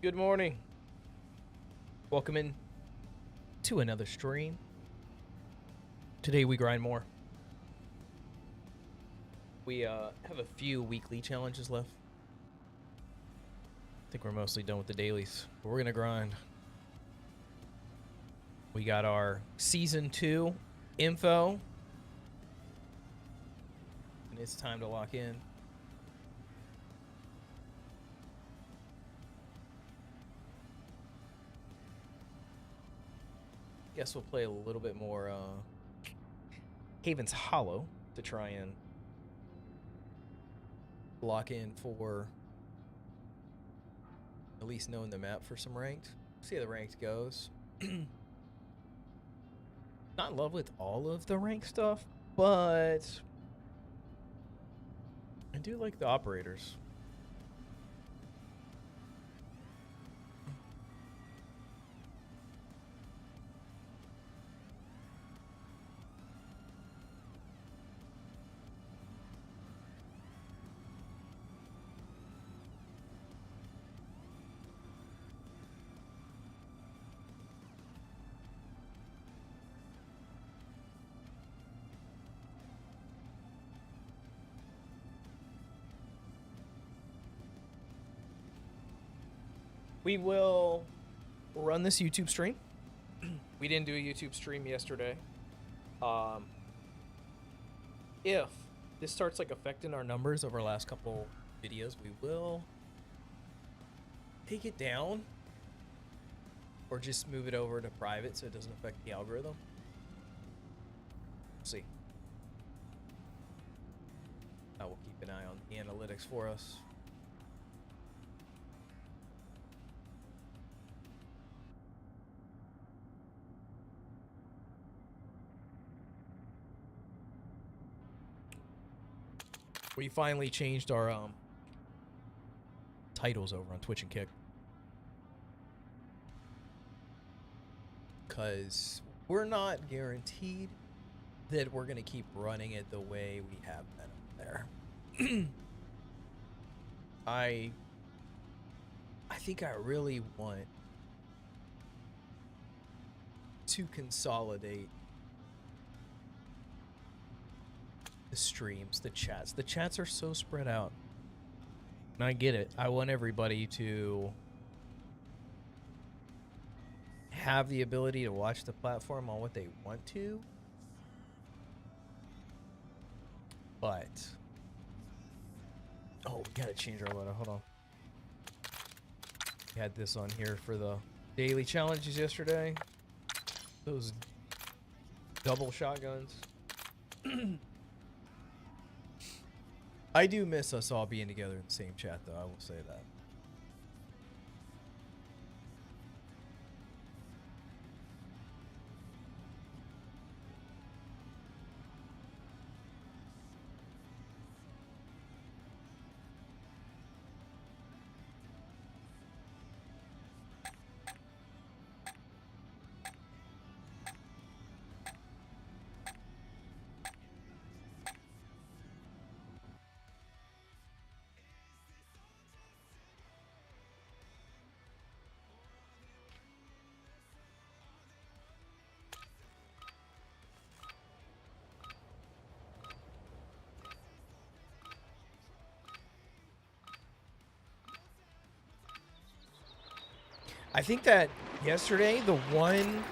Good morning. Welcome in to another stream. Today we grind more. We have a few weekly challenges left. I think we're mostly done with the dailies, but we're gonna grind. We got our season 2 info, and it's time to lock in. Guess we'll play a little bit more Haven's Hollow to try and lock in for at least knowing the map for some ranked. See how the ranked goes. Not in love with all of the ranked stuff, but I do like the operators. We will run this YouTube stream. We didn't do a YouTube stream yesterday. If this starts like affecting our numbers over our last couple videos, we will take it down or just move it over to private so it doesn't affect the algorithm. We'll see. I will keep an eye on the analytics for us. We finally changed our titles over on Twitch and Kick, because we're not guaranteed that we're gonna keep running it the way we have been up there. I think I really want to consolidate the streams, the chats. The chats are so spread out. And I get it. I want everybody to have the ability to watch the platform on what they want to. But oh, we gotta change our loadout. Hold on. We had this on here for the daily challenges yesterday. Those double shotguns. I do miss us all being together in the same chat, though. I will say that. I think that yesterday, the one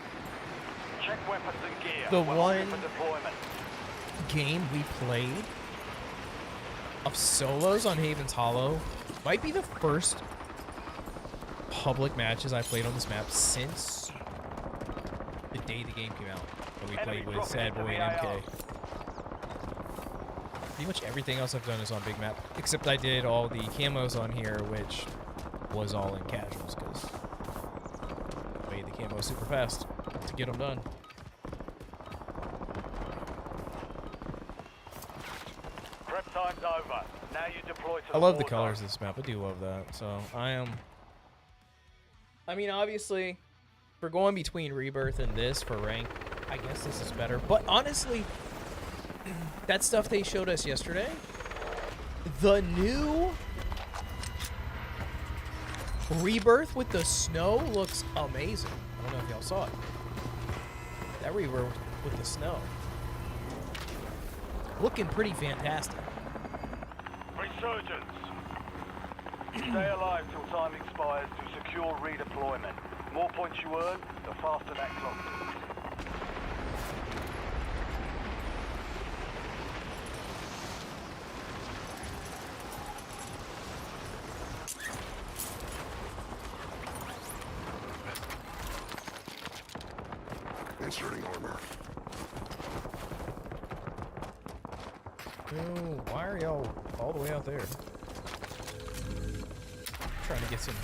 game we played of solos on Haven's Hollow might be the first public matches I played on this map since the day the game came out. When we played with Sad Boy and MK. Pretty much everything else I've done is on big map, except I did all the camos on here, which was all in casuals, because made the camo super fast to get them done. Prep time's over. Now you deploy to I love the colors of this map. I do love that. So I mean, obviously, for going between Rebirth and this for rank, I guess this is better. But honestly, that stuff they showed us yesterday, the new Rebirth with the snow looks amazing. I don't know if y'all saw it. That rebirth with the snow. Looking pretty fantastic. Resurgence. Stay alive till time expires to secure redeployment. More points you earn, the faster that clock ticks. Inserting armor. Oh, why are y'all all the way out there? Trying to get some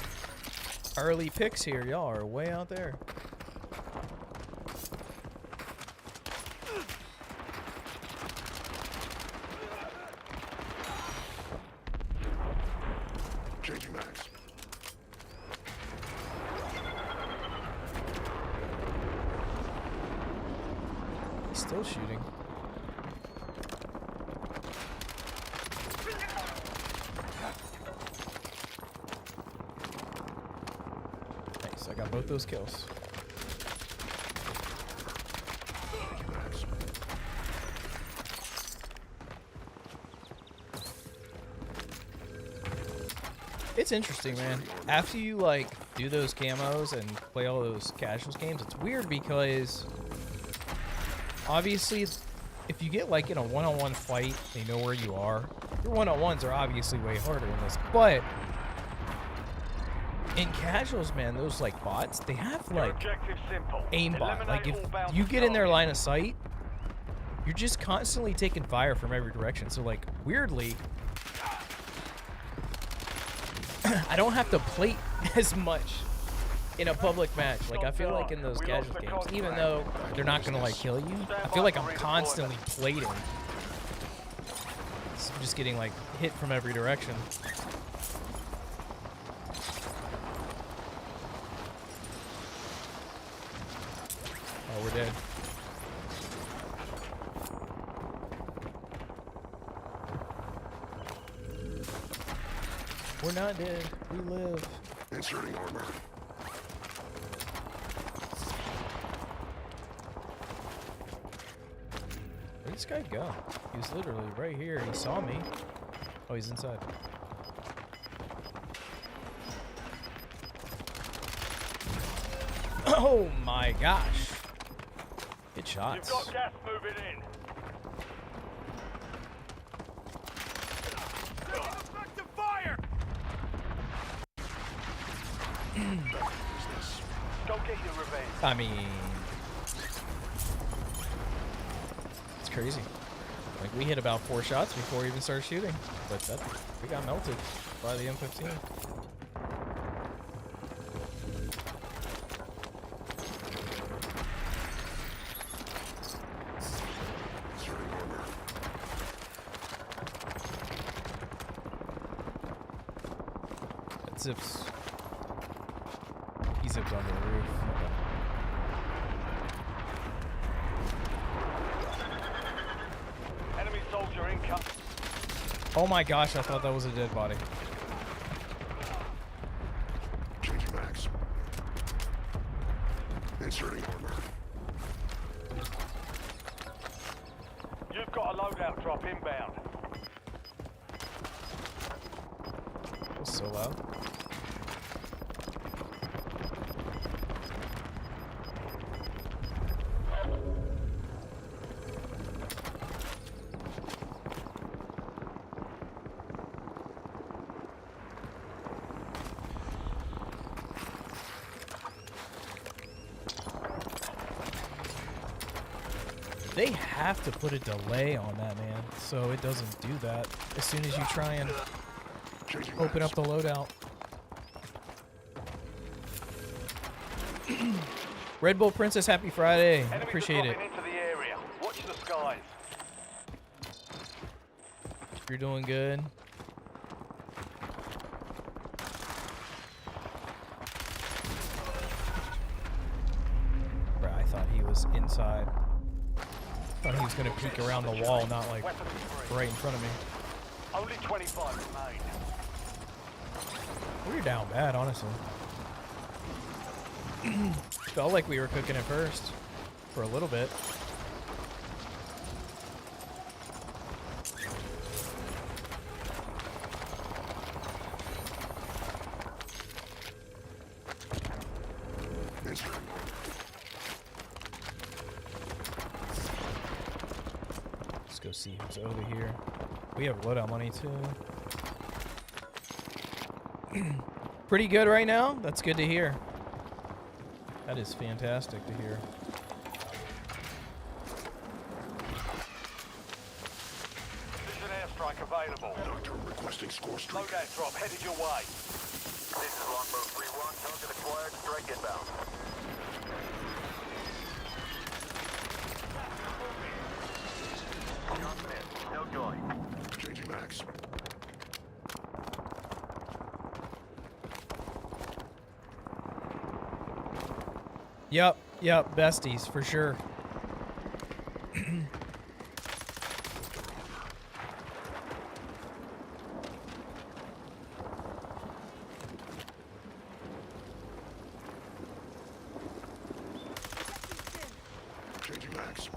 early picks here. Y'all are way out there. Changing mags. He's still shooting. Nice, I got both those kills. Changing mags. It's interesting, man. After you like do those camos and play all those casuals games, it's weird because obviously if you get like in a one-on-one fight, they know where you are. Your one-on-ones are obviously way harder in this, but in casuals, man, those like bots, they have like Objective simple. aimbot. Like if Eliminate all you get in their bounty line of sight, you're just constantly taking fire from every direction. So like weirdly, I don't have to plate as much in a public match. Like I feel like in those casual games, even though they're not gonna like kill you, I feel like I'm constantly plating. So I'm just getting like hit from every direction. Oh, we're dead. We're not dead. We live. Inserting armor. Where'd this guy go? He was literally right here. He saw me. Oh, he's inside. Oh my gosh. Good shots. You've got gas moving in. Effective fire! Go get your revenge. I mean, it's crazy. Like we hit about 4 shots before we even started shooting, but that we got melted by the M15. Inserting armor. That zips. He zips onto the roof. Enemy soldier income. Oh my gosh, I thought that was a dead body. Changing mags. Inserting armor. You've got a loadout drop inbound. That was so loud. They have to put a delay on that, man, so it doesn't do that as soon as you try and Changing open mags. up the loadout. Red Bull Princess, happy Friday. Enemies Appreciate are it. dropping into the area. Watch the skies. You're doing good. Bruh, I thought he was inside. Thought he was gonna peek around the wall, not like Weapons free. right in front of me. Only 25 remain. We were down bad, honestly. Felt like we were cooking at first for a little bit. Inserting armor. Let's go see who's over here. We have loadout money too. Pretty good right now. That's good to hear. That is fantastic to hear. Precision airstrike available. Doctor requesting score streak. Loadout drop headed your way. This is Longbow 3-1. Target acquired. Strike inbound. Shot missed. No joy. Changing max. Yep, besties for sure. Changing max.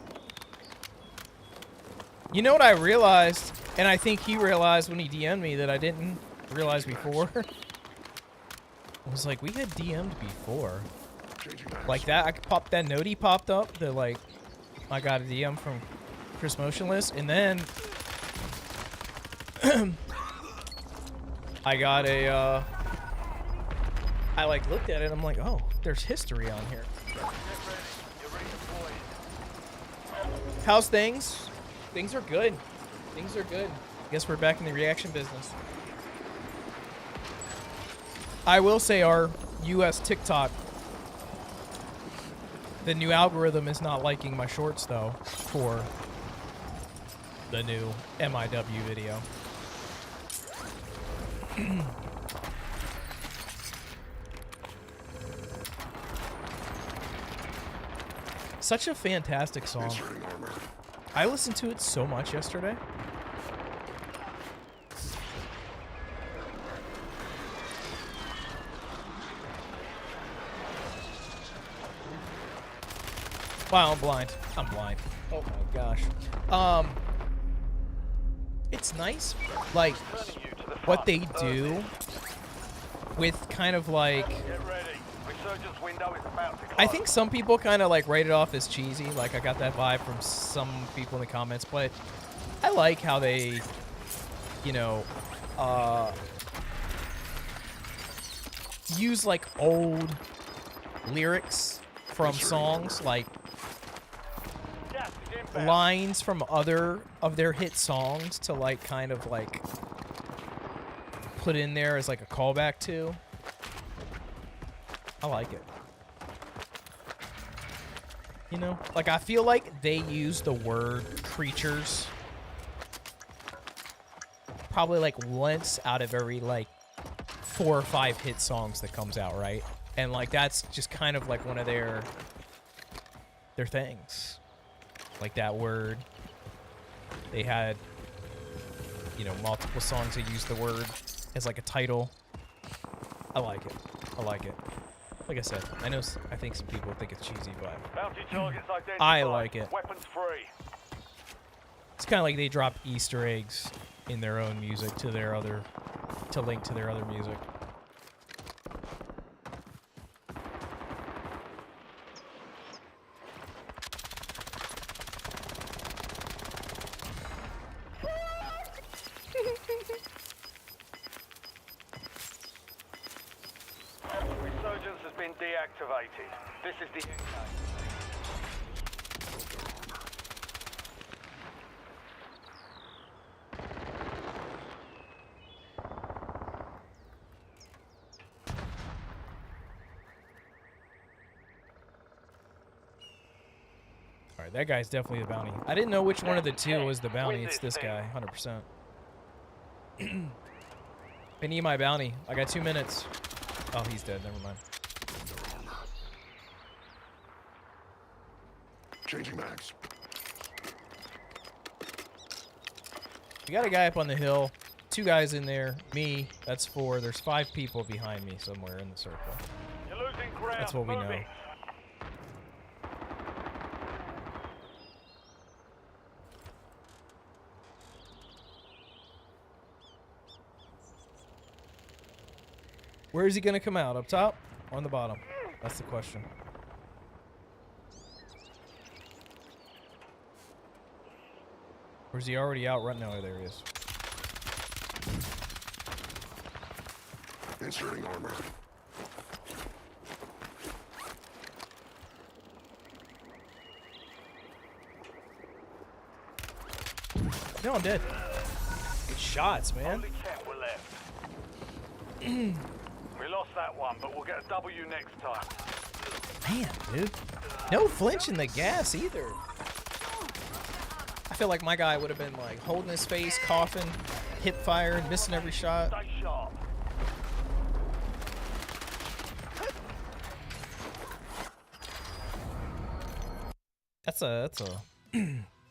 You know what I realized, and I think he realized when he DM'd me that I didn't realize before? I was like, we had DM'd before. Changing max. Like that, I popped that note he popped up that like, I got a DM from Chris Motionless, and then I got a, I like looked at it, I'm like, oh, there's history on here. Get ready. You're redeployed. How's things? Things are good. Things are good. Guess we're back in the reaction business. I will say our US TikTok, the new algorithm is not liking my shorts though for the new MIW video. Such a fantastic song. Inserting armor. I listened to it so much yesterday. Wow, I'm blind. I'm blind. Oh my gosh. It's nice, like, Turning you to the front. what they do with kind of like, Get ready. Resurgence window is about to close. I think some people kind of like write it off as cheesy. Like I got that vibe from some people in the comments, but I like how they, you know, use like old lyrics from songs, like Gas is inbound. lines from other of their hit songs to like kind of like put in there as like a callback to. I like it. You know, like I feel like they use the word creatures probably like once out of every like 4 or 5 hit songs that comes out, right? And like that's just kind of like one of their things. Like that word. They had, you know, multiple songs that used the word as like a title. I like it. I like it. Like I said, I think some people think it's cheesy, but Bounty targets identified. I like it. Weapons free. it's kind of like they drop Easter eggs in their own music to link to their other music. Resurgence has been deactivated. This is the end game. Alright, that guy's definitely the bounty. I didn't know which one of the two was the bounty. It's this guy, 100%. I need my bounty. I got 2 minutes. Oh, he's dead. Never mind. Changing mags. We got a guy up on the hill 2 guys in there. Me, that's 4. There's 5 people behind me somewhere in the circle. You're losing ground. That's what we Move know. it. Where is he gonna come out? Up top or on the bottom? That's the question. Or is he already out right now? Oh, there he is. Inserting armor. No, I'm dead. Good shots, man. Only 10 were left. We lost that one, but we'll get a W next time. Man, dude. No flinch in the gas either. I feel like my guy would have been like holding his face, coughing, hip fire, missing every shot. Stay sharp. That's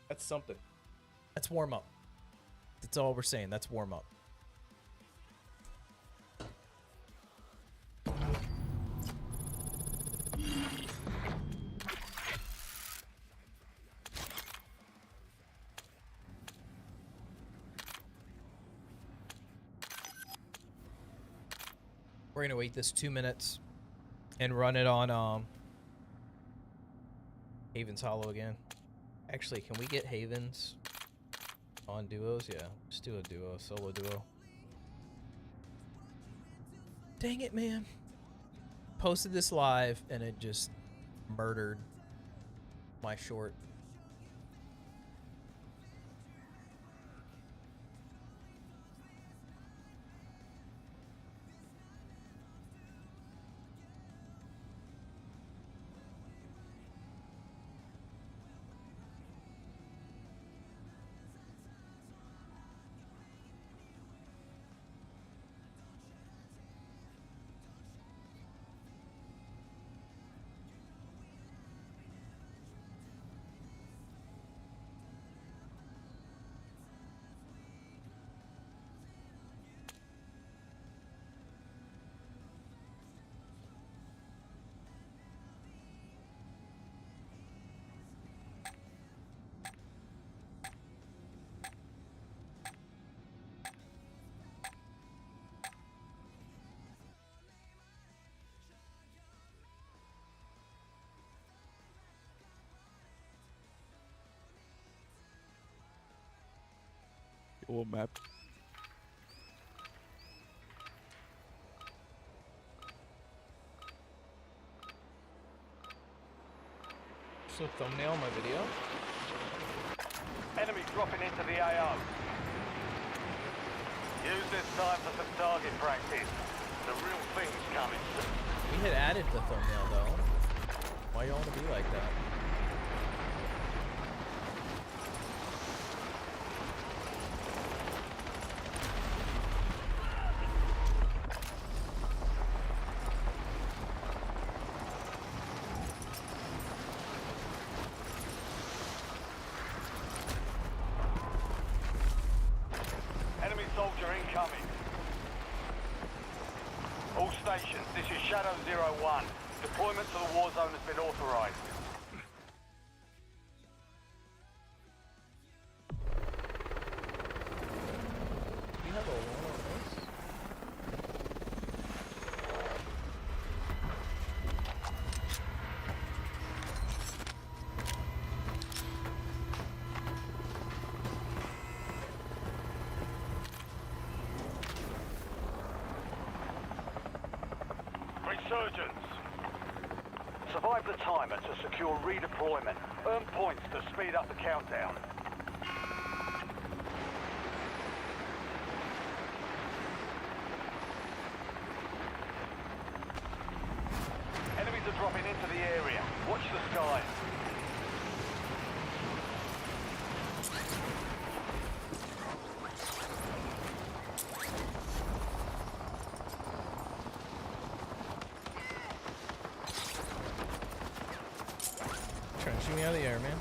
that's something. That's warm up. That's all we're saying. That's warm up. We're gonna wait this 2 minutes and run it on Haven's Hollow again. Actually, can we get Havens on duos? Yeah, let's do a duo, solo duo. Dang it, man. Posted this live and it just murdered my short. Or map. Just a thumbnail on my video. Enemy dropping into the AO. Use this time for some target practice. The real thing's coming soon. We had added the thumbnail though. Why y'all wanna be like that? Enemy soldier incoming. All stations, this is Shadow 01. Deployment to the war zone has been authorized. We have a one on this. Resurgence. Survive the timer to secure redeployment. Earn points to speed up the countdown. Enemies are dropping into the area. Watch the skies. Trying to shoot me out of the air, man.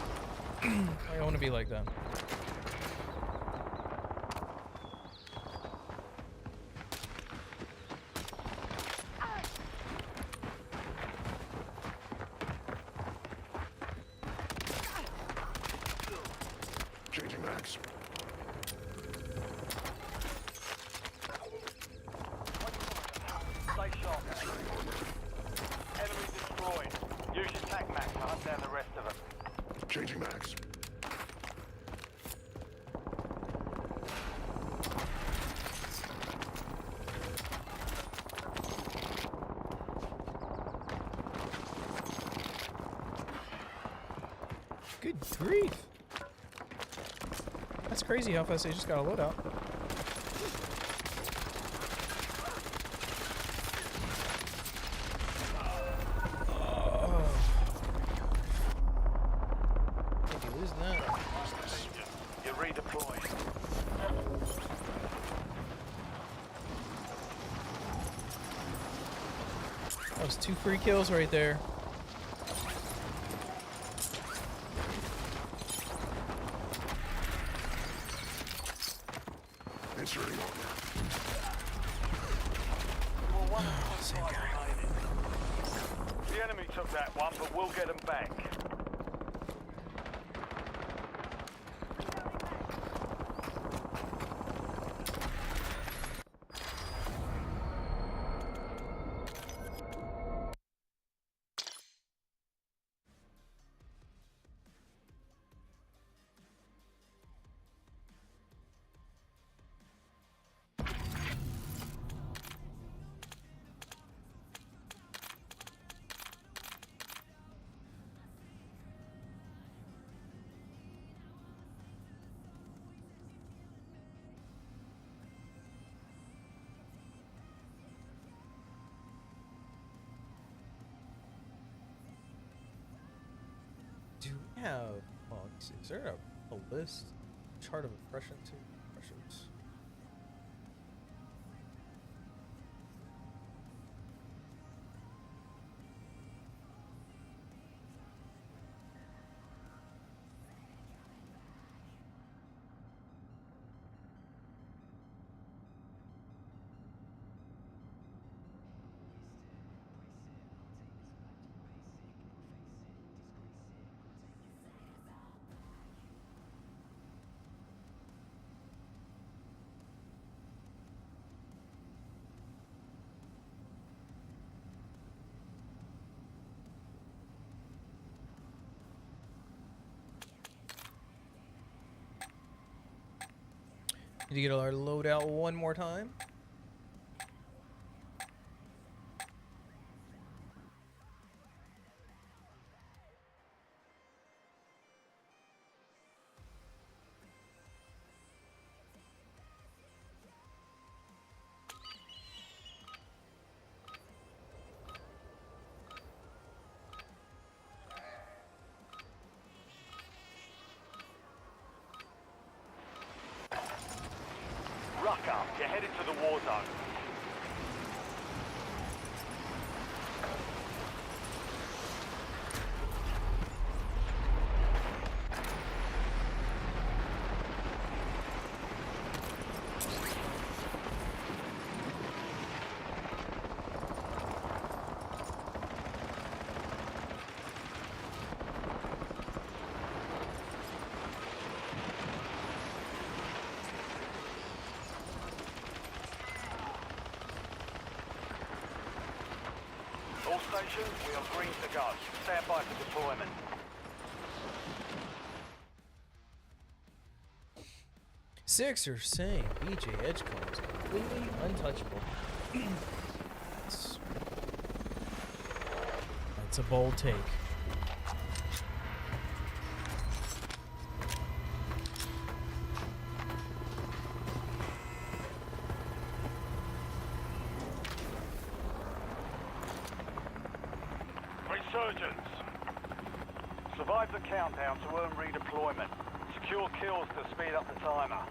I don't want to be like that. Good grief. That's crazy how fast they just got a loadout. Can't be losing that. You're redeployed. That was 2 free kills right there. Inserting armor. Well, 1.5 remaining. The enemy took that one, but we'll get them back. Do we have, oh, let's see, is there a list, chart of impression to impressions? Need to get our loadout one more time. Ruck up. You're headed to the war zone. All stations, we are green to go. Stand by for deployment. Sixers saying BJ Edgecombe is completely untouchable. That's a bold take. Resurgence. Survive the countdown to earn redeployment. Secure kills to speed up the timer.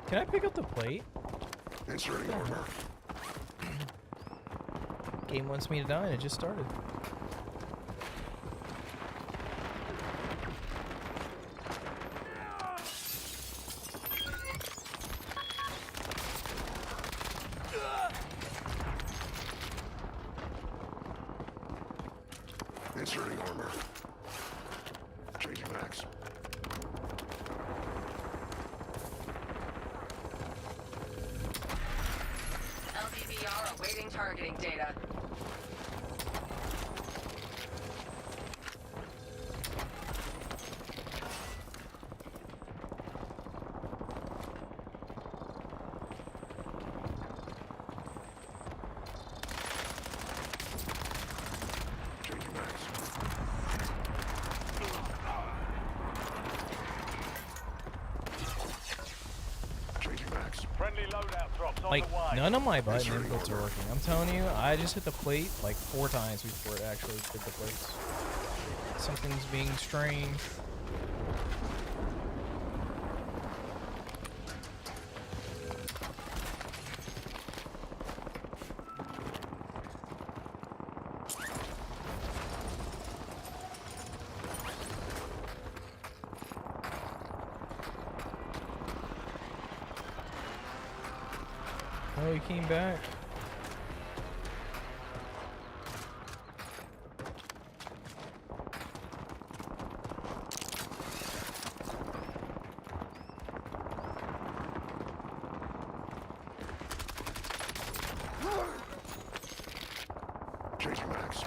Can I pick up the plate? Inserting armor. Game wants me to die and it just started. Inserting armor. Changing max. LBBR awaiting targeting data. Friendly loadout drops on Like, the way. none of my button inputs are working. I'm telling you, I just hit the plate like 4 times before it actually did the plates. Something's being strange. Oh, he came back. Changing max.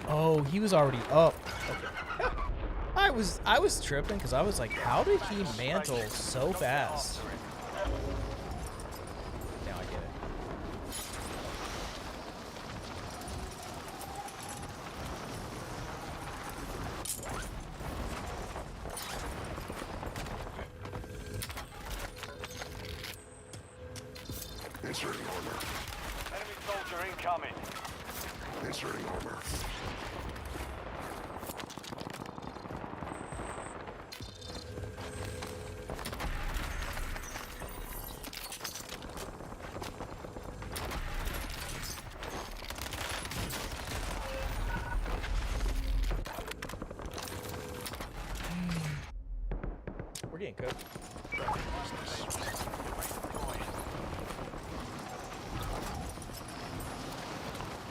Oh, he was already up. Okay. I was tripping because I was like, how did he mantle so fast? Now I get it. Inserting armor. Enemy soldier incoming. Inserting armor. We're getting cooked.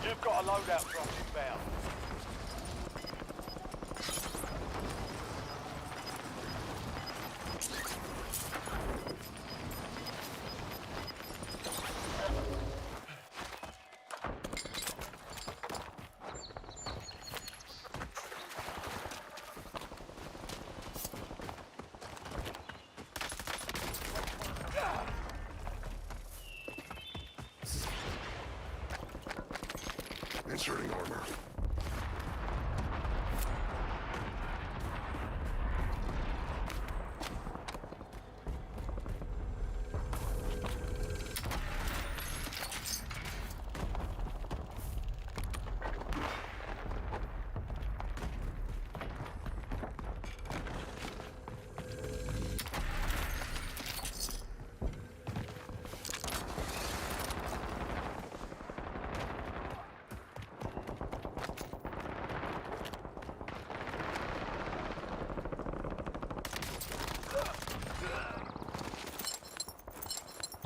You've got a loadout drop inbound. Inserting armor.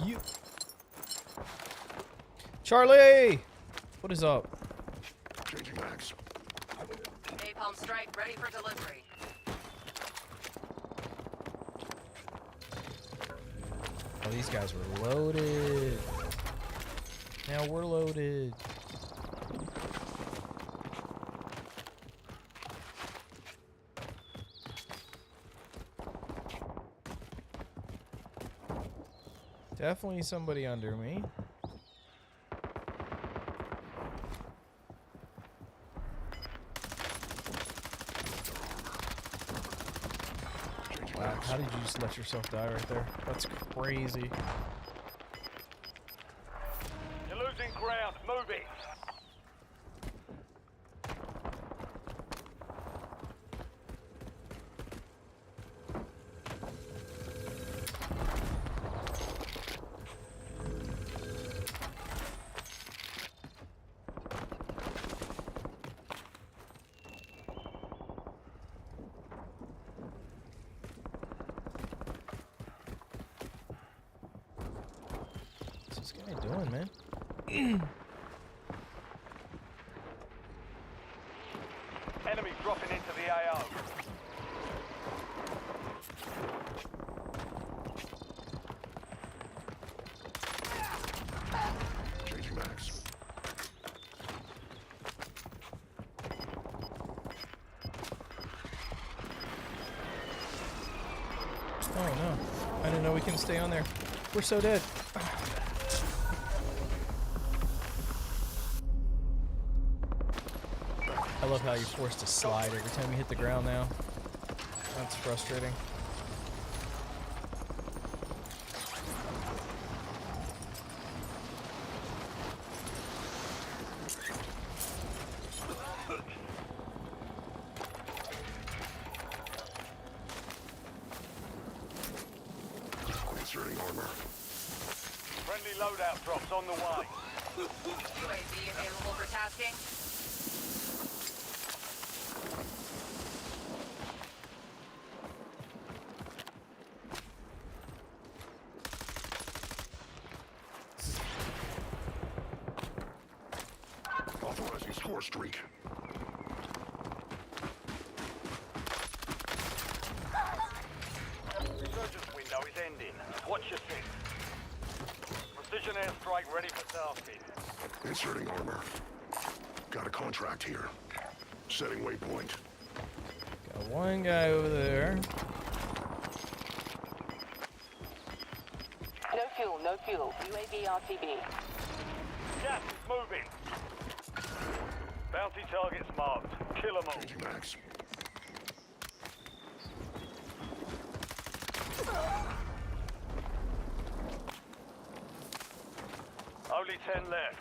You. Charlie! What is up? Changing max. Napalm strike ready for delivery. Oh, these guys were loaded. Now we're loaded. Definitely somebody under me. Changing Wow, max. how did you just let yourself die right there? That's crazy. You're losing ground. Move it. What's this guy doing, man? Enemy dropping into the AO. Changing max. Oh no. I didn't know we can stay on there. We're so dead. I love how you're forced to slide every time you hit the ground now. That's frustrating. Inserting armor. Friendly loadout drops on the way. UAV available for tasking. Authorizing score streak. Resurgence window is ending. Watch your six. Precision airstrike ready for tasking. Inserting armor. Got a contract here. Setting waypoint. Got one guy over there. No fuel, no fuel. UAV RTB. Gas is moving. Bounty targets marked. Kill 'em all. Changing max. Only 10 left.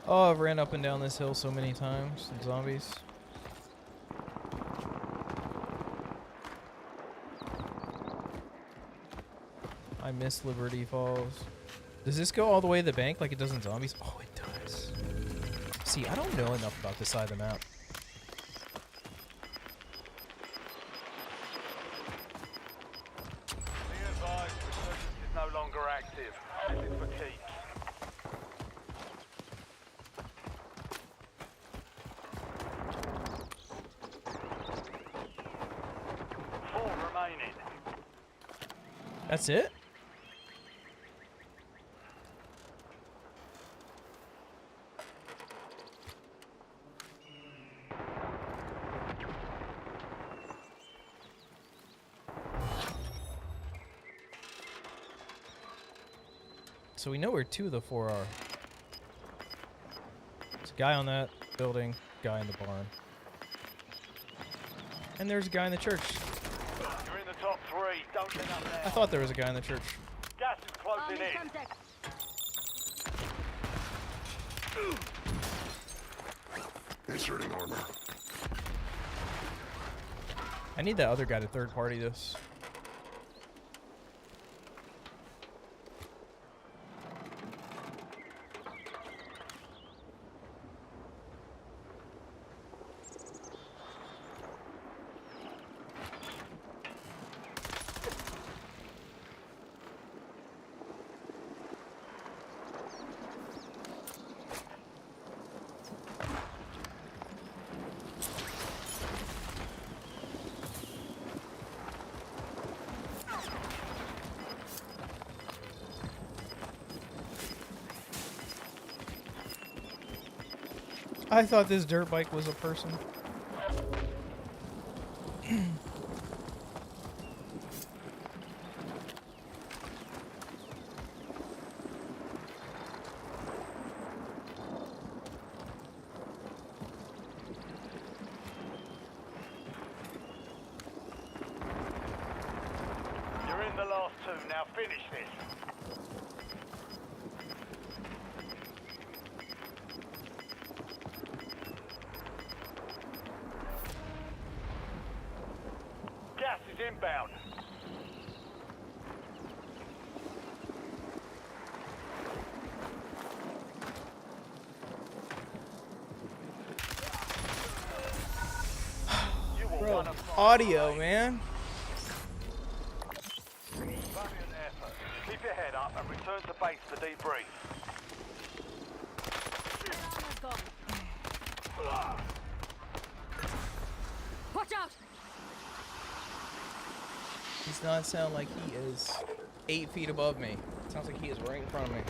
Oh, I've ran up and down this hill so many times. Zombies. I miss Liberty Falls. Does this go all the way to the bank like it does in Zombies? Oh, it does. See, I don't know enough about this side of the map. Be advised, resurgence is no longer active. This is for keeps. 4 remaining. That's it? So we know where 2 of the 4 are. There's a guy on that building, guy in the barn. And there's a guy in the church. You're in the top 3. Don't get up I now. thought there was a guy in the church. Gas is closing in. Inserting armor. I need that other guy to third party this. I thought this dirt bike was a person. You're in the last 2. Now finish this. Gas is inbound. You were Bro, one of 5 audio, remaining. man. base to debrief. Watch out! Does not sound like he is 8 feet above me. Sounds like he is right in front of me.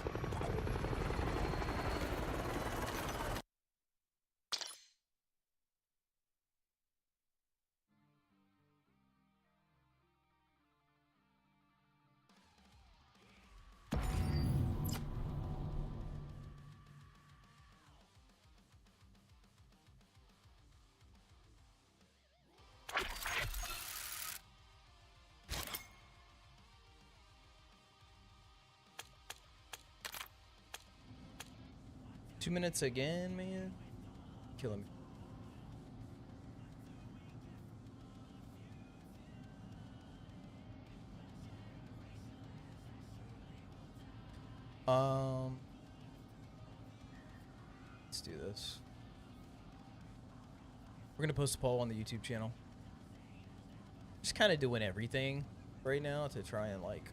Two minutes again, man. Kill him. Let's do this. We're gonna post a poll on the YouTube channel. Just kind of doing everything right now to try and like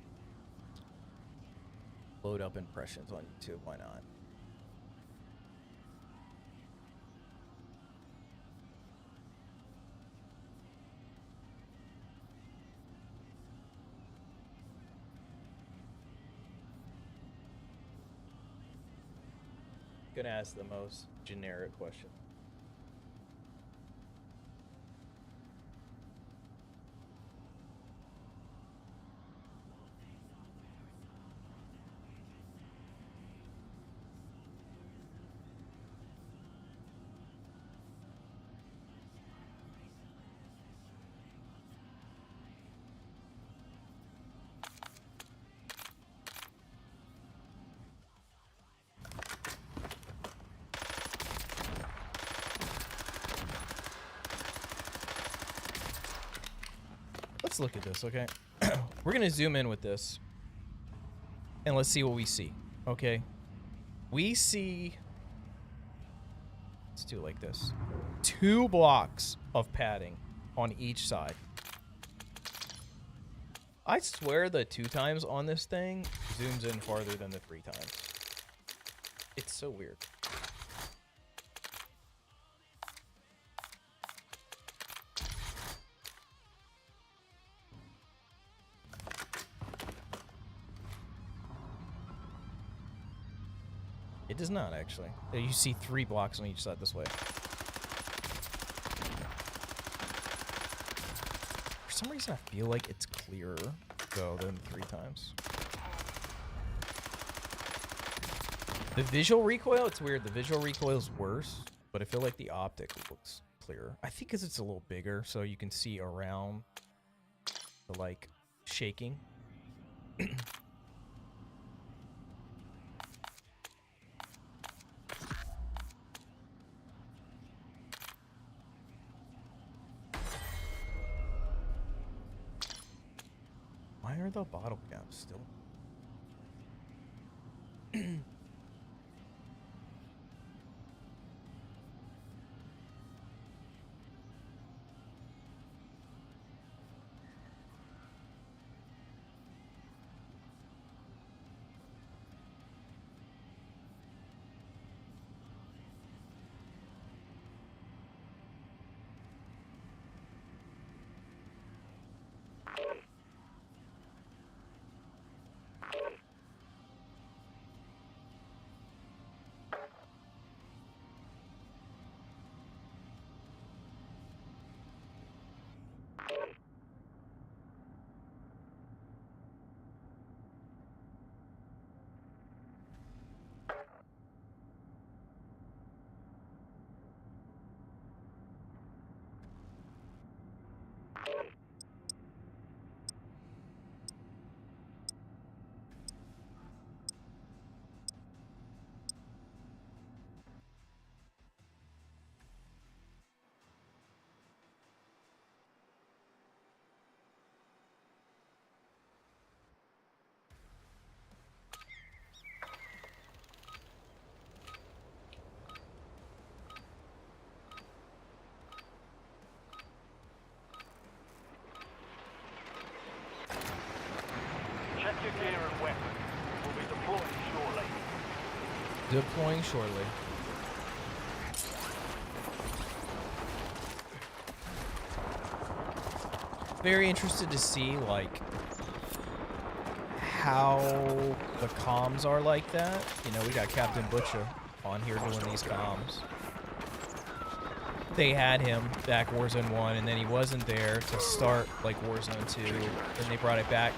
load up impressions on YouTube. Why not? Gonna ask the most generic question. Let's look at this, okay? We're gonna zoom in with this and let's see what we see, okay? We see, let's do it like this, 2 blocks of padding on each side. I swear the 2 times on this thing zooms in farther than the 3 times. It's so weird. It does not, actually. You see 3 blocks on each side this way. For some reason, I feel like it's clearer, though, than 3 times. The visual recoil, it's weird. The visual recoil is worse, but I feel like the optic looks clearer. I think because it's a little bigger, so you can see around the, like, shaking. Why are the bottle caps still? Deploying shortly. Very interested to see, like, how the comms are like that. You know, we got Captain Butcher on here doing these comms. They had him back Warzone 1, and then he wasn't there to start, like, Warzone 2, and they brought it back.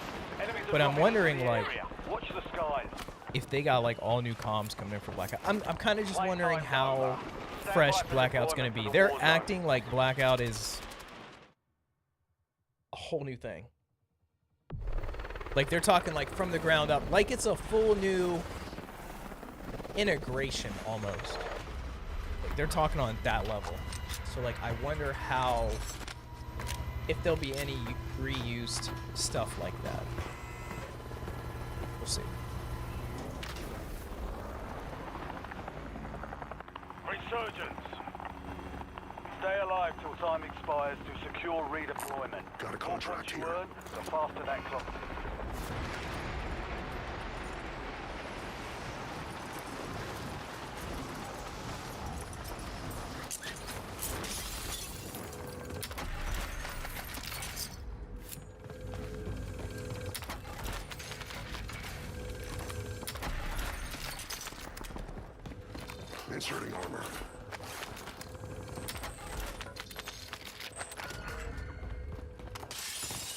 But I'm wondering, like, Watch the skies. if they got, like, all new comms coming in for Blackout. I'm kind of just wondering how fresh Blackout's going to be. They're acting like Blackout is a whole new thing. Like, they're talking, like, from the ground up. Like, it's a full new integration, almost. Like, they're talking on that level. So, like, I wonder how... if there'll be any reused stuff like that. We'll see. Resurgence. Stay alive till time expires to secure redeployment. Got a contract The more here. points you earn, the faster that clock ticks. Inserting armor.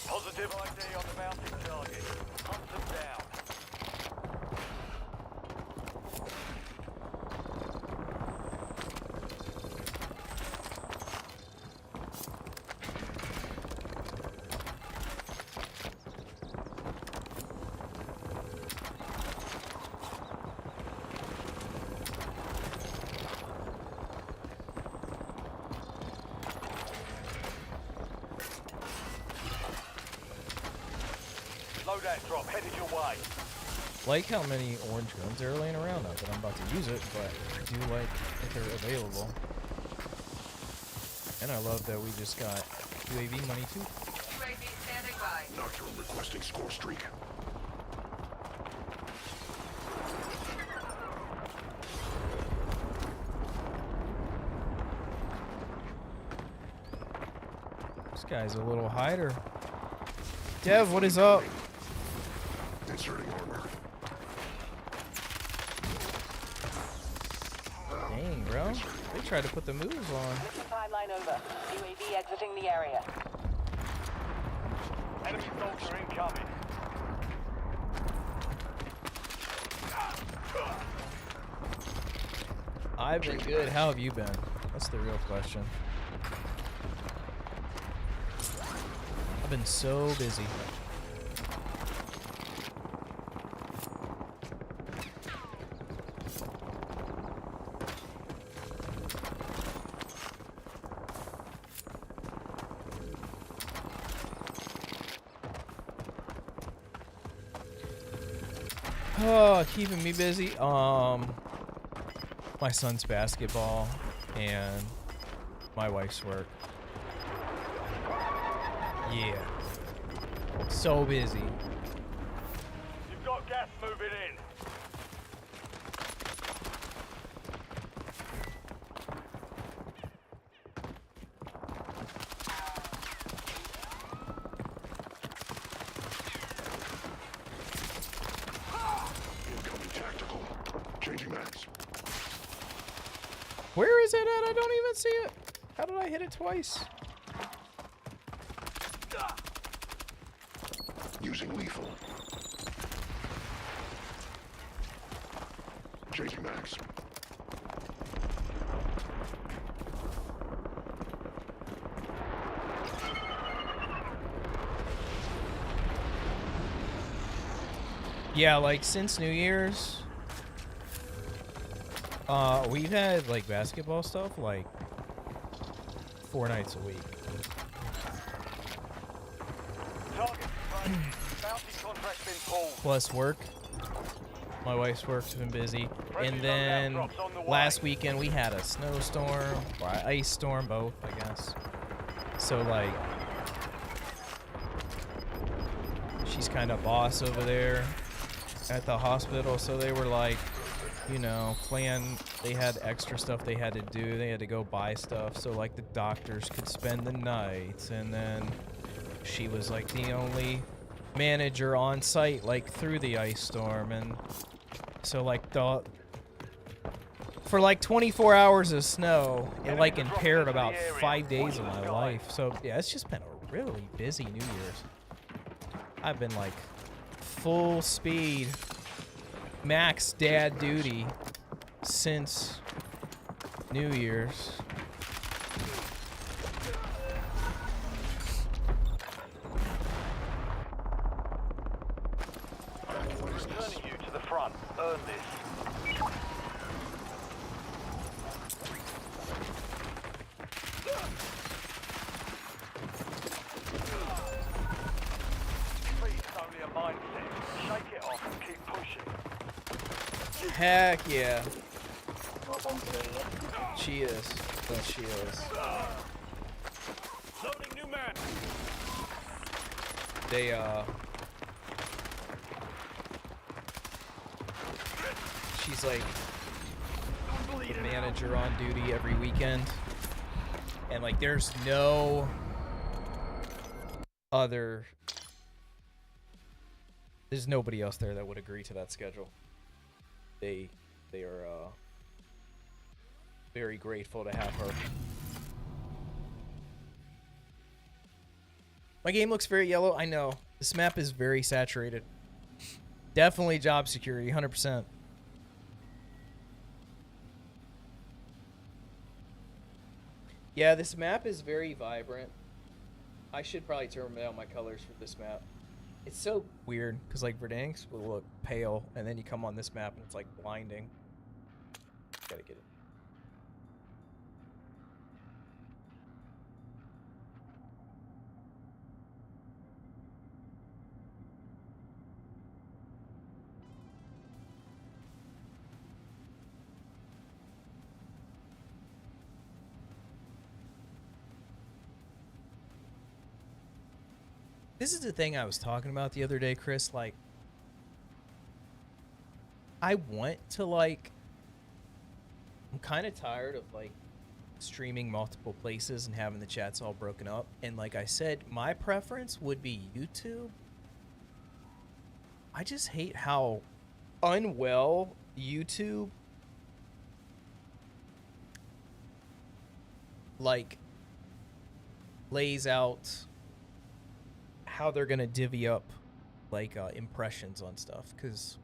Positive ID on the mounting target. Hunt them down. Loadout drop headed your way. Like how many orange guns are laying around. Not that I'm about to use it, but I do like that they're available. And I love that we just got UAV money too. UAV standing by. Nocturne requesting score streak. This guy's a little hider. Dev, what is up? Inserting armor. Dang, bro. They tried to put the moves on. Mission timeline over. UAV exiting the area. Enemy soldier incoming. I've been good. How have you been? That's the real question. I've been so busy. Oh, keeping me busy. My son's basketball and my wife's work. Yeah. So busy. You've got gas moving in. Incoming tactical. Changing max. Where is it at? I don't even see it. How did I hit it twice? Using lethal. Changing max. Yeah, like since New Year's, we've had like basketball stuff like 4 nights a week. Target confirmed. Bounty contract been pulled. Plus work. My wife's work's been busy. And then last weekend we had a snowstorm, or an ice storm, both, I guess. So like, she's kind of boss over there at the hospital, so they were like, you know, clan, they had extra stuff they had to do. They had to go buy stuff so like the doctors could spend the night, and then she was like the only manager on site like through the ice storm, and so like for like 24 hours of snow, it like impaired about 5 days of my life. So yeah, it's just been a really busy New Year's. I've been like full speed max dad duty since New Year's. Returning you to the front. Earn this. Speed's only a mindset. Shake it off and keep pushing. Heck yeah. She is. Oh, she is. Loading new man. They, she's like the manager on duty every weekend. And like there's no other, there's nobody else there that would agree to that schedule. They are very grateful to have her. My game looks very yellow. I know. This map is very saturated. Definitely job security, 100%. Yeah, this map is very vibrant. I should probably turn down my colors for this map. It's so weird, because like Verdansk will look pale, and then you come on this map and it's like blinding. Gotta get it. This is the thing I was talking about the other day, Chris. Like, I want to, like, I'm kind of tired of, like, streaming multiple places and having the chats all broken up. And like I said, my preference would be YouTube. I just hate how unwell YouTube, like, lays out how they're gonna divvy up like impressions on stuff, because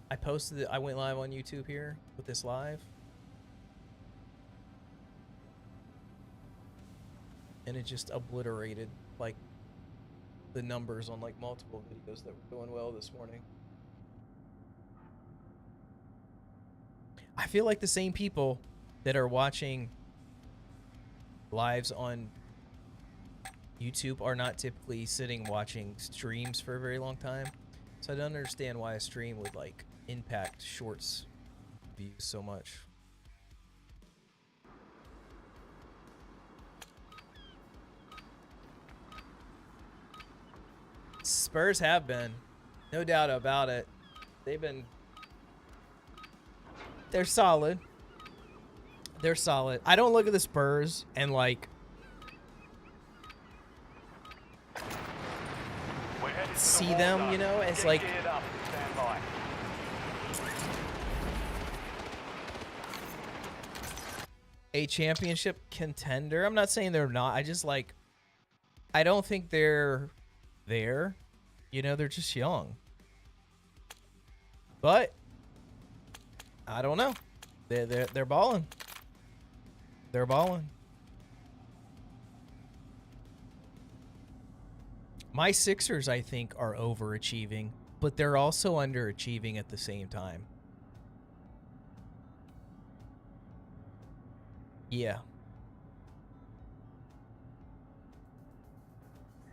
I posted it, I went live on YouTube here with this live, and it just obliterated like the numbers on like multiple videos that were doing well this morning. I feel like the same people that are watching lives on YouTube are not typically sitting watching streams for a very long time. So I don't understand why a stream would like impact shorts views so much. Spurs have been, no doubt about it. They're solid. They're solid. I don't look at the Spurs and like see them, you know, as like a championship contender. I'm not saying they're not. I just like, I don't think they're there. You know, they're just young. But I don't know. They're balling. They're balling. My Sixers, I think, are overachieving, but they're also underachieving at the same time. Yeah.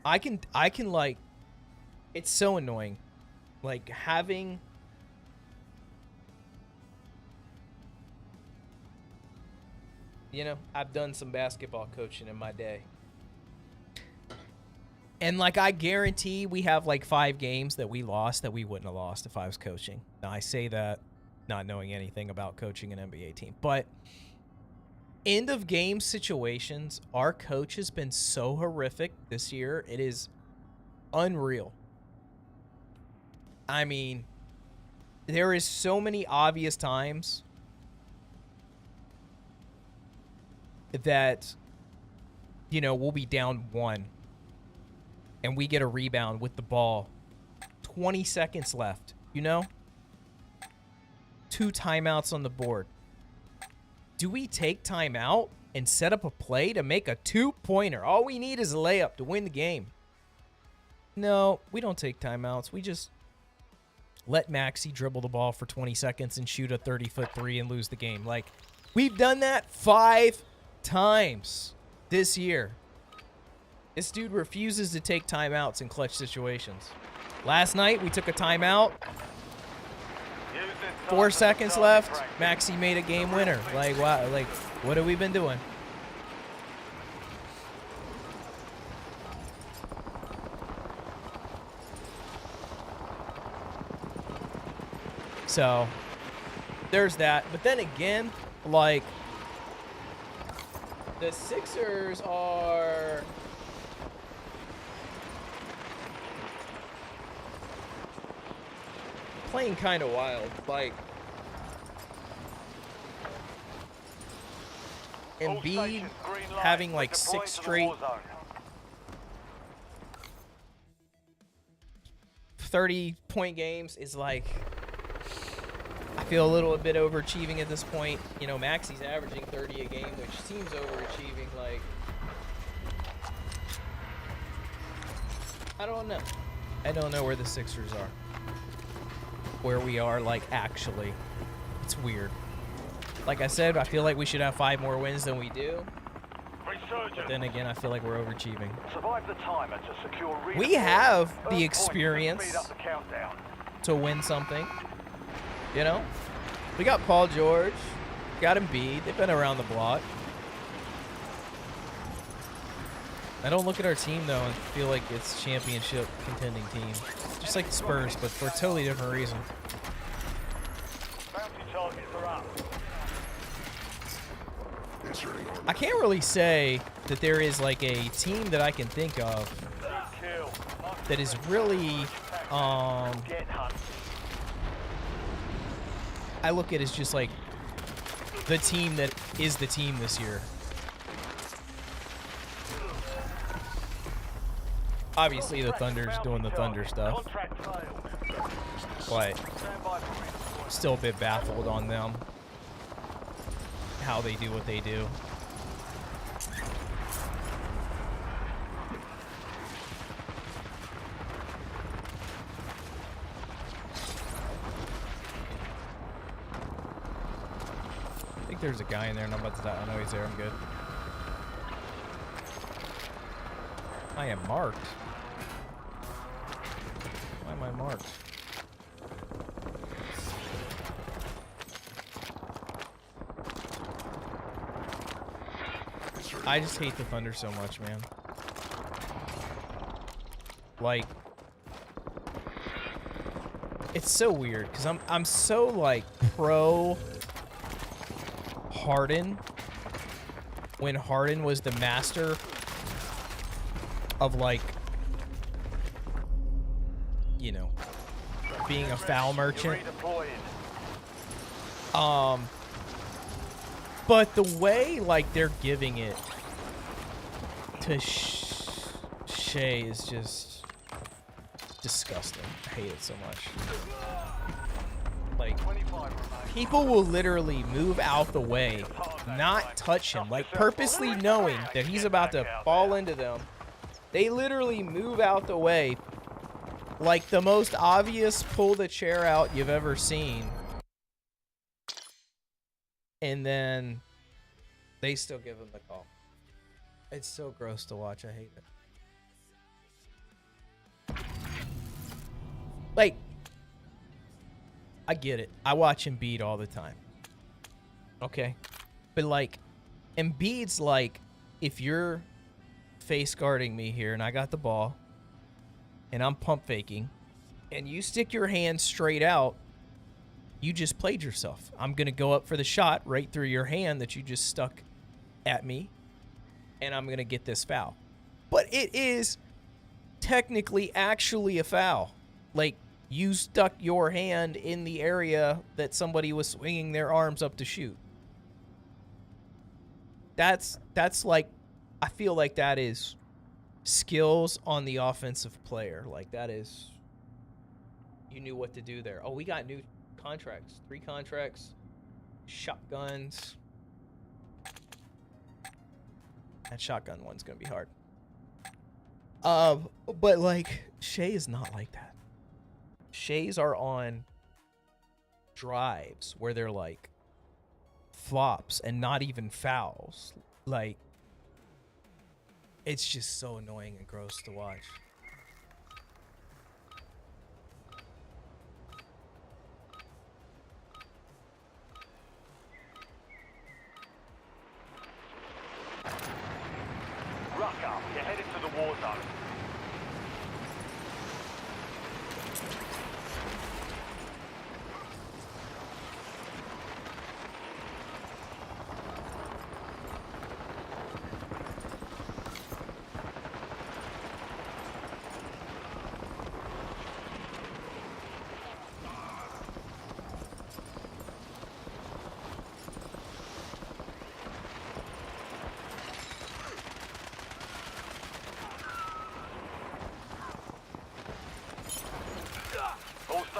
I can like, it's so annoying. Like having you know, I've done some basketball coaching in my day. And like I guarantee we have like 5 games that we lost that we wouldn't have lost if I was coaching. Now I say that not knowing anything about coaching an NBA team. But end of game situations, our coach has been so horrific this year. It is unreal. I mean, there is so many obvious times that, you know, we'll be down 1 and we get a rebound with the ball. 20 seconds left, you know? 2 timeouts on the board. Do we take timeout and set up a play to make a 2-pointer? All we need is a layup to win the game. No, we don't take timeouts. We just let Maxey dribble the ball for 20 seconds and shoot a 30-foot 3 and lose the game. Like, we've done that 5 times this year. This dude refuses to take timeouts in clutch situations. Last night, we took a timeout. 4 seconds left. Maxey made a game winner. Like, wow, like, what have we been doing? So, there's that. But then again, like, the Sixers are... playing kind of wild. Like, Embiid having like 6 straight 30-point games is like, I feel a little bit overachieving at this point. You know, Maxey's averaging 30 a game, which seems overachieving. Like, I don't know. I don't know where the Sixers are. Where we are, like, actually. It's weird. Like I said, I feel like we should have 5 more wins than we do. But then again, I feel like we're overachieving. Survive the timer to secure We have the experience to win something. You know? We got Paul George. Got Embiid. They've been around the block. I don't look at our team, though, and feel like it's championship contending team. Just like the Spurs, but for a totally different reason. Bounty targets are up. I can't really say that there is like a team that I can think of that is really, I look at as just like the team that is the team this year. Obviously, the Thunder's doing the Thunder stuff, but still a bit baffled on them, how they do what they do. I think there's a guy in there, and I'm about to die. I know he's there. I'm good. I am marked. Why am I marked? I just hate the Thunder so much, man. Like, it's so weird because I'm so like pro Harden when Harden was the master of, like, you know, being a foul merchant. But the way, like, they're giving it to Shea is just disgusting. I hate it so much. Like, people will literally move out the way, not touch him, like, purposely knowing that he's about to fall into them. They literally move out the way, like the most obvious pull the chair out you've ever seen. And then they still give him the call. It's so gross to watch. I hate it. Like, I get it. I watch Embiid all the time. Okay? But, like, Embiid's like, if you're face guarding me here and I got the ball and I'm pump faking and you stick your hand straight out, you just played yourself. I'm going to go up for the shot right through your hand that you just stuck at me, and I'm going to get this foul. But it is technically actually a foul. Like, you stuck your hand in the area that somebody was swinging their arms up to shoot. That's like, I feel like that is skills on the offensive player. Like, that is, you knew what to do there. Oh, we got new contracts. 3 contracts. Shotguns. That shotgun one's gonna be hard. But like, Shay is not like that. Shays are on drives where they're like flops and not even fouls. Like, it's just so annoying and gross to watch. Rucker, you're headed to the war zone.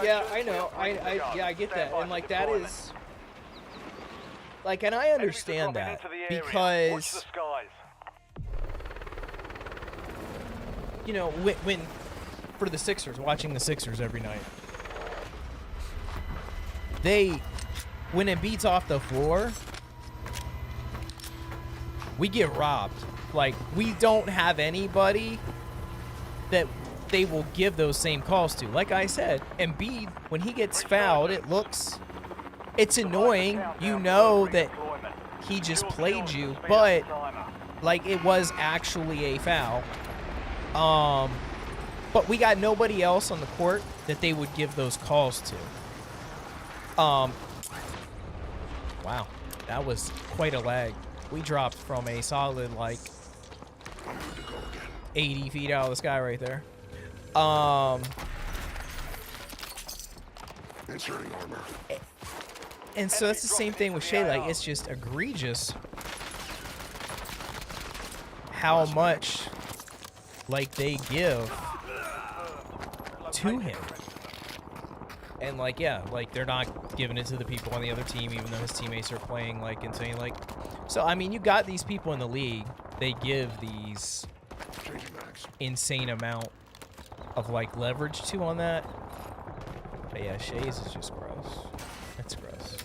Yeah, I know. I get that. And like, that is like, and I understand that because, you know, when for the Sixers, watching the Sixers every night, when it beats off the floor, we get robbed. Like, we don't have anybody that they will give those same calls to. Like I said, Embiid, when he gets fouled, it's annoying. You know that he just played you, but like, it was actually a foul. But we got nobody else on the court that they would give those calls to. Wow, that was quite a lag. We dropped from a solid like 80 feet out of the sky right there. Inserting armor. And so that's the same thing with Shay. Like, it's just egregious how much like they give to him. And like, yeah, like, they're not giving it to the people on the other team, even though his teammates are playing like insane. Like, so I mean, you got these people in the league, they give these insane amount of like leverage to on that. But yeah, Shay's is just gross. That's gross.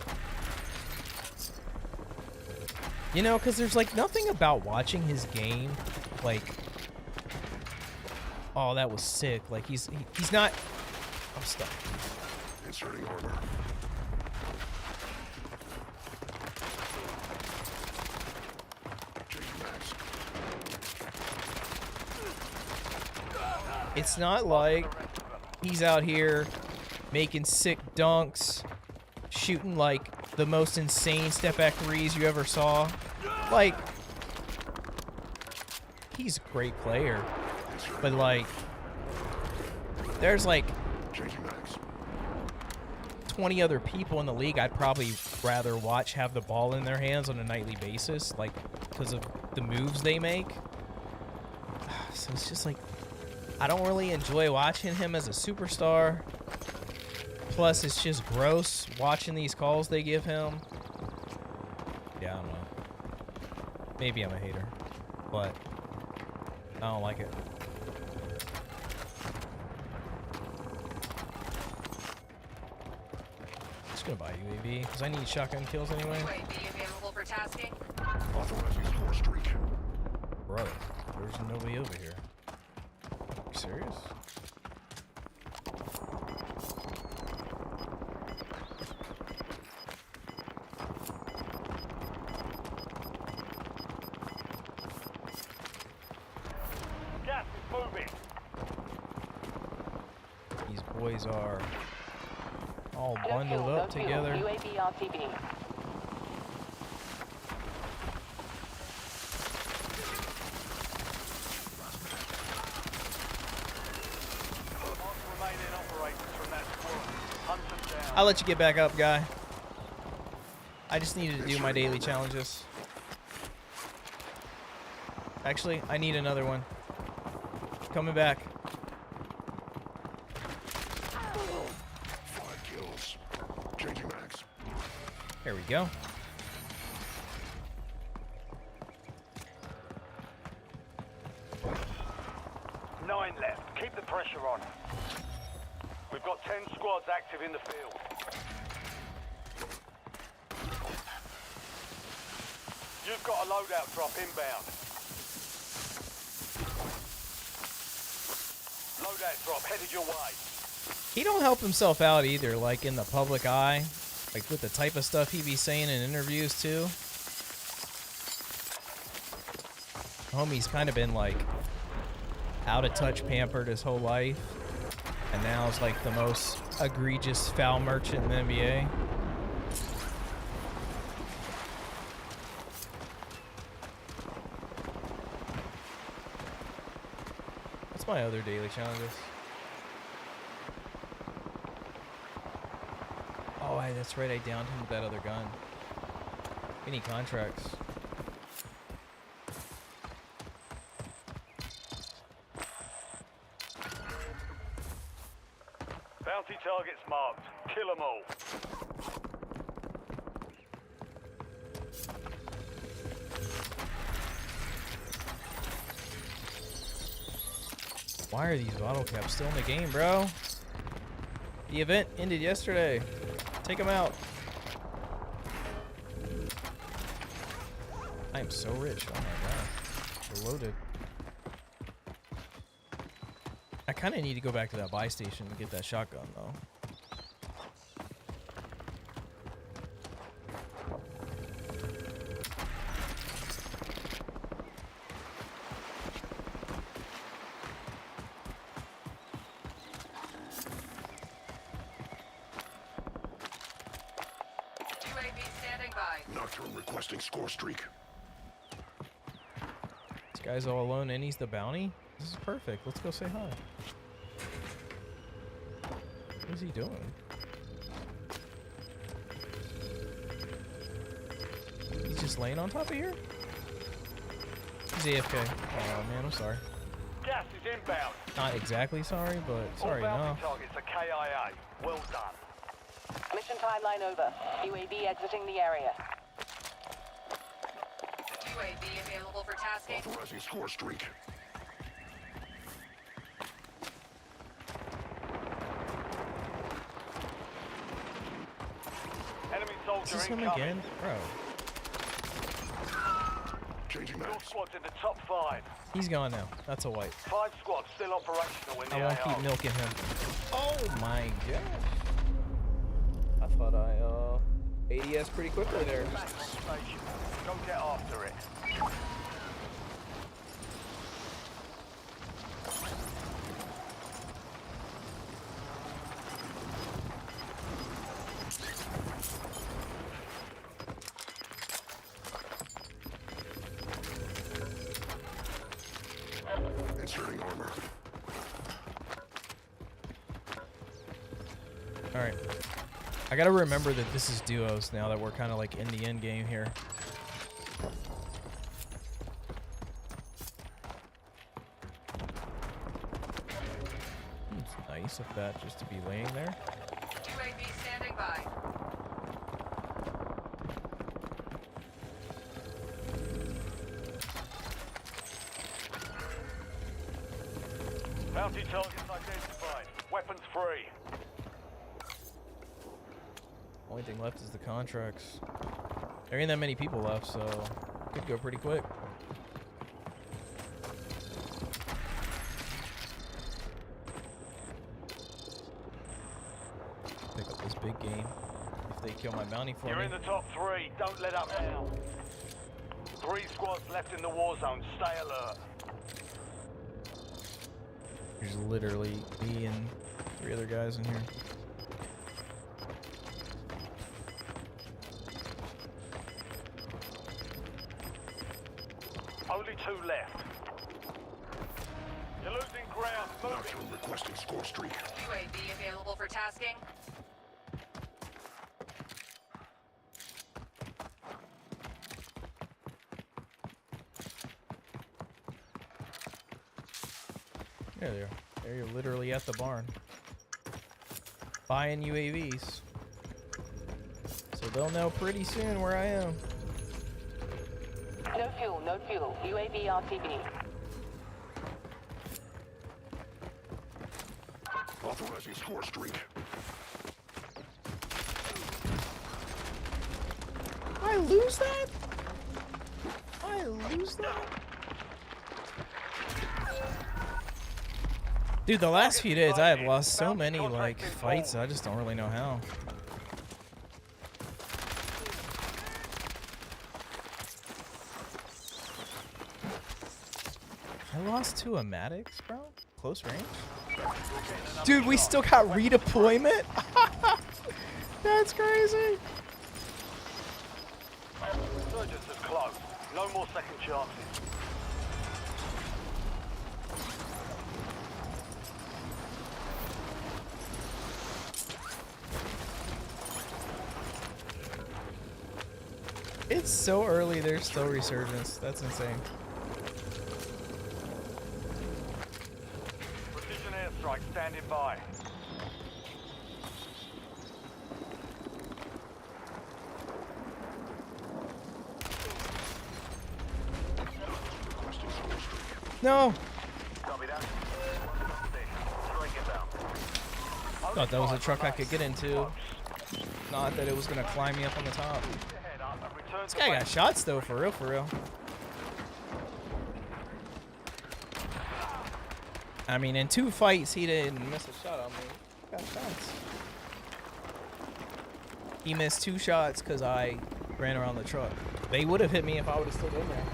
You know, because there's like nothing about watching his game like, oh, that was sick. Like, he's not. I'm stuck. Inserting armor. It's not like he's out here making sick dunks, shooting like the most insane step back threes you ever saw. Like, he's a great player, but like, there's like 20 other people in the league I'd probably rather watch have the ball in their hands on a nightly basis, like, because of the moves they make. So it's just like, I don't really enjoy watching him as a superstar. Plus, it's just gross watching these calls they give him. Yeah, I don't know. Maybe I'm a hater, but I don't like it. Just gonna buy UAV because I need shotgun kills anyway. UAV available for tasking. Authorizing floor streak. Bro, there's nobody over here. You serious? Gas is moving. These boys are all Go bundled fuel, up go fuel. together. UAV RTB. Remaining operators from that squad. Hunt them down. I'll let you get back up, guy. I just needed to do my daily challenges. Actually, I need another one. Coming back. 5 kills. Changing max. There we go. Nine left. Keep the pressure on. We've got 10 squads active in the field. You've got a loadout drop inbound. Loadout drop headed your way. He don't help himself out either, like in the public eye. Like with the type of stuff he be saying in interviews too. Homie's kind of been like out of touch pampered his whole life. And now is like the most egregious foul merchant in the NBA. What's my other daily challenges? Oh, that's right. I downed him with that other gun. Any contracts? Bounty targets marked. Kill them all. Why are these bottle caps still in the game, bro? The event ended yesterday. Take them out. I am so rich. Oh my god. They're loaded. I kind of need to go back to that buy station to get that shotgun, though. UAV standing by. Nocturne requesting score streak. This guy's all alone and he's the bounty? This is perfect. Let's go say hi. What is he doing? He's just laying on top of here? He's AFK. Oh man, I'm sorry. Gas is inbound. Not exactly sorry, but sorry All bounty enough. targets are KIA. Well done. Mission timeline over. UAV exiting the area. UAV available for tasking. Authorizing score streak. Enemy Is soldier this him incoming. again? Bro. Changing Your max. squad's in the top 5. He's gone now. That's a wipe. 5 squads still operational in the I won't AR. keep milking him. Oh my gosh. I thought I ADS pretty quickly there. Back on station. Go get after it. Inserting armor. Alright. I gotta remember that this is duos now that we're kind of like in the end game here. It's nice of that just to be laying there. UAV standing by. Bounty targets identified. Weapons free. Only thing left is the contracts. There ain't that many people left, so could go pretty quick. Pick up this big game. If they kill my bounty for You're me. in the top 3. Don't let up now. 3 squads left in the war zone. Stay alert. There's literally me and 3 other guys in here. Only 2 left. You're losing ground. Move it. Knockdown requesting score streak. UAV available for tasking. There they are. There you're literally at the barn. Buying UAVs. So they'll know pretty soon where I am. No fuel, no fuel. UAV RTB. Authorizing score streak. I lose that? I lose that? Dude, the last few days I have lost so many like fights, I just don't really know how. I lost 2 Amatics, bro? Close range? Dude, we still got redeployment? That's crazy. Resurgence is close. No more second chances. It's so early, there's still resurgence. That's insane. Precision airstrike standing by. Requesting score streak. No! Copy that. Strike inbound. Thought that was a truck I could get into. Not that it was gonna climb me up on the top. Head up and return This to guy base. got shots though, for real, for real. I mean, in 2 fights, he didn't miss a shot on me. He got shots. He missed 2 shots because I ran around the truck. They would have hit me if I would have still been there.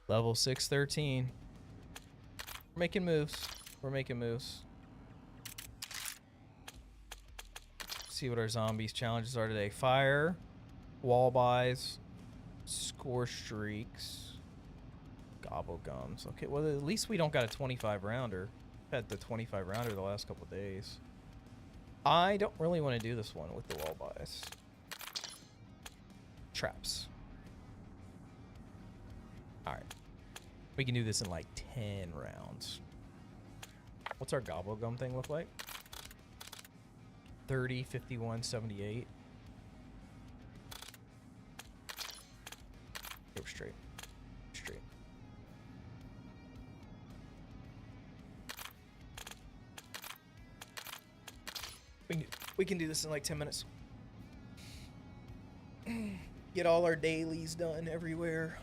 Level 613. We're making moves. We're making moves. See what our zombies challenges are today. Fire, wall buys, score streaks, gobble gums. Okay, well at least we don't got a 25 rounder. Had the 25 rounder the last couple days. I don't really want to do this one with the wall buys. Traps. Alright. We can do this in like 10 rounds. What's our gobble gum thing look like? 30, 51, 78. Go straight. Straight. We can do this in like 10 minutes. Get all our dailies done everywhere.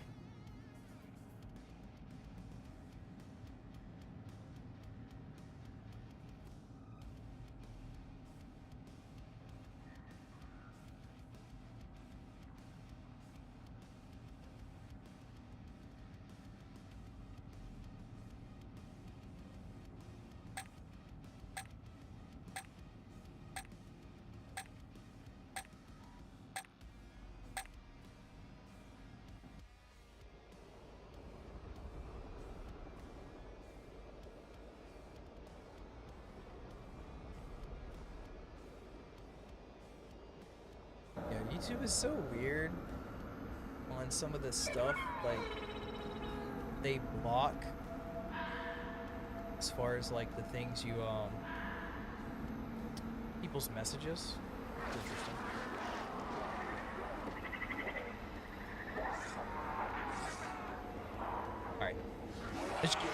Yeah, YouTube is so weird on some of this stuff. Like, they block as far as like the things you people's messages. It's interesting. All right, let's get it.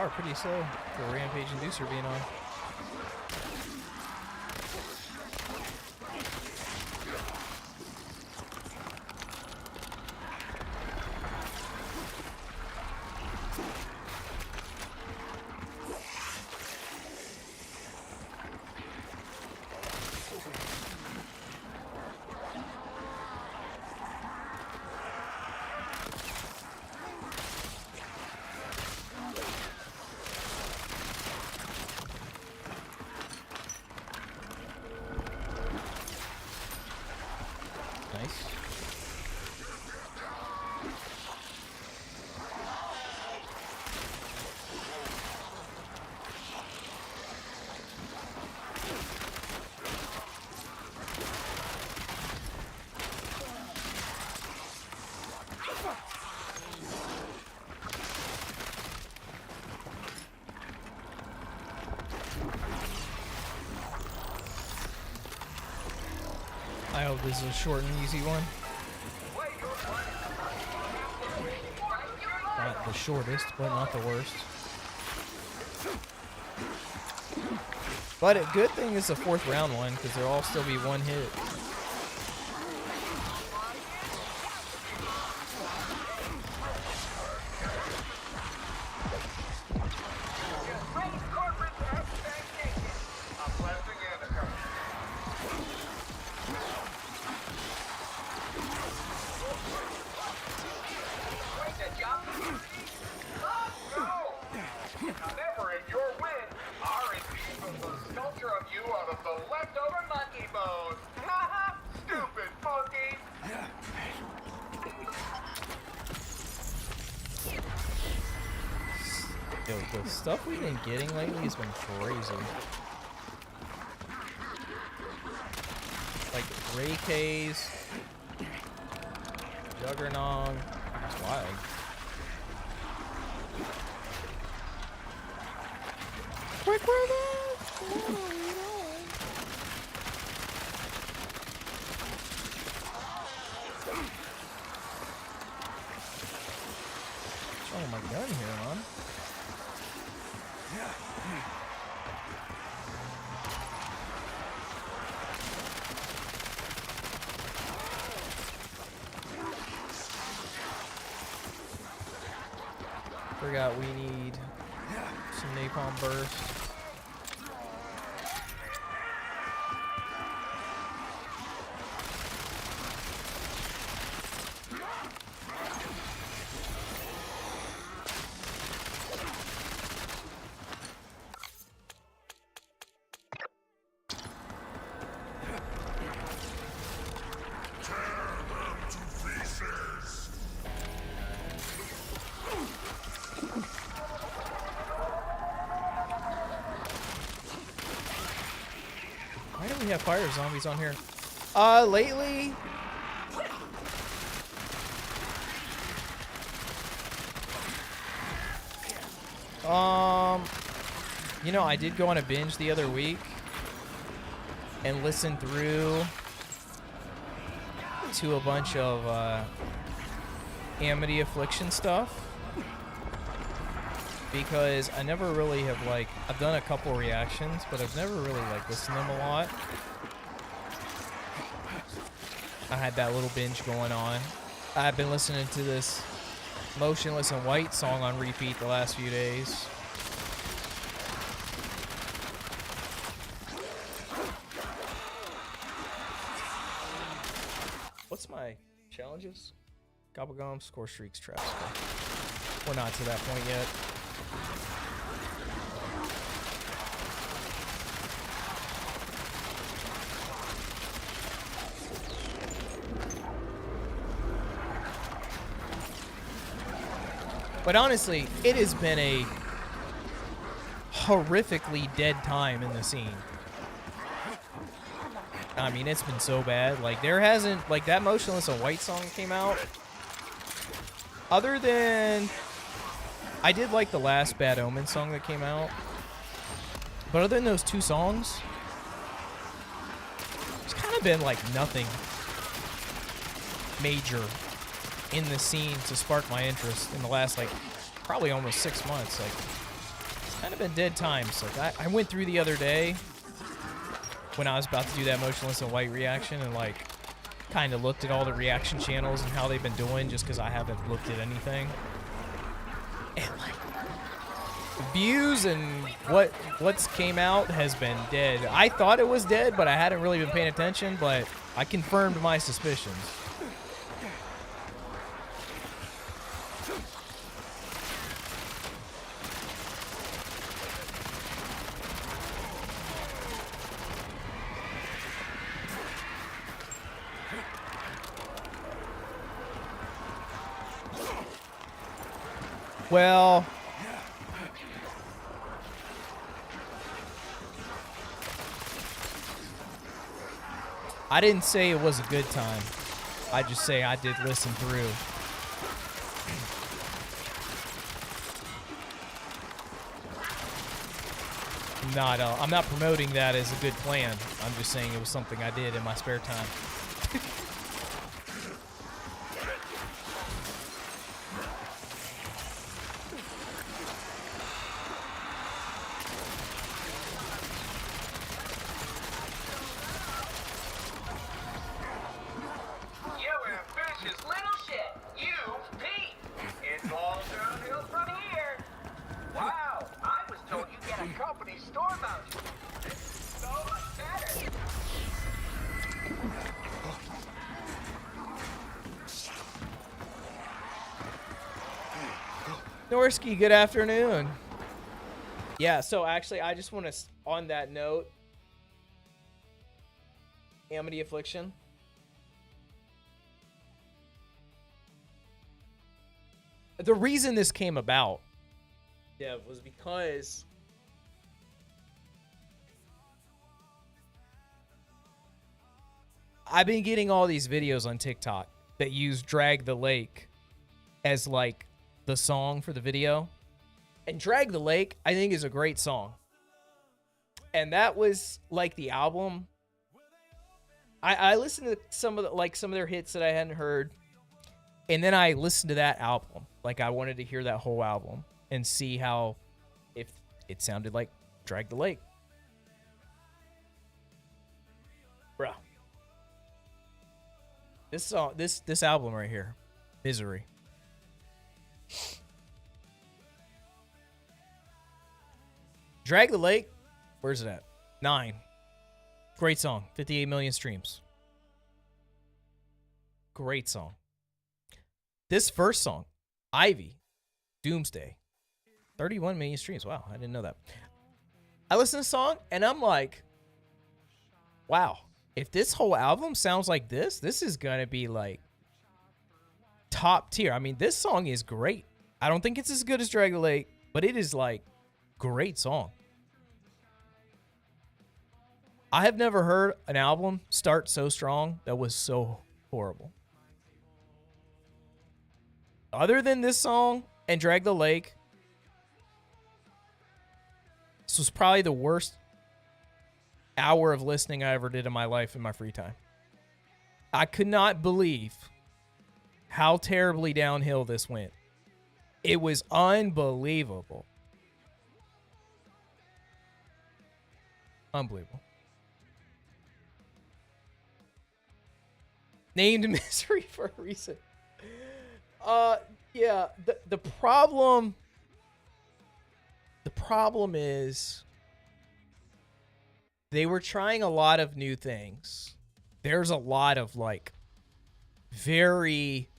car pretty slow for a Rampage Inducer being on. Nice. I hope this is a short and easy one. Not the shortest, but not the worst. But a good thing is the 4th round one, because there'll all still be one hit. Yo, the stuff we've been getting lately has been crazy. Like Ray K's, Juggernog, it's wild. Quick reload! What's wrong with my gun here, man? Forgot we need some napalm burst. Why do we have fire zombies on here? Lately, you know, I did go on a binge the other week and listen through to a bunch of Amity Affliction stuff. Because I never really have, like, I've done a couple reactions, but I've never really, like, listened to them a lot. I had that little binge going on. I've been listening to this Motionless in White song on repeat the last few days. What's my challenges? Gobble gum, score streaks, traps. We're not to that point yet. But honestly, it has been a horrifically dead time in the scene. I mean, it's been so bad. Like, there hasn't, like, that Motionless in White song came out. Other than, I did like the last Bad Omen song that came out. But other than those two songs, it's kind of been like nothing major in the scene to spark my interest in the last, like, probably almost 6 months. Like, kind of been dead times. Like I went through the other day when I was about to do that motionless and white reaction and like kind of looked at all the reaction channels and how they've been doing just because I haven't looked at anything. And like views and what's came out has been dead. I thought it was dead, but I hadn't really been paying attention, but I confirmed my suspicions. Well, I didn't say it was a good time. I just say I did listen through. I'm not promoting that as a good plan. I'm just saying it was something I did in my spare time. Norsky, good afternoon. Yeah, so actually, I just want to, on that note, Amity Affliction. The reason this came about, Dev, was because I've been getting all these videos on TikTok that use Drag the Lake as like the song for the video. And Drag the Lake, I think, is a great song. And that was like the album. I listened to some of their hits that I hadn't heard. And then I listened to that album. Like I wanted to hear that whole album and see how if it sounded like Drag the Lake. Bruh. This song, this album right here, Misery. Drag the Lake, where's it at? 9. Great song, 58 million streams. Great song. This first song, Ivy, Doomsday, 31 million streams. Wow, I didn't know that. I listen to the song and I'm like, wow, if this whole album sounds like this is gonna be like top tier. I mean, this song is great. I don't think it's as good as Drag the Lake, but it is like great song. I have never heard an album start so strong that was so horrible. Other than this song and Drag the Lake, this was probably the worst hour of listening I ever did in my life in my free time. I could not believe how terribly downhill this went. It was unbelievable. Unbelievable. Named Misery for a reason. Yeah, the problem is they were trying a lot of new things. There's a lot of like very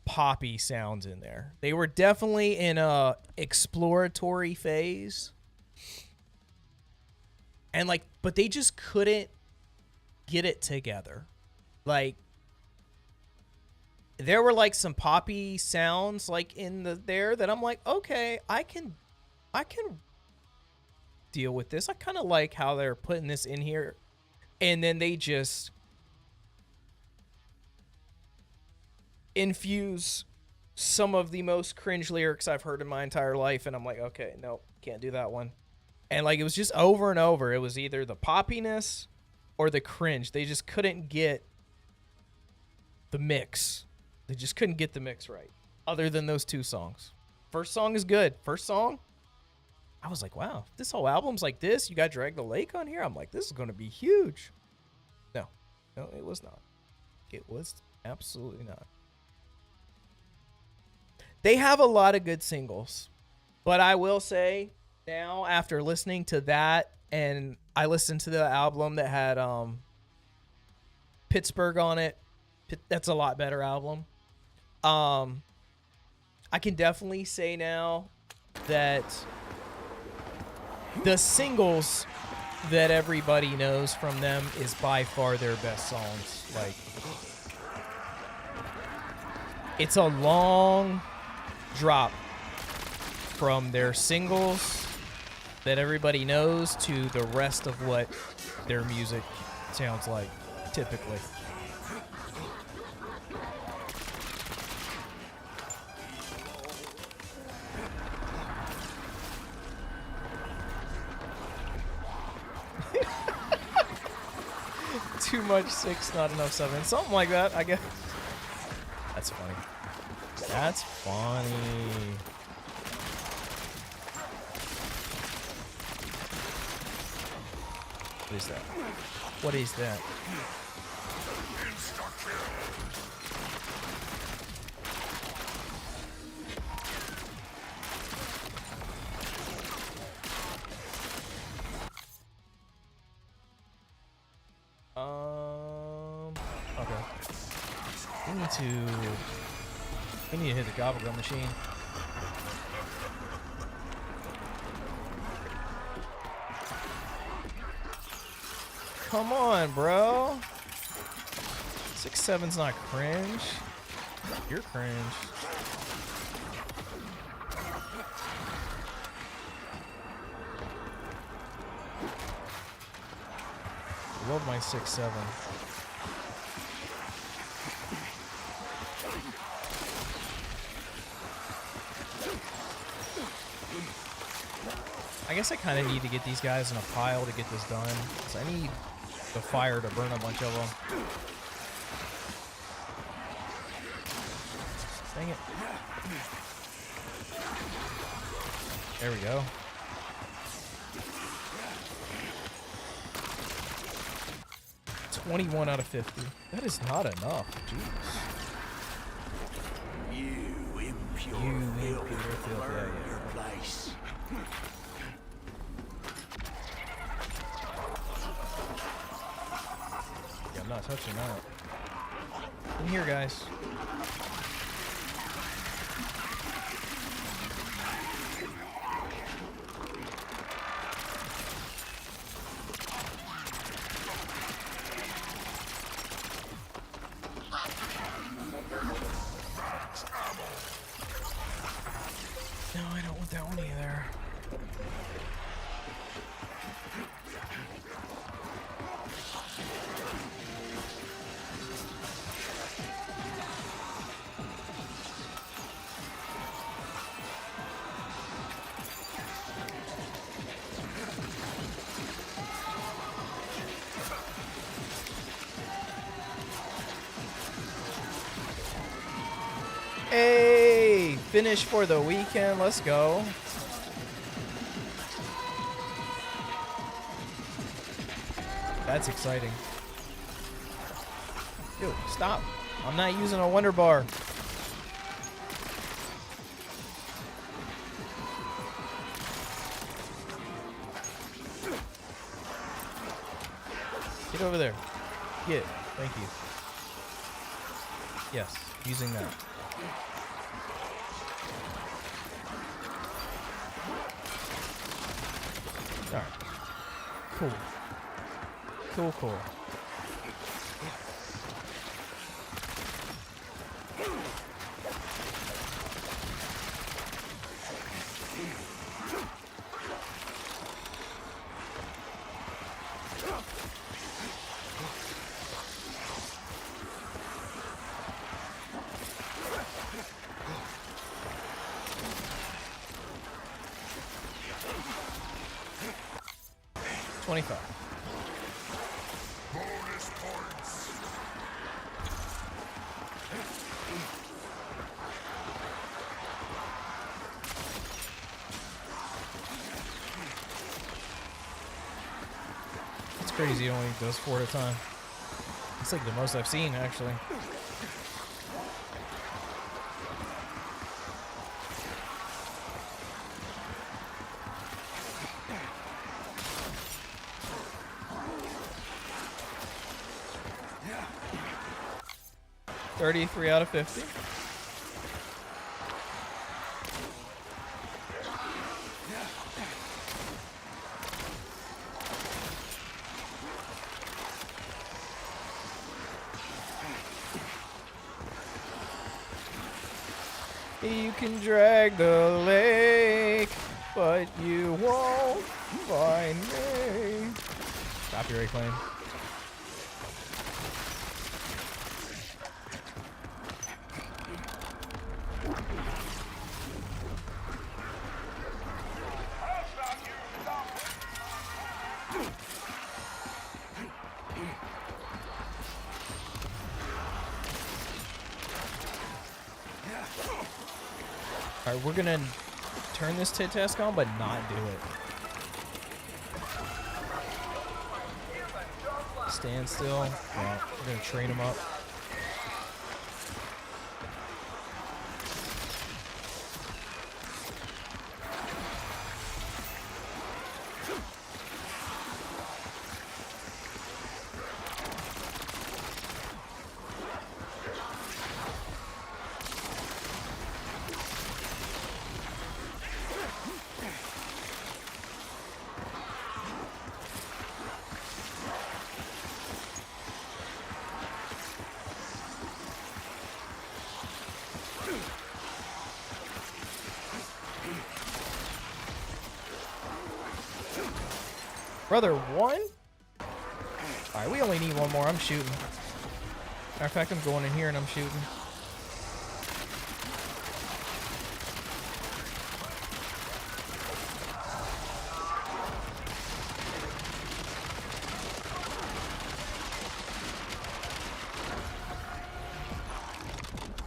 poppy sounds in there. They were definitely in a exploratory phase. And like, but they just couldn't get it together. Like, there were like some poppy sounds like in there that I'm like, okay, I can deal with this. I kind of like how they're putting this in here. And then they just infuse some of the most cringe lyrics I've heard in my entire life. And I'm like, okay, no, can't do that one. And like, it was just over and over. It was either the poppiness or the cringe. They just couldn't get the mix. They just couldn't get the mix right. Other than those two songs. First song is good. First song, I was like, wow, this whole album's like this. You got Drag the Lake on here. I'm like, this is going to be huge. No, it was not. It was absolutely not. They have a lot of good singles, but I will say now after listening to that, and I listened to the album that had Pittsburgh on it. That's a lot better album. I can definitely say now that the singles that everybody knows from them is by far their best songs. Like, it's a long drop from their singles that everybody knows to the rest of what their music sounds like typically. Too much 6, not enough 7. Something like that, I guess. That's funny. That's funny. What is that? What is that? Okay. We need to hit the gobble gum machine. Come on, bro. 6-7's not cringe. You're cringe. Love my 6-7. I guess I kind of need to get these guys in a pile to get this done, because I need the fire to burn a bunch of them. Dang it. There we go. $21 out of 50. That is not enough. Jeez. You impure filth, learn your place. Yeah, I'm not touching that. In here, guys. No, I don't want that one either. Hey, finish for the weekend. Let's go. That's exciting. Dude, stop. I'm not using a Wonder Bar. Get over there. Get. Thank you. Yes, using that. Alright. Cool. Cool, cool. $25. Bonus points. crazy it only does 4 at a time. It's like the most I've seen, actually. Yeah. 33 out of 50. You can drag the lake, but you won't find me. Copyright claim. Alright, we're gonna turn this tit task on, but not do it. Stand still. Yeah, we're gonna train him up. Brother, one? Alright, we only need one more. I'm shooting. Matter of fact, I'm going in here and I'm shooting.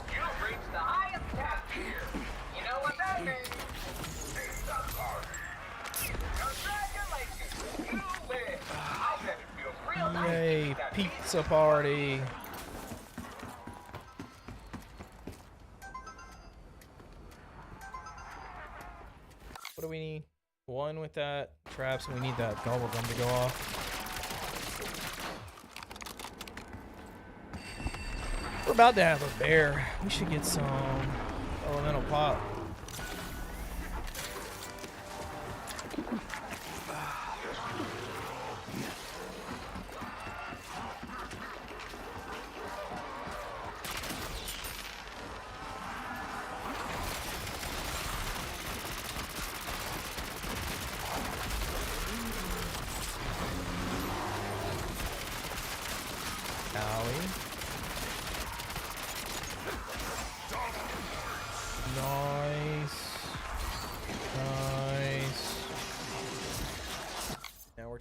You've reached the highest task here. You know what that means? Pizza party. Congratulations. You win. I bet it feels real nice. Yay, pizza party. What do we need? One with that traps, and we need that gobble gum to go off. We're about to have a bear. We should get some elemental pop.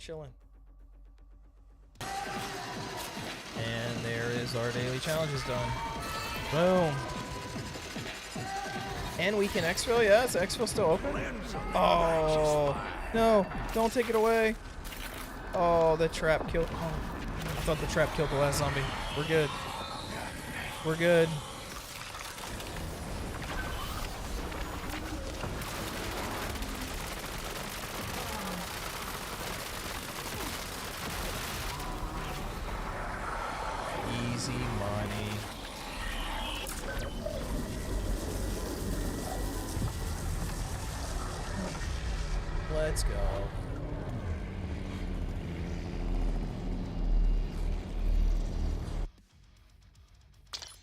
Chilling. And there is our daily challenges done. Boom. And we can exfil? Yeah, is exfil still open? Oh, no. Don't take it away. Oh, the trap killed. Oh, I thought the trap killed the last zombie. We're good. We're good. Easy money. Let's go.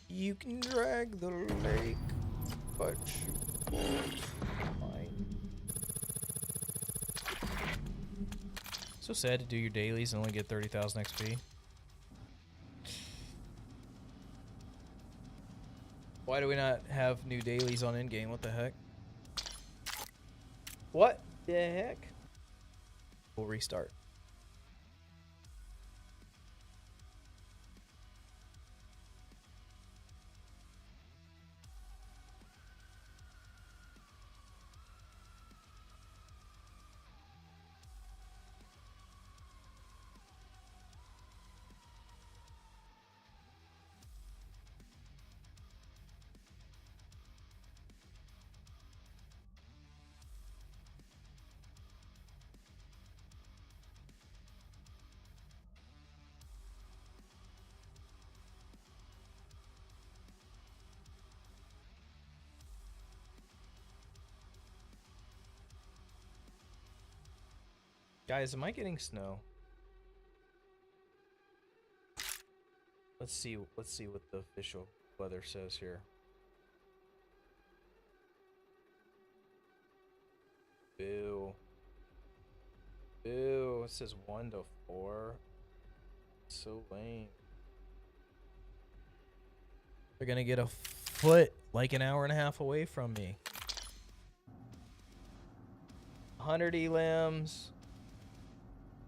You can drag the lake, but you won't find. So sad to do your dailies and only get 30,000 XP. Why do we not have new dailies on in-game? What the heck? What the heck? We'll restart. Guys, am I getting snow? Let's see what the official weather says here. Boo. Boo. It says 1 to 4. So lame. They're gonna get a foot like an hour and a half away from me. 100 elims.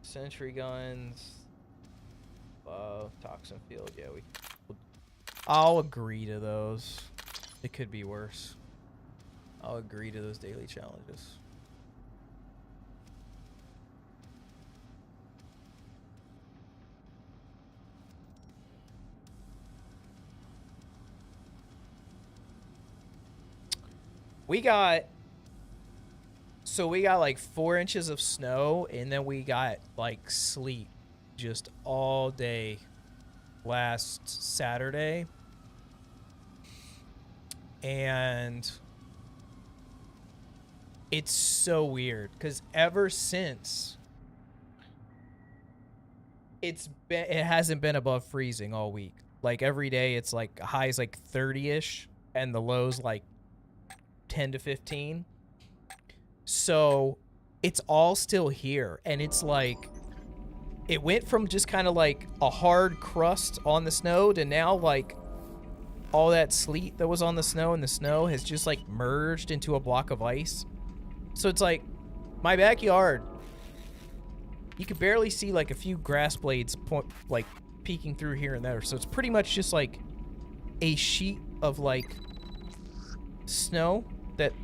Sentry guns. Toxin field. Yeah, I'll agree to those. It could be worse. I'll agree to those daily challenges. We got like 4 inches of snow, and then we got like sleet just all day last Saturday. And it's so weird because ever since it hasn't been above freezing all week. Like every day it's like highs like 30-ish and the lows like 10 to 15. So it's all still here, and it's like it went from just kind of like a hard crust on the snow to now like all that sleet that was on the snow, and the snow has just like merged into a block of ice. So it's like my backyard, you could barely see like a few grass blades like peeking through here and there. So it's pretty much just like a sheet of like snow that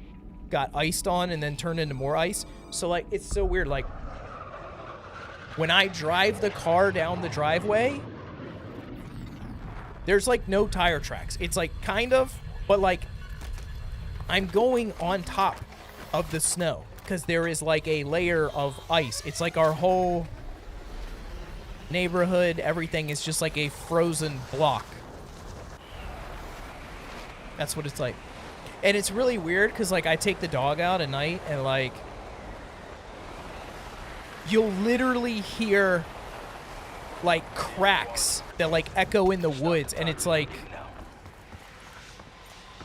got iced on and then turned into more ice. So like it's so weird. Like when I drive the car down the driveway, there's like no tire tracks. It's like kind of, but like I'm going on top of the snow because there is like a layer of ice. It's like our whole neighborhood, everything is just like a frozen block. That's what it's like. And it's really weird because like I take the dog out at night and like you'll literally hear like cracks that like echo in the woods, and it's like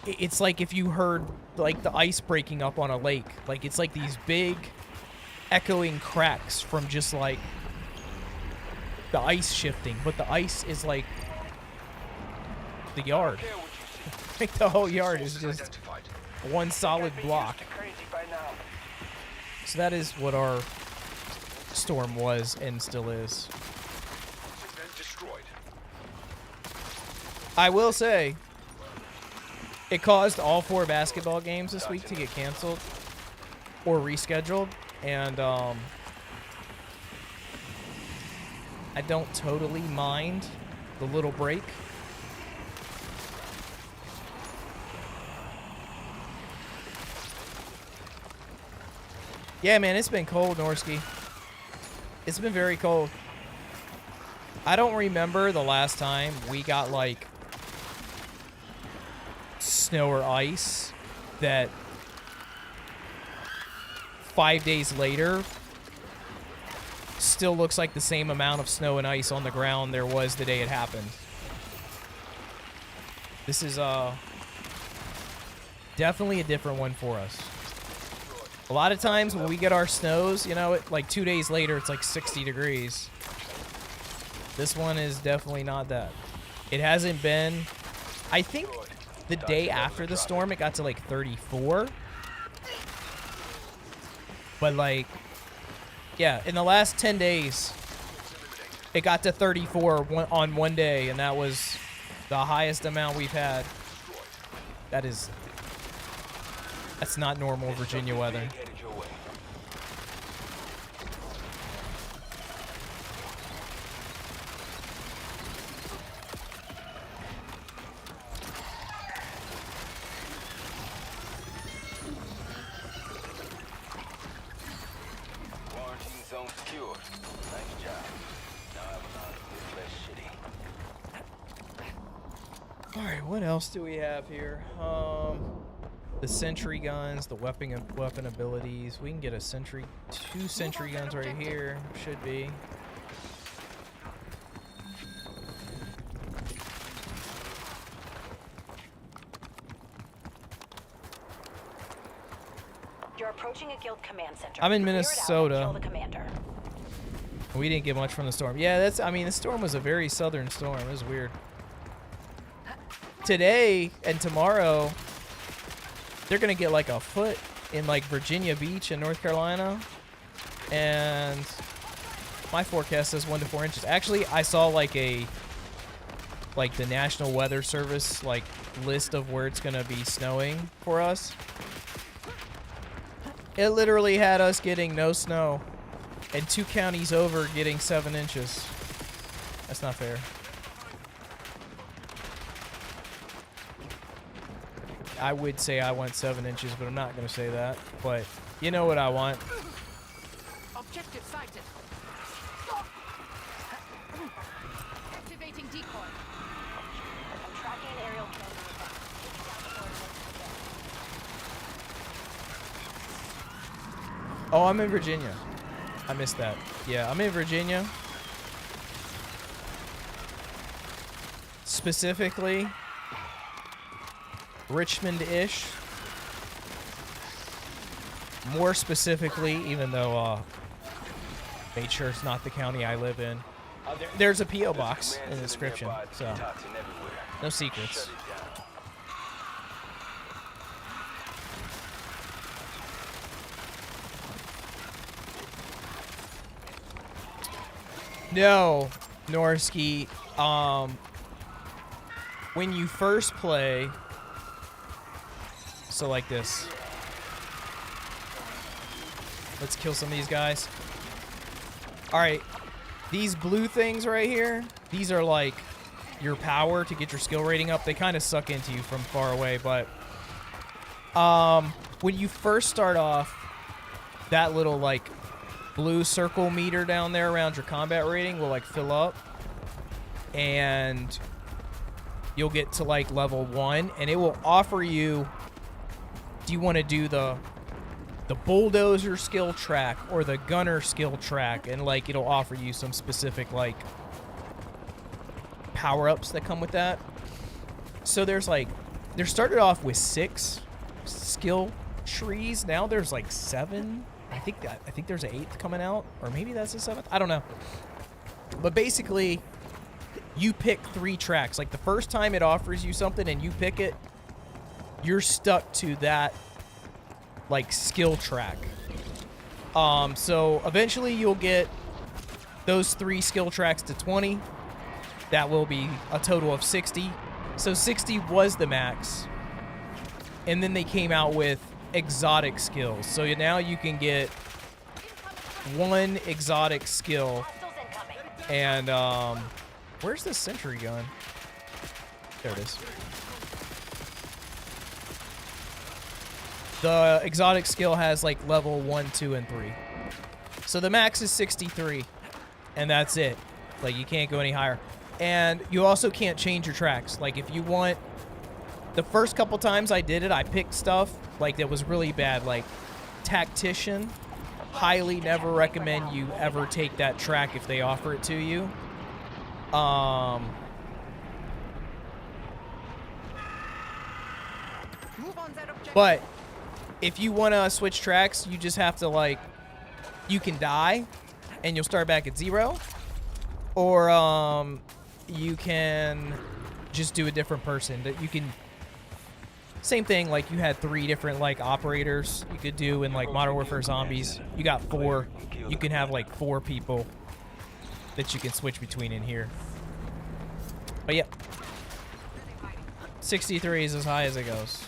if you heard like the ice breaking up on a lake. Like it's like these big echoing cracks from just like the ice shifting, but the ice is like the yard. Like the whole yard is just one solid block. So that is what our storm was and still is. I will say, it caused all 4 basketball games this week to get canceled or rescheduled, and I don't totally mind the little break. Yeah, man, it's been cold, Norsky. It's been very cold. I don't remember the last time we got, like, snow or ice that 5 days later still looks like the same amount of snow and ice on the ground there was the day it happened. This is definitely a different one for us. A lot of times when we get our snows, you know, like 2 days later, it's like 60 degrees. This one is definitely not that. It hasn't been, I think the day after the storm, it got to like 34. But like, yeah, in the last 10 days, it got to 34 on one day, and that was the highest amount we've had. That's not normal Virginia weather. Quarantine zone secured. Nice job. Now I will not get less shitty. All right, what else do we have here? the sentry guns, the weapon abilities. We can get a sentry, 2 sentry guns right here. Should be. You're approaching a guild command center. I'm in Clear it out and Minnesota. kill the commander. We didn't get much from the storm. Yeah, that's. I mean, the storm was a very southern storm. It was weird. Today and tomorrow, they're gonna get like a foot in like Virginia Beach in North Carolina, and my forecast says 1 to 4 inches. Actually, I saw like the National Weather Service like list of where it's gonna be snowing for us. It literally had us getting no snow, and 2 counties over getting 7 inches. That's not fair. I would say I want 7 inches, but I'm not going to say that. But you know what I want. Objective sighted. Activating decoy. I'm tracking an aerial drone. Taking down the coordinates again. Oh, I'm in Virginia. I missed that. Yeah, I'm in Virginia. Specifically, Richmond-ish. More specifically, even though made sure it's not the county I live in. There's a P.O. box in the description, so no secrets. No, Norsky, when you first play, so like this. Let's kill some of these guys. All right, these blue things right here, these are like your power to get your skill rating up. They kind of suck into you from far away, but when you first start off, that little like blue circle meter down there around your combat rating will like fill up, and you'll get to like level 1, and it will offer you, do you want to do the bulldozer skill track or the gunner skill track, and like it'll offer you some specific like power-ups that come with that. So there's started off with 6 skill trees. Now there's like 7. I think there's an 8th coming out, or maybe that's the 7th. I don't know. But basically, you pick 3 tracks. Like the first time it offers you something and you pick it, you're stuck to that like skill track. So eventually you'll get those 3 skill tracks to 20. That will be a total of 60. So 60 was the max. And then they came out with exotic skills. So now you can get 1 exotic skill. And where's the sentry gun? There it is. The exotic skill has like level 1, 2, and 3. So the max is 63, and that's it. Like you can't go any higher. And you also can't change your tracks. Like if you want, the first couple times I did it, I picked stuff like that was really bad, like tactician. Highly never recommend you ever take that track if they offer it to you. But if you want to switch tracks, you just have to like, you can die and you'll start back at 0, or you can just do a different person. That you can, same thing, like you had 3 different like operators you could do in like Modern Warfare Zombies. You got 4. You can have like 4 people that you can switch between in here. But yeah, 63 is as high as it goes.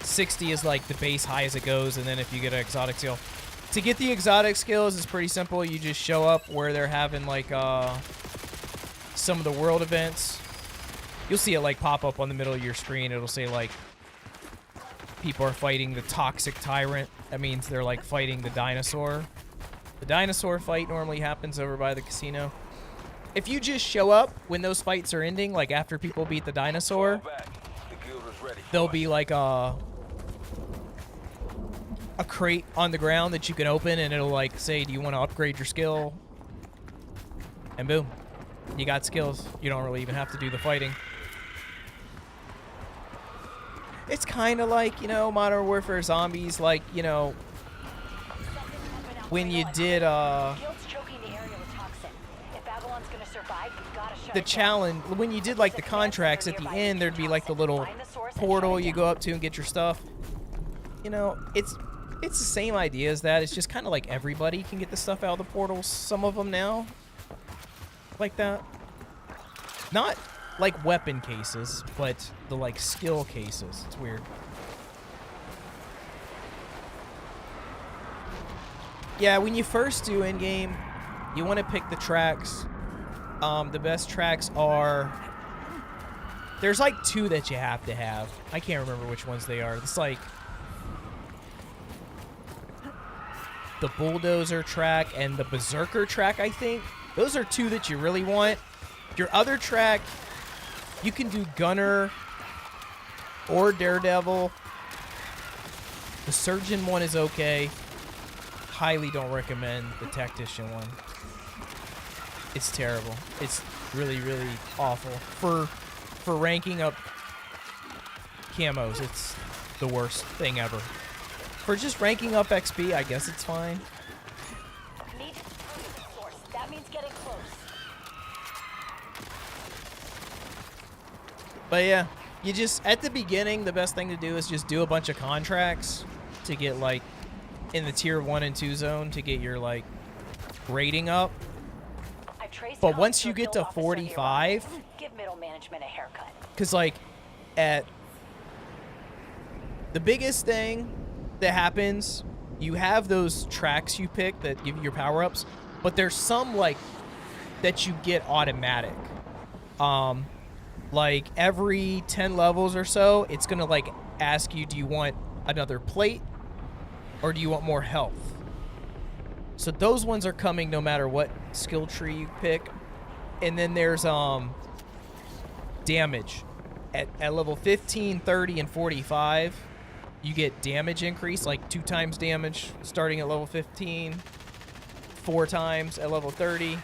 60 is like the base high as it goes, and then if you get an exotic skill. To get the exotic skills, it's pretty simple. You just show up where they're having like some of the world events. You'll see it like pop up on the middle of your screen. It'll say like people are fighting the toxic tyrant. That means they're like fighting the dinosaur. The dinosaur fight normally happens over by the casino. If you just show up when those fights are ending, like after people beat the dinosaur, there'll be like a crate on the ground that you can open, and it'll like say, do you want to upgrade your skill? And boom, you got skills. You don't really even have to do the fighting. It's kind of like, you know, Modern Warfare Zombies, like, you know, when you did the challenge, when you did like the contracts at the end, there'd be like the little portal you go up to and get your stuff. You know, it's the same idea as that. It's just kind of like everybody can get the stuff out of the portals. Some of them now, like that. Not like weapon cases, but the like skill cases. It's weird. Yeah, when you first do in-game, you want to pick the tracks. The best tracks are... There's like 2 that you have to have. I can't remember which ones they are. It's like... the Bulldozer track and the Berserker track, I think. Those are 2 that you really want. Your other track, you can do Gunner or Daredevil. The Surgeon one is okay. Highly don't recommend the Tactician one. It's terrible. It's really, really awful. For ranking up camos, it's the worst thing ever. For just ranking up XP, I guess it's fine. Need source. That means getting close. But yeah, you just, at the beginning, the best thing to do is just do a bunch of contracts to get, like, in the tier 1 and 2 zone to get your, like, rating up. But once you get to 45, give middle management a haircut. because, like, at the biggest thing that happens, you have those tracks you pick that give you your power-ups, but there's some, like, that you get automatic. Like, every 10 levels or so, it's gonna, like, ask you, do you want another plate, or do you want more health? So those ones are coming no matter what skill tree you pick. And then there's damage. At level 15, 30, and 45, you get damage increase, like 2 times damage starting at level 15, 4 times at level 30,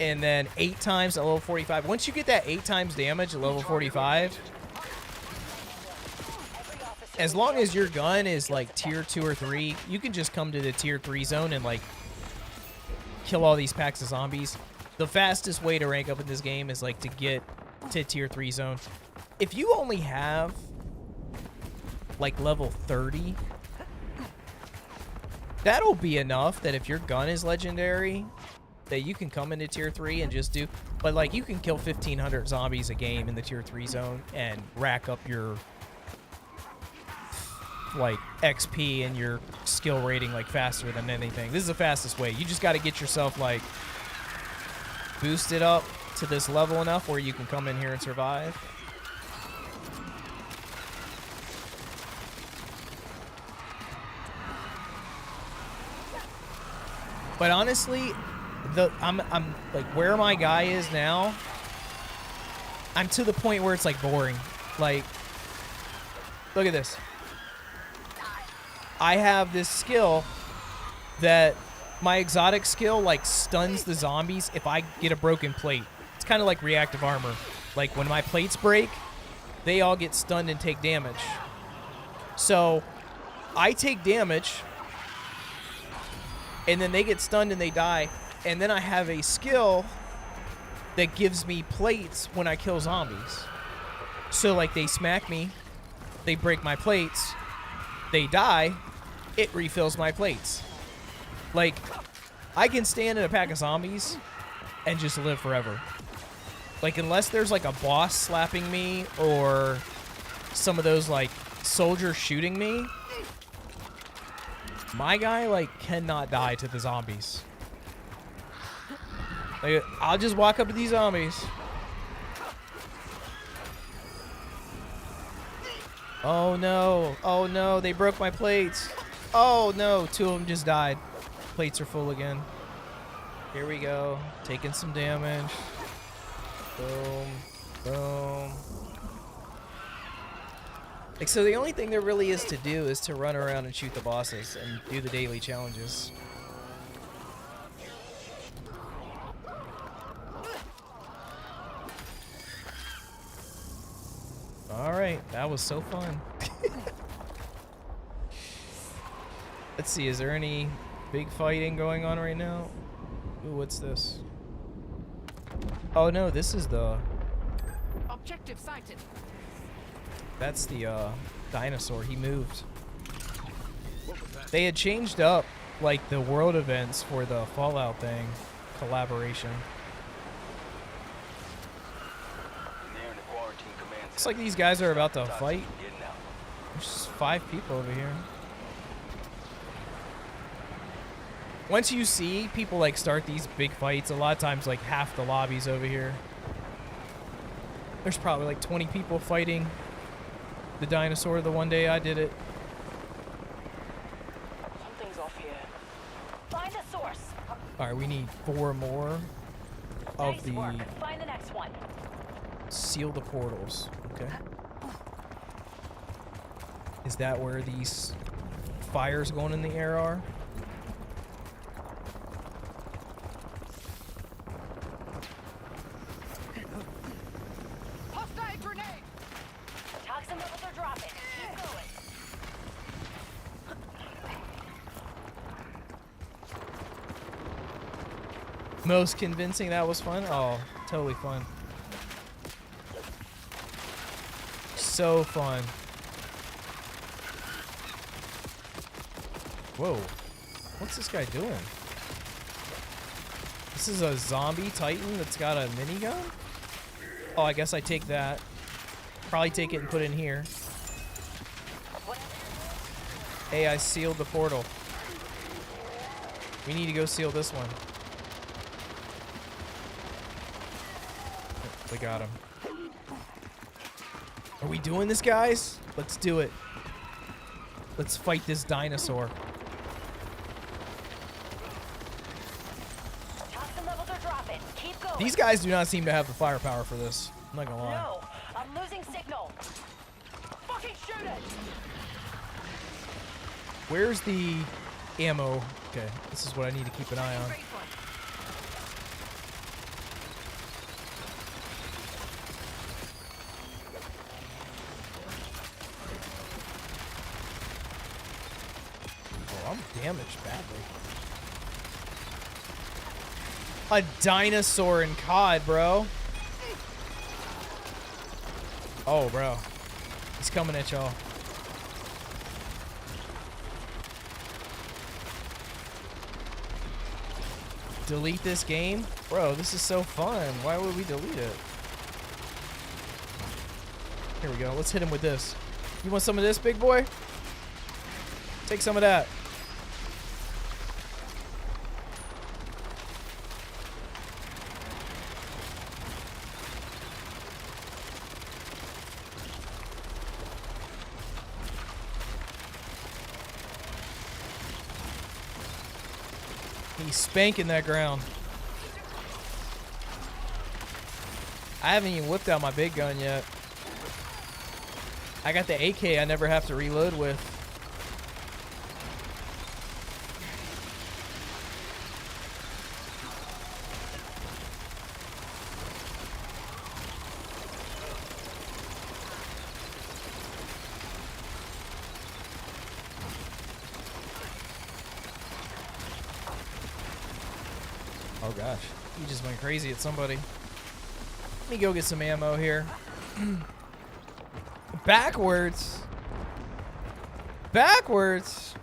and then 8 times at level 45. Once you get that 8 times damage at level 45, as long as your gun is like tier 2 or 3, you can just come to the tier 3 zone and like kill all these packs of zombies. The fastest way to rank up in this game is like to get to tier 3 zone. If you only have like level 30, that'll be enough that if your gun is legendary, that you can come into tier 3 and just do, but like you can kill 1,500 zombies a game in the tier 3 zone and rack up your like XP and your skill rating like faster than anything. This is the fastest way. You just got to get yourself like boosted up to this level enough where you can come in here and survive. But honestly, I'm like where my guy is now, I'm to the point where it's like boring. Like, look at this. I have this skill that my exotic skill like stuns the zombies if I get a broken plate. It's kind of like reactive armor. Like when my plates break, they all get stunned and take damage. So I take damage and then they get stunned and they die. And then I have a skill that gives me plates when I kill zombies. So like they smack me, they break my plates, they die, it refills my plates. Like, I can stand in a pack of zombies and just live forever. Like, unless there's like a boss slapping me or some of those like soldiers shooting me, my guy like cannot die to the zombies. Like, I'll just walk up to these zombies. Oh no, they broke my plates. Oh no, 2 of them just died. Plates are full again. Here we go, taking some damage. Boom, boom. Like, so the only thing there really is to do is to run around and shoot the bosses and do the daily challenges. Alright, that was so fun. Let's see, is there any big fighting going on right now? Ooh, what's this? Oh no, this is the... Objective sighted. That's the dinosaur. He moved. They had changed up like the world events for the Fallout thing collaboration. Nearing the quarantine command Looks like these guys are about to center. fight. Getting out. There's just 5 people over here. Once you see people like start these big fights, a lot of times like half the lobby's over here. There's probably like 20 people fighting the dinosaur the one day I did it. Something's off here. Find the source. Alright, we need 4 more of Nice the work. Find the next one. seal the portals. Okay. Is that where these fires going in the air are? Hostile grenade. Toxin levels are dropping. Keep going. Most convincing, that was fun? Oh, totally fun. So fun. Whoa. What's this guy doing? This is a zombie titan that's got a minigun? Oh, I guess I take that. Probably take it and put it in here. Hey, I sealed the portal. We need to go seal this one. We got him. Are we doing this, guys? Let's do it. Let's fight this dinosaur. Toxin levels are dropping. Keep going. These guys do not seem to have the firepower for this. I'm not gonna lie. No, I'm losing signal. Fucking shoot it. Where's the ammo? Okay, this is what I need to keep an eye on. Oh, I'm damaged badly. A dinosaur in COD, bro. Oh, bro. He's coming at y'all. Delete this game? Bro, this is so fun. Why would we delete it? Here we go. Let's hit him with this. You want some of this, big boy? Take some of that. He's spanking that ground. I haven't even whipped out my big gun yet. I got the AK I never have to reload with. Oh gosh, he just went crazy at somebody. Let me go get some ammo here. Backwards. Backwards.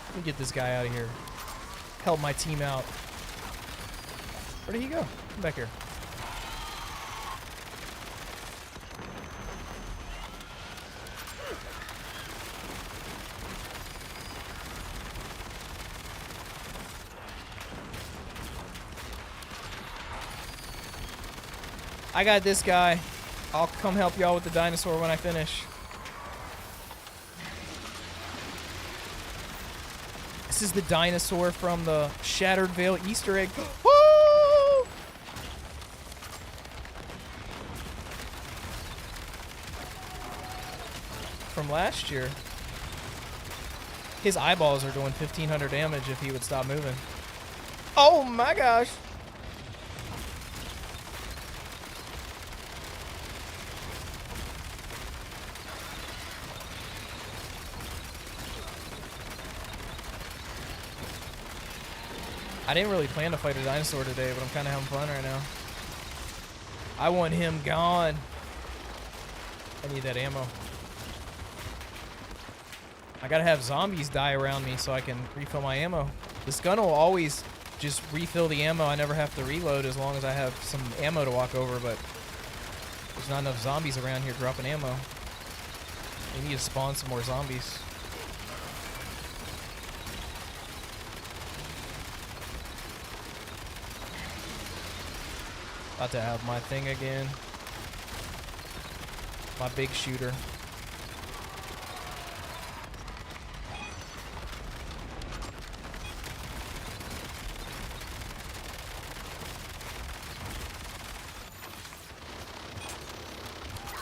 Let me get this guy out of here. Help my team out. Where did he go? Come back here. I got this guy. I'll come help y'all with the dinosaur when I finish. This is the dinosaur from the Shattered Veil Easter egg. Woo! From last year. His eyeballs are doing 1,500 damage if he would stop moving. Oh my gosh! I didn't really plan to fight a dinosaur today, but I'm kind of having fun right now. I want him gone. I need that ammo. I gotta have zombies die around me so I can refill my ammo. This gun will always just refill the ammo. I never have to reload as long as I have some ammo to walk over, but there's not enough zombies around here dropping ammo. We need to spawn some more zombies. About to have my thing again. My big shooter.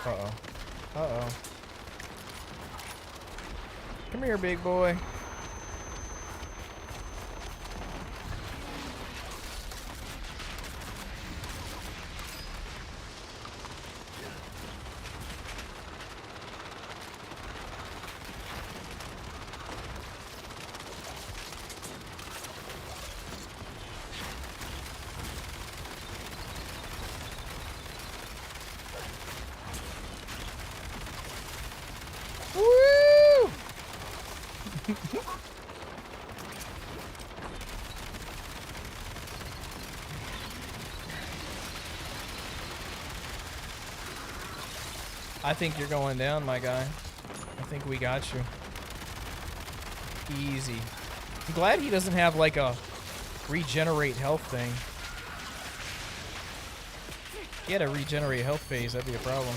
Uh-oh. Uh-oh. Come here, big boy. Woo! I think you're going down, my guy. I think we got you. Easy. I'm glad he doesn't have like a regenerate health thing. If he had a regenerate health phase, that'd be a problem.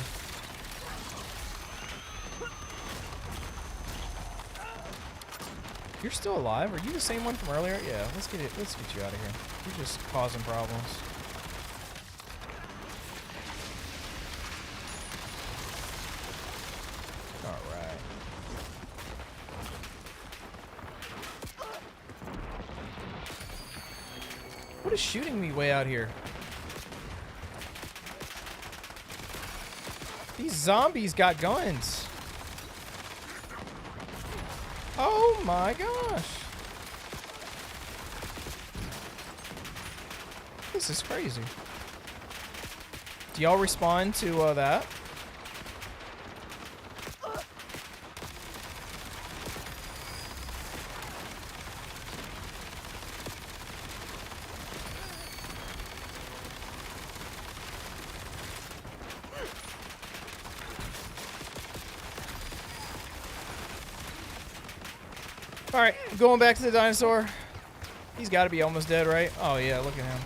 You're still alive? Are you the same one from earlier? Yeah, let's get you out of here. You're just causing problems. Alright. What is shooting me way out here? These zombies got guns. Oh my gosh. This is crazy. Do y'all respond to that? Alright, going back to the dinosaur. He's got to be almost dead, right? Oh yeah, look at him.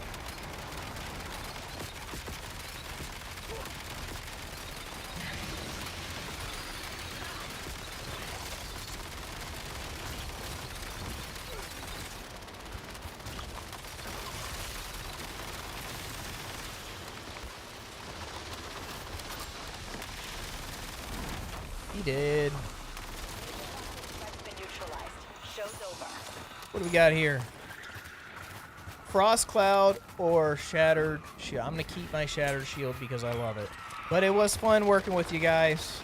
He did. What do we got here? Frost Cloud or Shattered Shield? I'm going to keep my Shattered Shield because I love it. But it was fun working with you guys.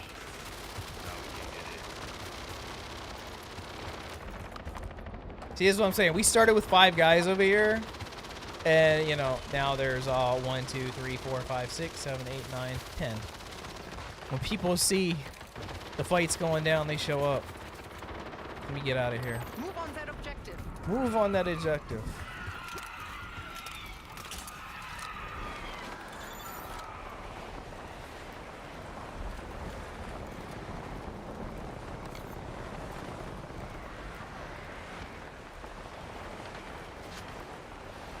See, this is what I'm saying. We started with 5 guys over here. And, you know, now there's 1, 2, 3, 4, 5, 6, 7, 8, 9, 10. When people see the fights going down, they show up. Let me get out of here. Move on that objective. Move on that objective.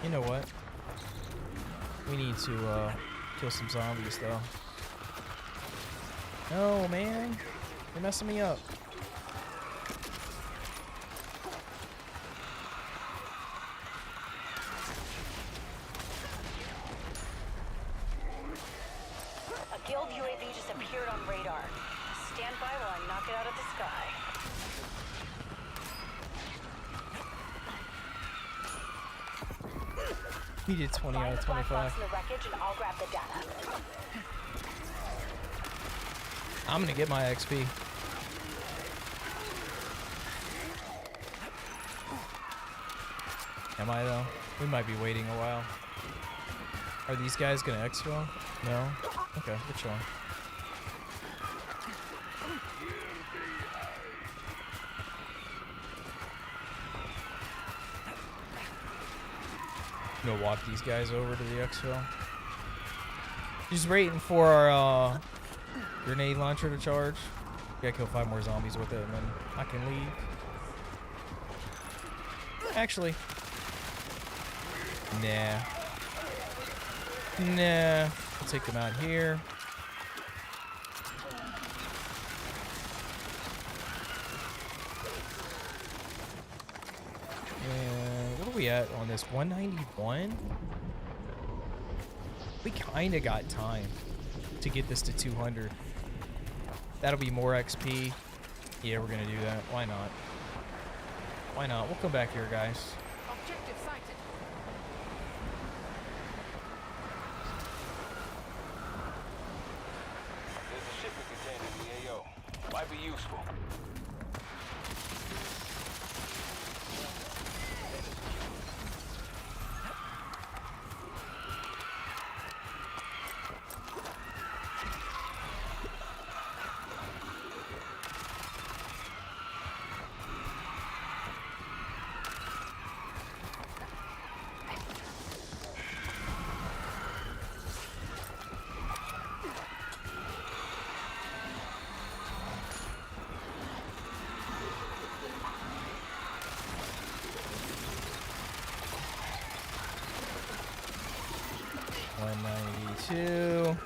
You know what? We need to kill some zombies though. No, man. You're messing me up. disappeared on radar. Stand by while I knock it out of the sky. He did 20 out Find of the black 25. box in the wreckage and I'll grab the data. I'm gonna get my XP. Am I though? We might be waiting a while. Are these guys gonna exfil? No? Okay, we're chilling. I'm gonna walk these guys over to the exfil. Just waiting for our grenade launcher to charge. Gotta kill 5 more zombies with it and then I can leave. Actually, nah. Nah. I'll take them out here. And what are we at on this? 191? We kind of got time to get this to 200. That'll be more XP. Yeah, we're gonna do that. Why not? Why not? We'll come back here, guys. Objective sighted. There's a shipping container in the AO. Might be useful. Two.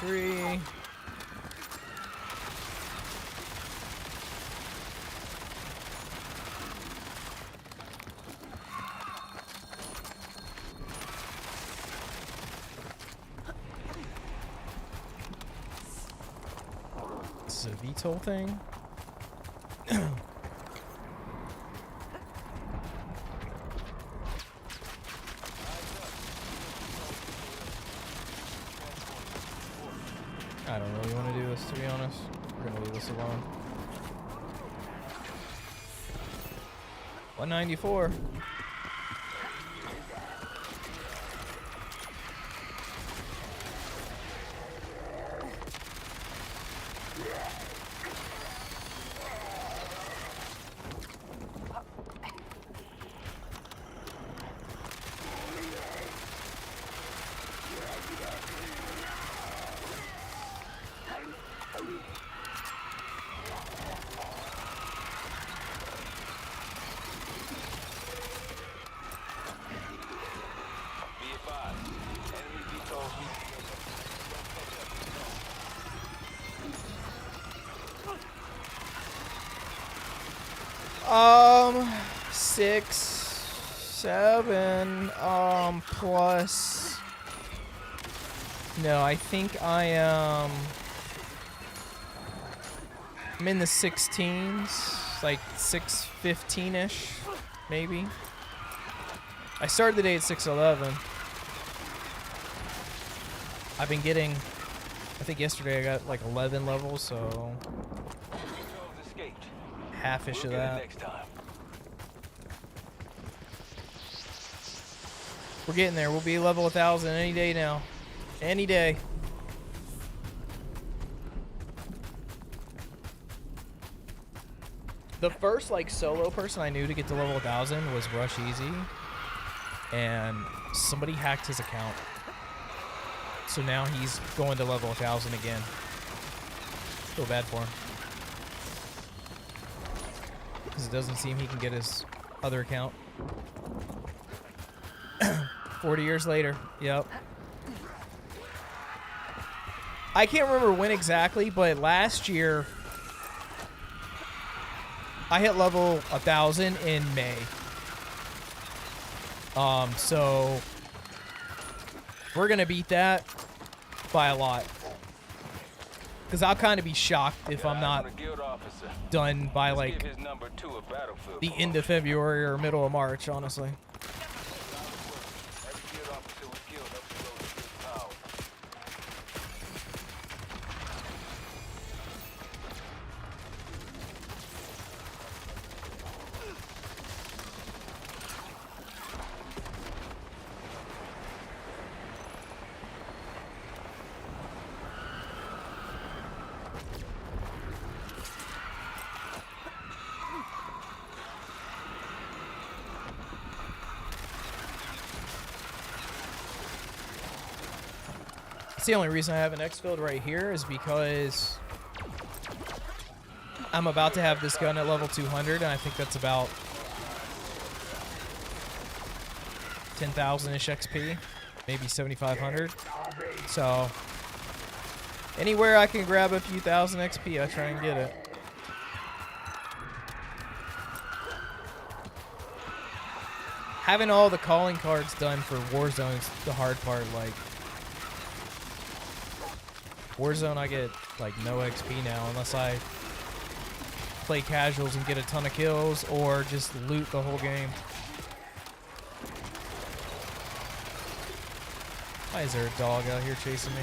Three. This is a VTOL thing. I don't really want to do this, to be honest. We're gonna leave this alone. 194. Six, 7, plus. No, I think I am. I'm in the 16s, like 615-ish, maybe. I started the day at 611. I've been getting, I think yesterday I got like 11 levels, so half-ish of that. Next time. We're getting there. We'll be level 1,000 any day now. Any day. The first like solo person I knew to get to level 1,000 was Rush Easy, and somebody hacked his account. So now he's going to level 1,000 again. Feel bad for him. Because it doesn't seem he can get his other account. 40 years later. Yep. I can't remember when exactly, but last year I hit level 1,000 in May. So we're gonna beat that by a lot. Because I'll kind of be shocked if I'm not done by like the end of February or middle of March, honestly. It's the only reason I have an X-Field right here is because I'm about to have this gun at level 200, and I think that's about 10,000-ish XP, maybe 7,500. So anywhere I can grab a few thousand XP, I try and get it. Having all the calling cards done for Warzone's the hard part, like Warzone, I get like no XP now unless I play casuals and get a ton of kills or just loot the whole game. Why is there a dog out here chasing me?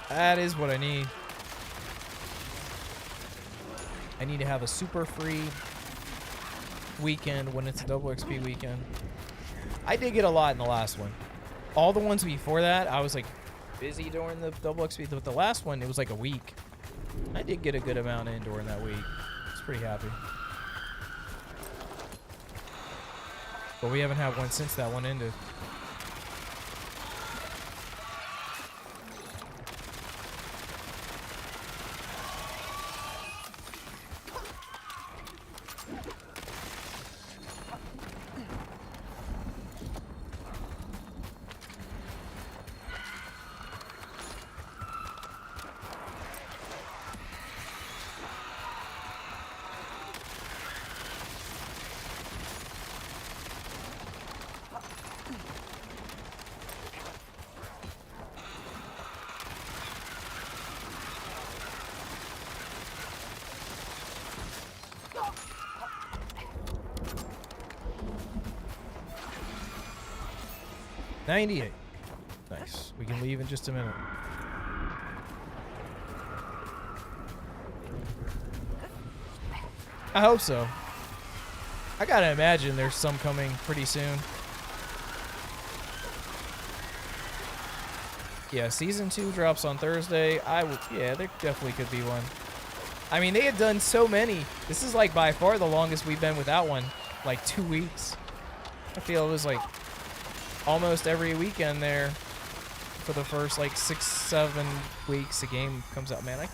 That is what I need. I need to have a super free weekend when it's a double XP weekend. I did get a lot in the last one. All the ones before that, I was like busy during the double XP. But the last one, it was like a week. I did get a good amount in during that week. I was pretty happy. But we haven't had one since that one ended. $98. Nice. We can leave in just a minute. I hope so. I gotta imagine there's some coming pretty soon. Yeah, Season 2 drops on Thursday. Yeah, there definitely could be one. I mean, they had done so many. This is like by far the longest we've been without one. Like 2 weeks. I feel it was like almost every weekend there for the first like 6-7 weeks a game comes out. Man,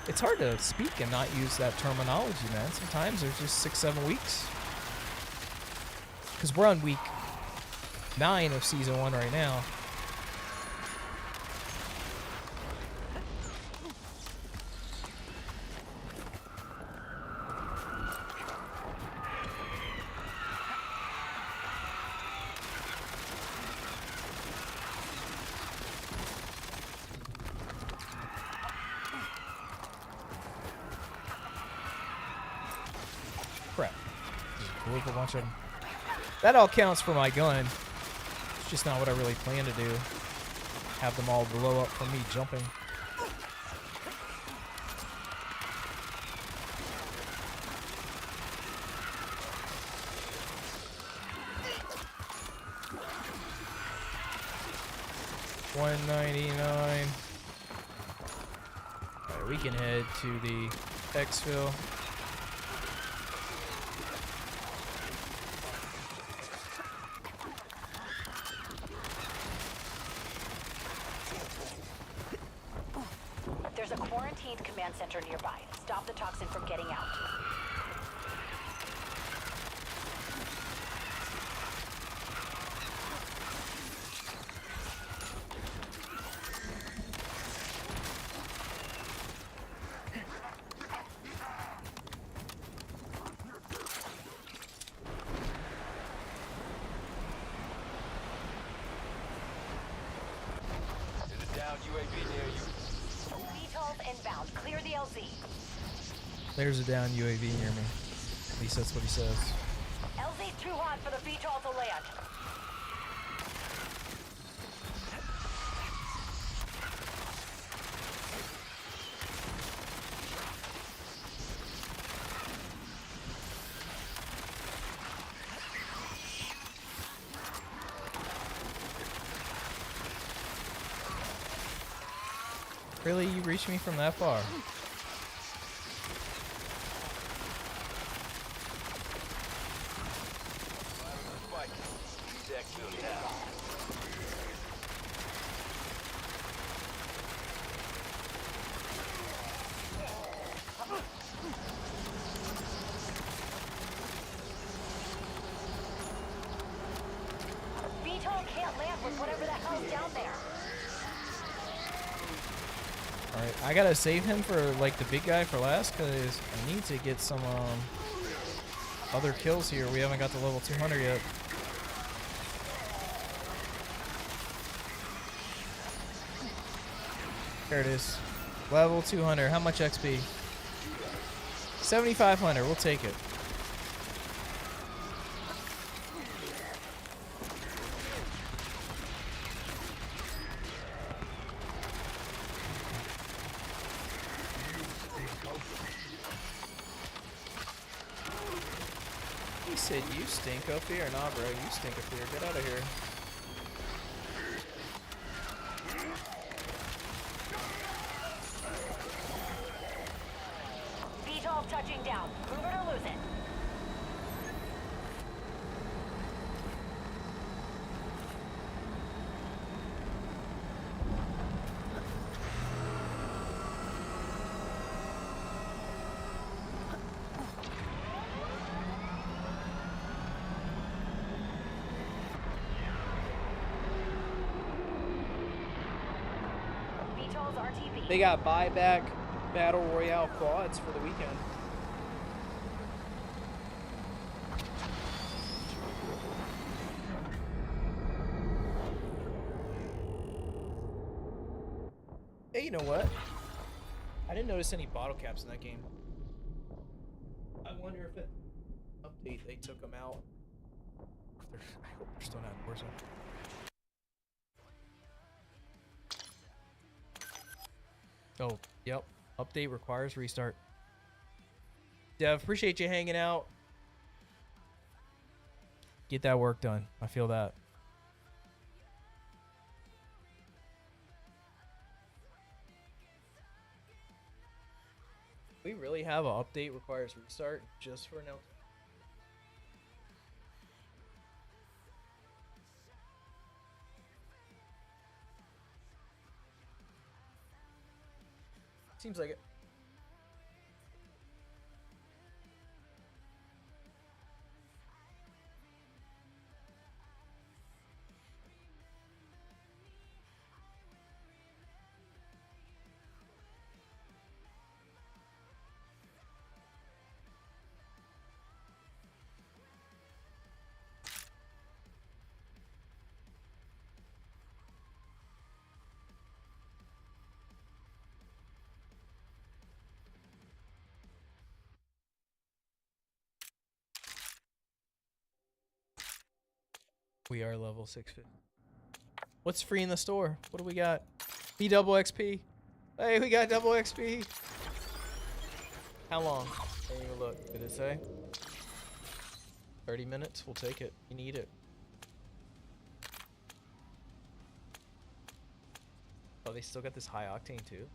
it's hard to speak and not use that terminology, man. Sometimes there's just 6-7 weeks. Because we're on week 9 of Season 1 right now. Crap. Blew up a bunch of them. That all counts for my gun. It's just not what I really plan to do. Have them all blow up from me jumping. 199. Alright, we can head to the exfil. There's a quarantined command center nearby. Stop the toxin from getting out. There's a down UAV near you. VTOLs inbound. Clear the LZ. There's a down UAV near me. At least that's what he says. LZ too hot for the VTOL to land. Really? You reached me from that far? Spike. Use exfil now. VTOL can't land with whatever the hell's down there. Alright, I gotta save him for like the big guy for last because I need to get some other kills here. We haven't got to level 200 yet. There it is. Level 200. How much XP? 7,500. We'll take it. He said, "You stink up here." Nah, bro, you stink up here. Get out of here. VTOL touching down. Move it or lose it. VTOL's RTB. They got buyback battle royale quads for the weekend. Hey, you know what? I didn't notice any bottle caps in that game. I wonder if it update they took them out. I hope they're still not in Warzone. Oh, yep. Update requires restart. Dev, appreciate you hanging out. Get that work done. I feel that. We really have an update requires restart just for now. Seems like it. We are level 650. What's free in the store? What do we got? B double XP. Hey, we got double XP. How long? I didn't even look. Did it say? 30 minutes? We'll take it. You need it. Oh, they still got this high octane too.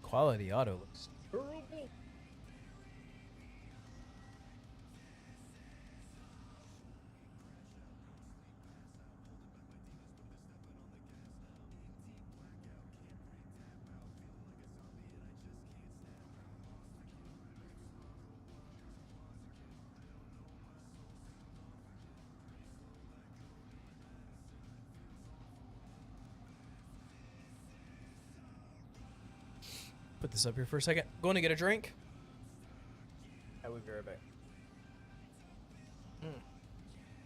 Quality auto looks terrible. Put this up here for a second. Going to get a drink. I will be right back.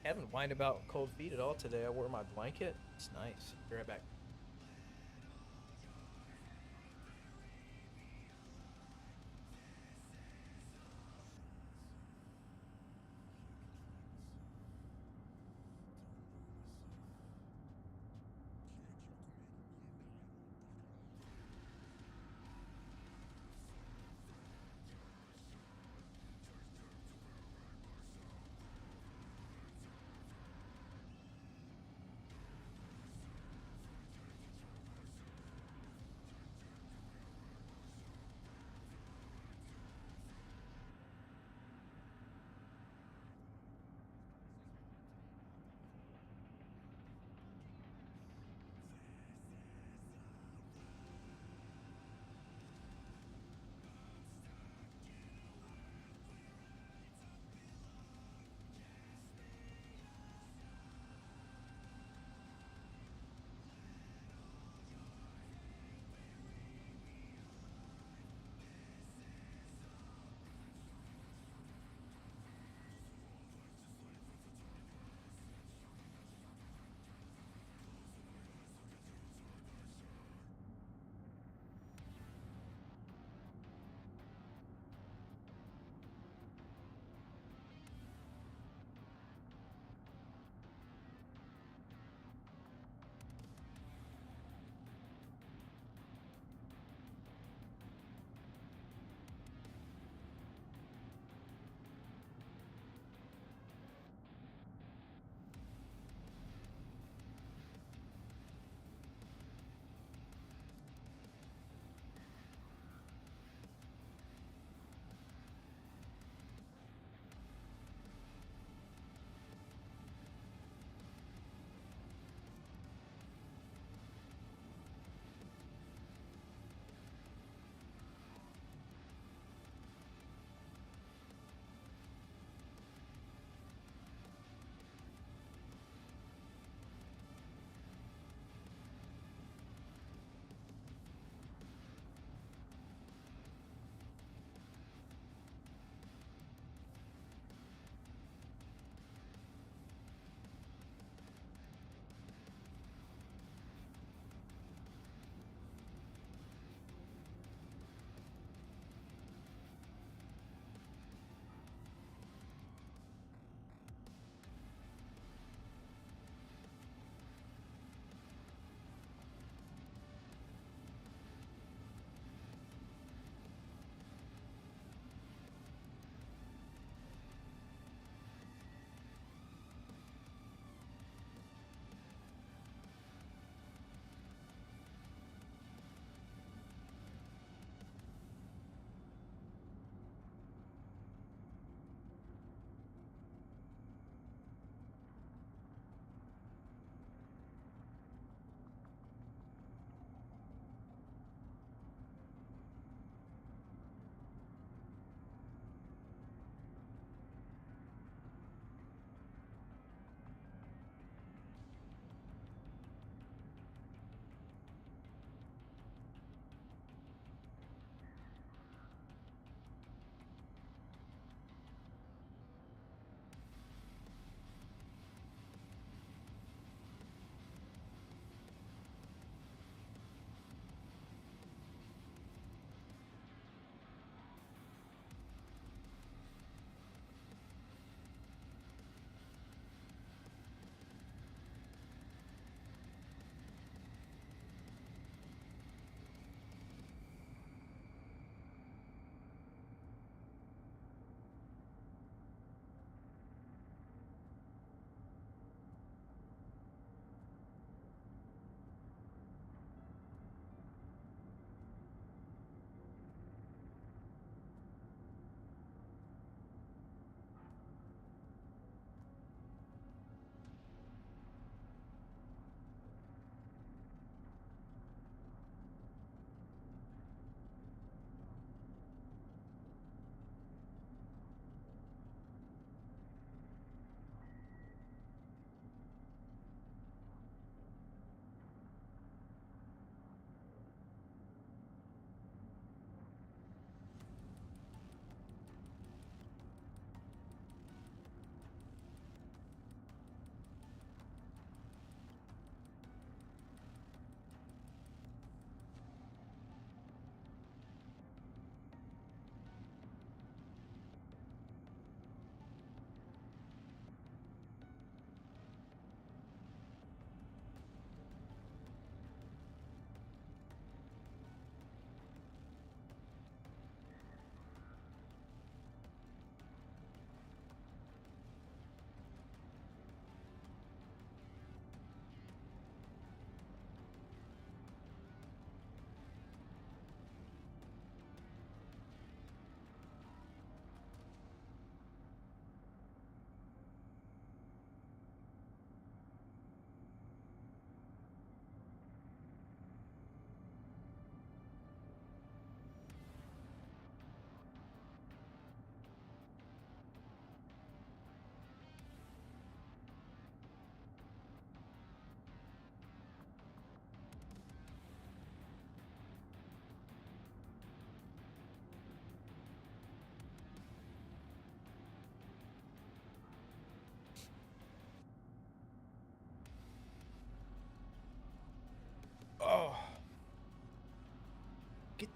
Haven't whined about cold feet at all today. I wore my blanket. It's nice. Be right back.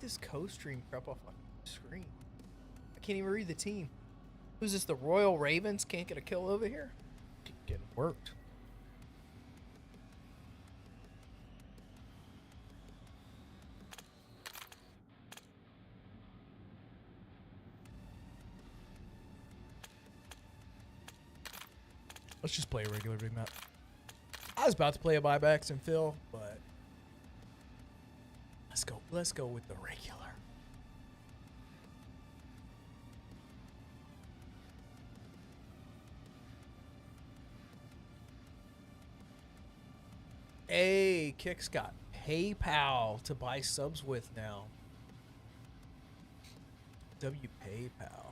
this co-stream crap off my screen? I can't even read the team. Who's this? The Royal Ravens can't get a kill over here? Getting worked. Let's just play a regular big map. I was about to play a buybacks and fill, but let's go with the regular. Hey, Kick's got PayPal to buy subs with now. PayPal.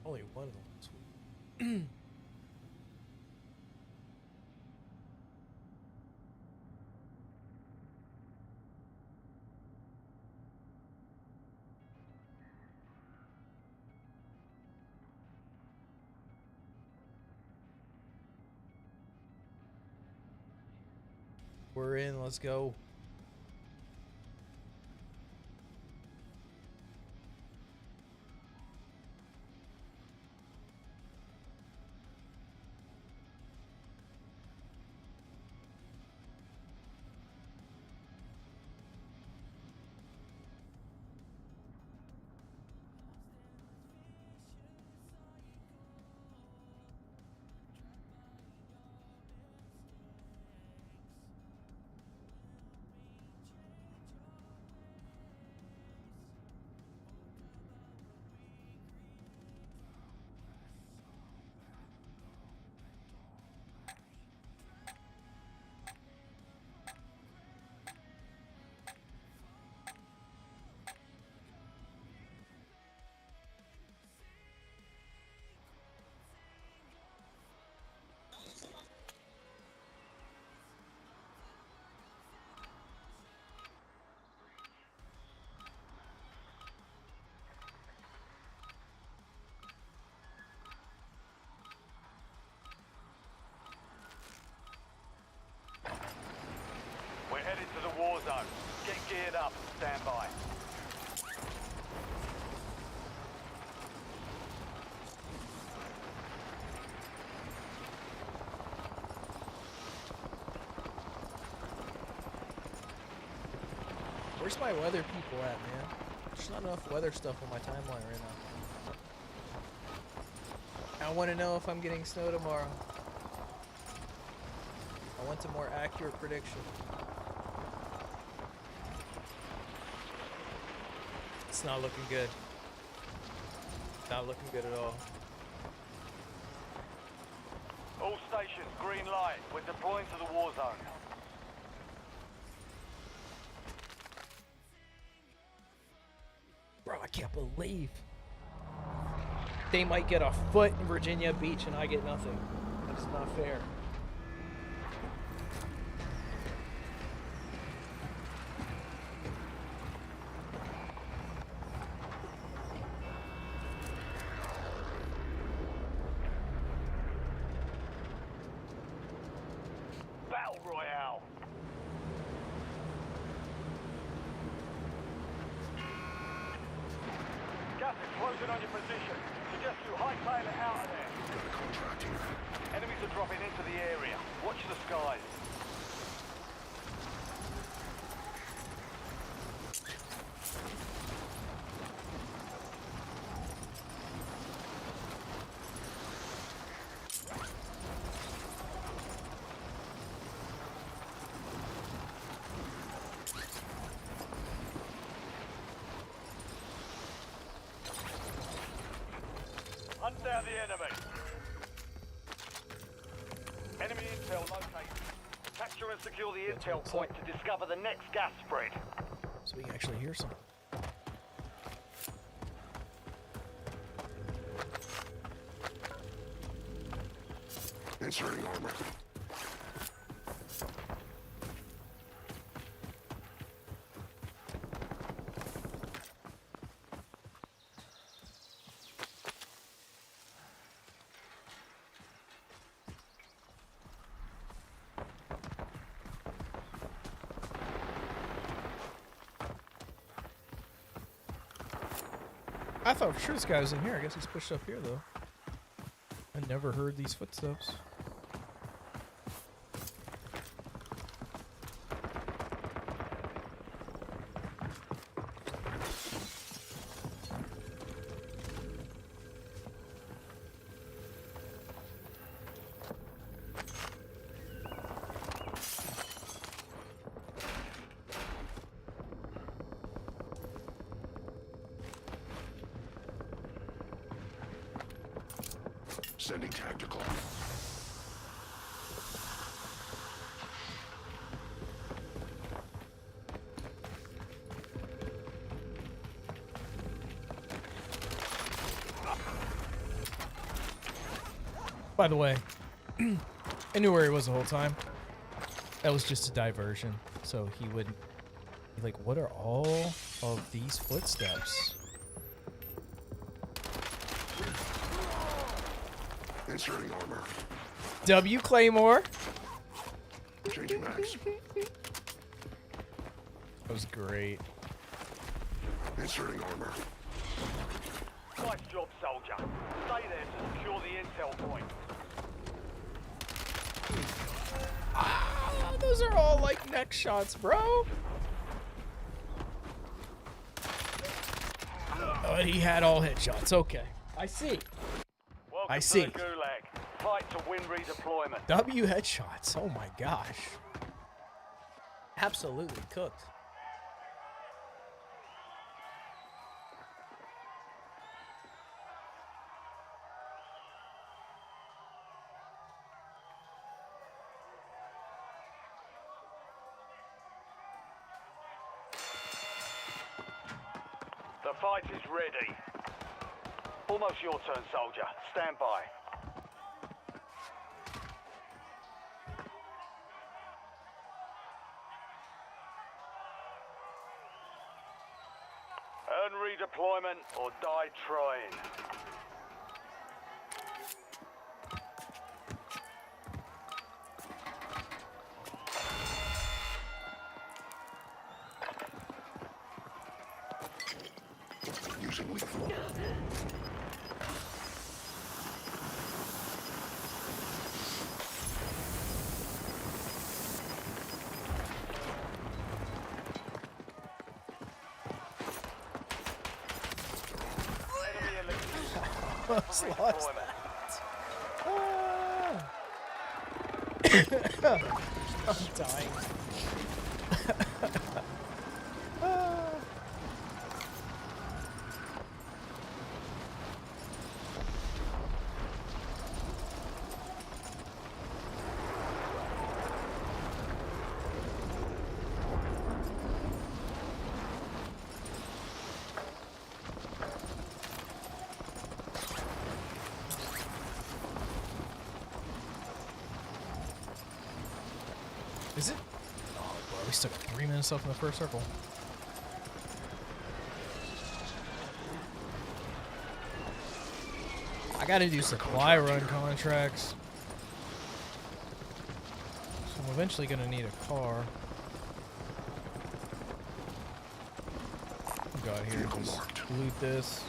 Only one of them. We're in, let's go. We're headed to the war zone. Get geared up and stand by. Where's my weather people at, man? There's not enough weather stuff on my timeline right now. I want to know if I'm getting snow tomorrow. I want a more accurate prediction. It's not looking good. Not looking good at all. All stations, green light. We're deploying to the war zone. Bro, I can't believe they might get a foot in Virginia Beach and I get nothing. That's not fair. Explosion on your position. Suggest you hightail it out of there. Got a contract here. Enemies are dropping into the area. Watch the skies. Hunt down the enemy. Enemy intel located. Capture and secure the intel point to discover the next gas spread. So we can actually hear some. Inserting armor. I thought for sure this guy was in here. I guess he's pushed up here, though. I never heard these footsteps. Sending tactical. By the way, I knew where he was the whole time. That was just a diversion, so he wouldn't be like, what are all of these footsteps? Inserting armor. W Claymore. Changing max. That was great. Inserting armor. Nice job, soldier. Stay there to secure the intel point. Ah, those are all like neck shots, bro. Oh, he had all headshots. Okay, I see. Welcome I see. to the Gulag. Fight to win redeployment. W headshots. Oh my gosh. Absolutely cooked. The fight is ready. Almost your turn, soldier. Stand by. Earn redeployment or die trying. Using lethal. Enemy eliminated. Almost lost Redeployment. that. I'm dying. Is it? Oh, bro, we still got 3 minutes left in the first circle. I gotta do supply run contracts. So I'm eventually gonna need a car. Go out here and just loot this.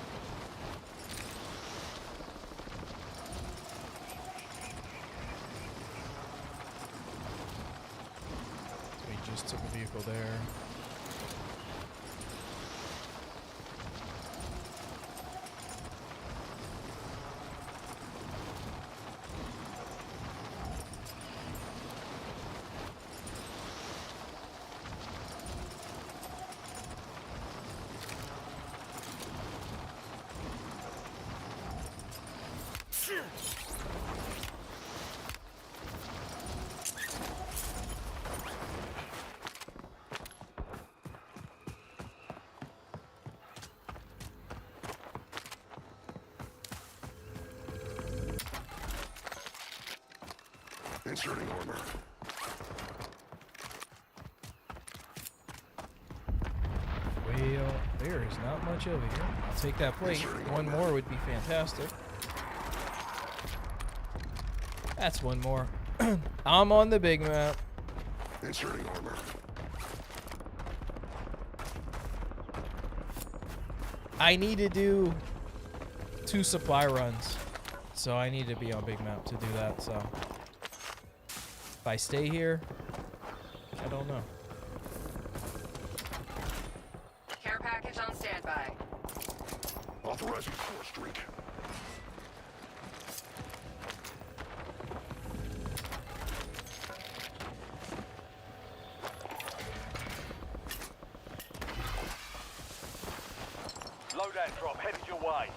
just took a vehicle there. Inserting armor. Well, there is not much over here. I'll take that plate. One more would be fantastic. That's one more. I'm on the big map. Inserting armor. I need to do 2 supply runs, so I need to be on big map to do that. So if I stay here, I don't know. Care package on standby. Authorizing 4 streak. Loadout drop headed your way.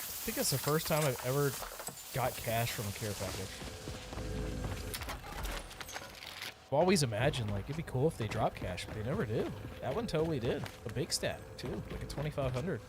I think it's the first time I've ever got cash from a care package. I've always imagined like it'd be cool if they dropped cash, but they never do. That one totally did. A big stat too, like a 2,500.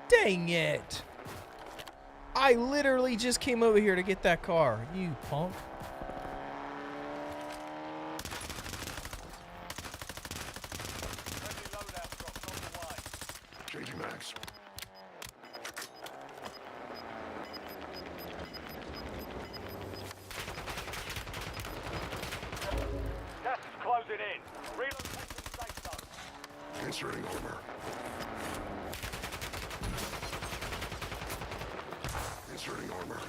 Dang it! I literally just came over here to get that car, you punk. Friendly loadout drops on the way. Changing mags. Gas is closing in. Relocating safe zone. Inserting armor. Inserting armor.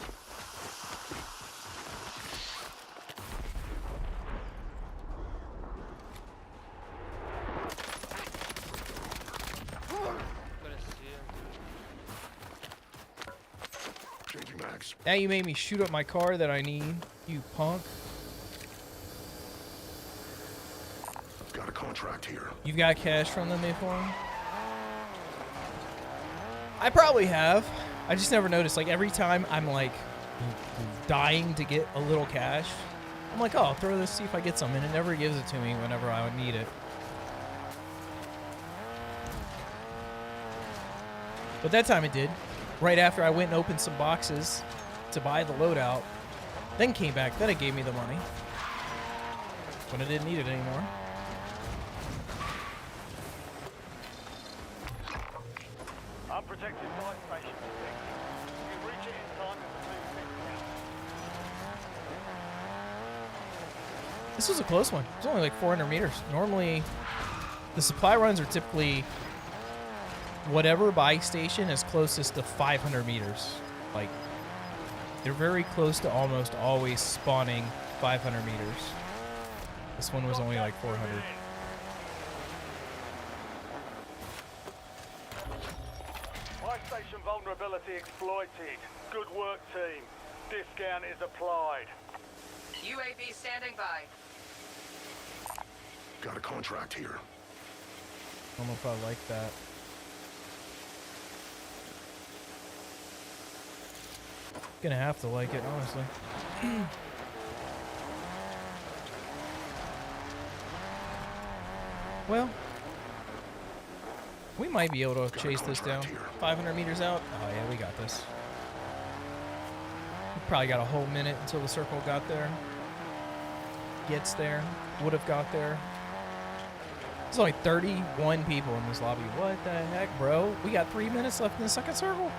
Changing mags. Now you made me shoot up my car that I need, you punk. Got a contract here. You've got cash from them before? I probably have. I just never noticed. Like every time I'm like dying to get a little cash, I'm like, oh, I'll throw this, see if I get some, and it never gives it to me whenever I would need it. But that time it did. Right after I went and opened some boxes to buy the loadout, then came back, then it gave me the money when I didn't need it anymore. Unprotected fire station detected. You can reach it in time as the two pits out. This was a close one. It was only like 400 meters. Normally, the supply runs are typically whatever buy station is closest to 500 meters. Like, they're very close to almost always spawning 500 meters. This one was only like 400. Fire station vulnerability exploited. Good work, team. Discount is applied. UAV standing by. Got a contract here. I don't know if I like that. Gonna have to like it, honestly. Well, we might be able to chase this down. 500 meters out. Oh yeah, we got this. Probably got a whole minute until the circle got there. Gets there. Would have got there. There's only 31 people in this lobby. What the heck, bro? We got 3 minutes left in the second circle.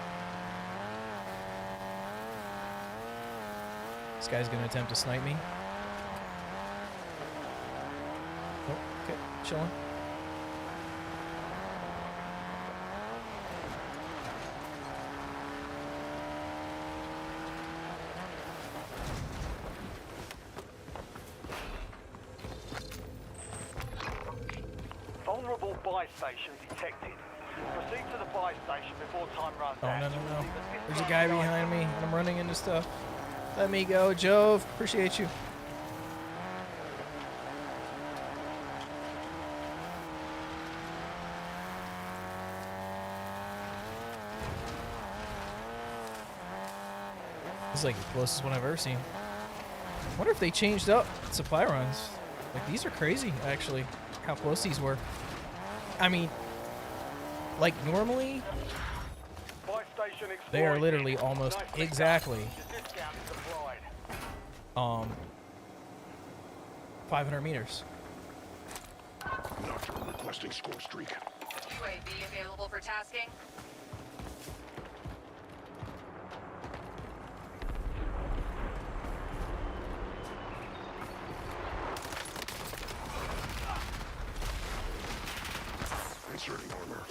This guy's gonna attempt to snipe me. Oh, okay, chilling. Vulnerable buy station detected. Proceed to the buy station before time runs out. No. There's a guy behind me, and I'm running into stuff. Let me go, Jove. Appreciate you. This is like the closest one I've ever seen. I wonder if they changed up supply runs. Like, these are crazy, actually, how close these were. I mean, like, normally, Buy station they are exploited. literally almost Nicely exactly done. The discount is applied. 500 meters. Nocturne requesting score streak. UAV available for tasking. Inserting armor.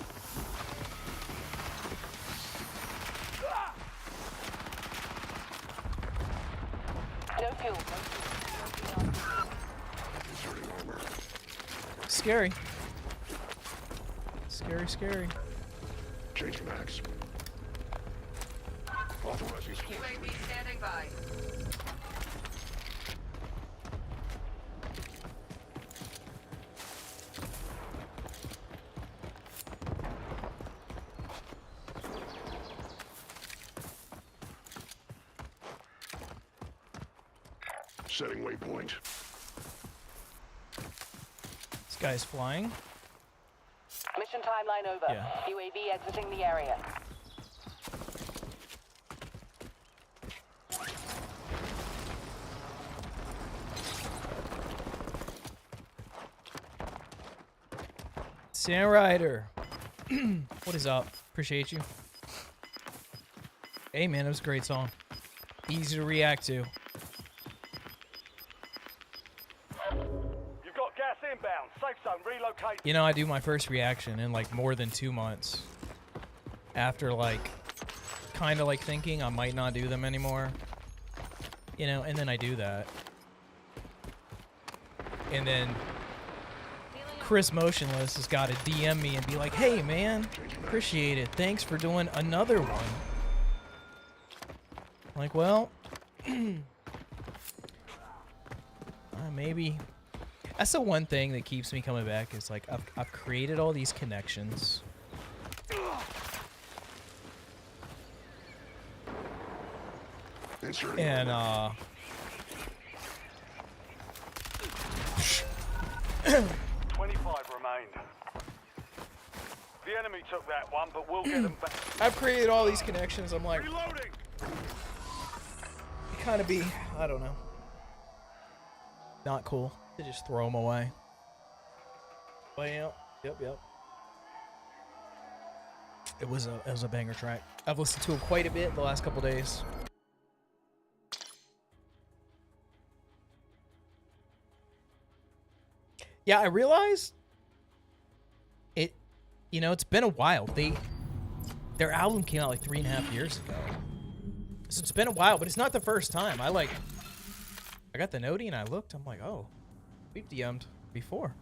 No fuel. Inserting armor. Scary. Scary. Changing max. Authorizing score. UAV standing by. Setting waypoint. This guy's flying. Mission timeline over. Yeah. UAV exiting the area. Sand Rider. What is up? Appreciate you. Hey, man, it was a great song. Easy to react to. You've got gas inbound. Safe zone relocate. You know, I do my first reaction in like more than 2 months. After like, kind of like thinking I might not do them anymore. You know, and then I do that. And then Chris Motionless has got to DM me and be like, hey man, appreciate it. Thanks for doing another one. Like, well, maybe. That's the one thing that keeps me coming back is like, I've created all these connections. Inserting And, armor. 25 remained. The enemy took that one, but we'll get them back. I've created all these connections. I'm like, Reloading. kind of be, I don't know, not cool to just throw them away. But yep. It was a banger track. I've listened to it quite a bit the last couple days. Yeah, I realized it. You know, it's been a while. Their album came out like 3.5 years ago. So it's been a while, but it's not the first time. I got the noti and I looked. I'm like, oh, we've DM'd before.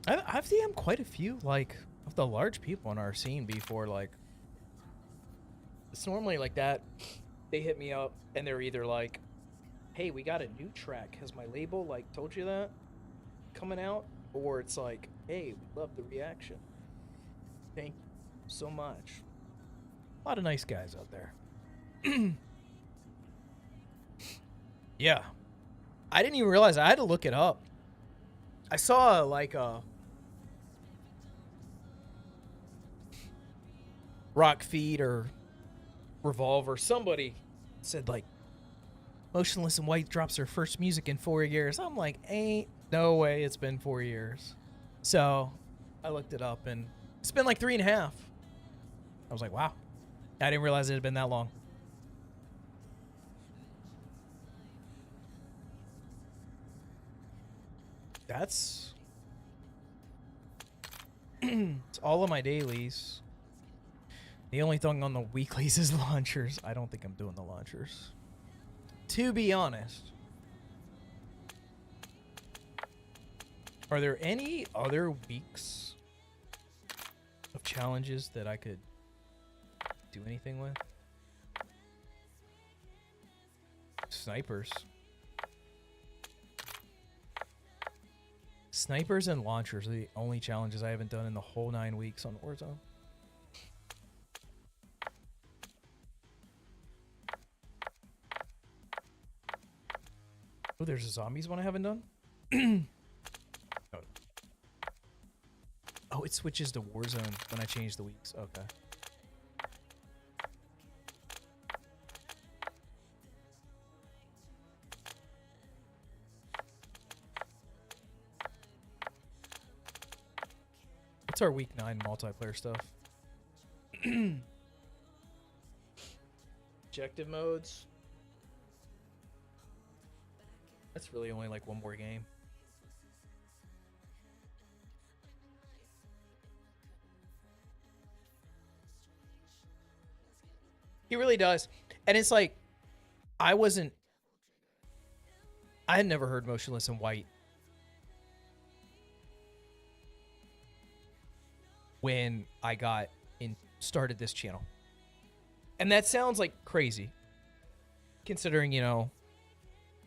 I've DM'd quite a few, like, of the large people in our scene before. Like, it's normally like that. They hit me up and they're either like, hey, we got a new track. Has my label, like, told you that coming out? Or it's like, hey, we love the reaction. Thank you so much. A lot of nice guys out there. Yeah. I didn't even realize. I had to look it up. I saw like a Rock Feed or Revolve or somebody said like Motionless in White drops their first music in 4 years. I'm like, ain't no way it's been 4 years. So I looked it up and it's been like 3.5. I was like, wow. I didn't realize it had been that long. That's it's all of my dailies. The only thing on the weeklies is launchers. I don't think I'm doing the launchers, to be honest. Are there any other weeks of challenges that I could do anything with? Snipers. Snipers and launchers are the only challenges I haven't done in the whole 9 weeks on Warzone. Oh, there's a zombies one I haven't done. Oh. Oh, it switches to Warzone when I change the weeks. Okay. What's our week 9 multiplayer stuff? Objective modes. That's really only like one more game. He really does. And it's like, I had never heard Motionless in White when I started this channel. And that sounds like crazy, considering, you know,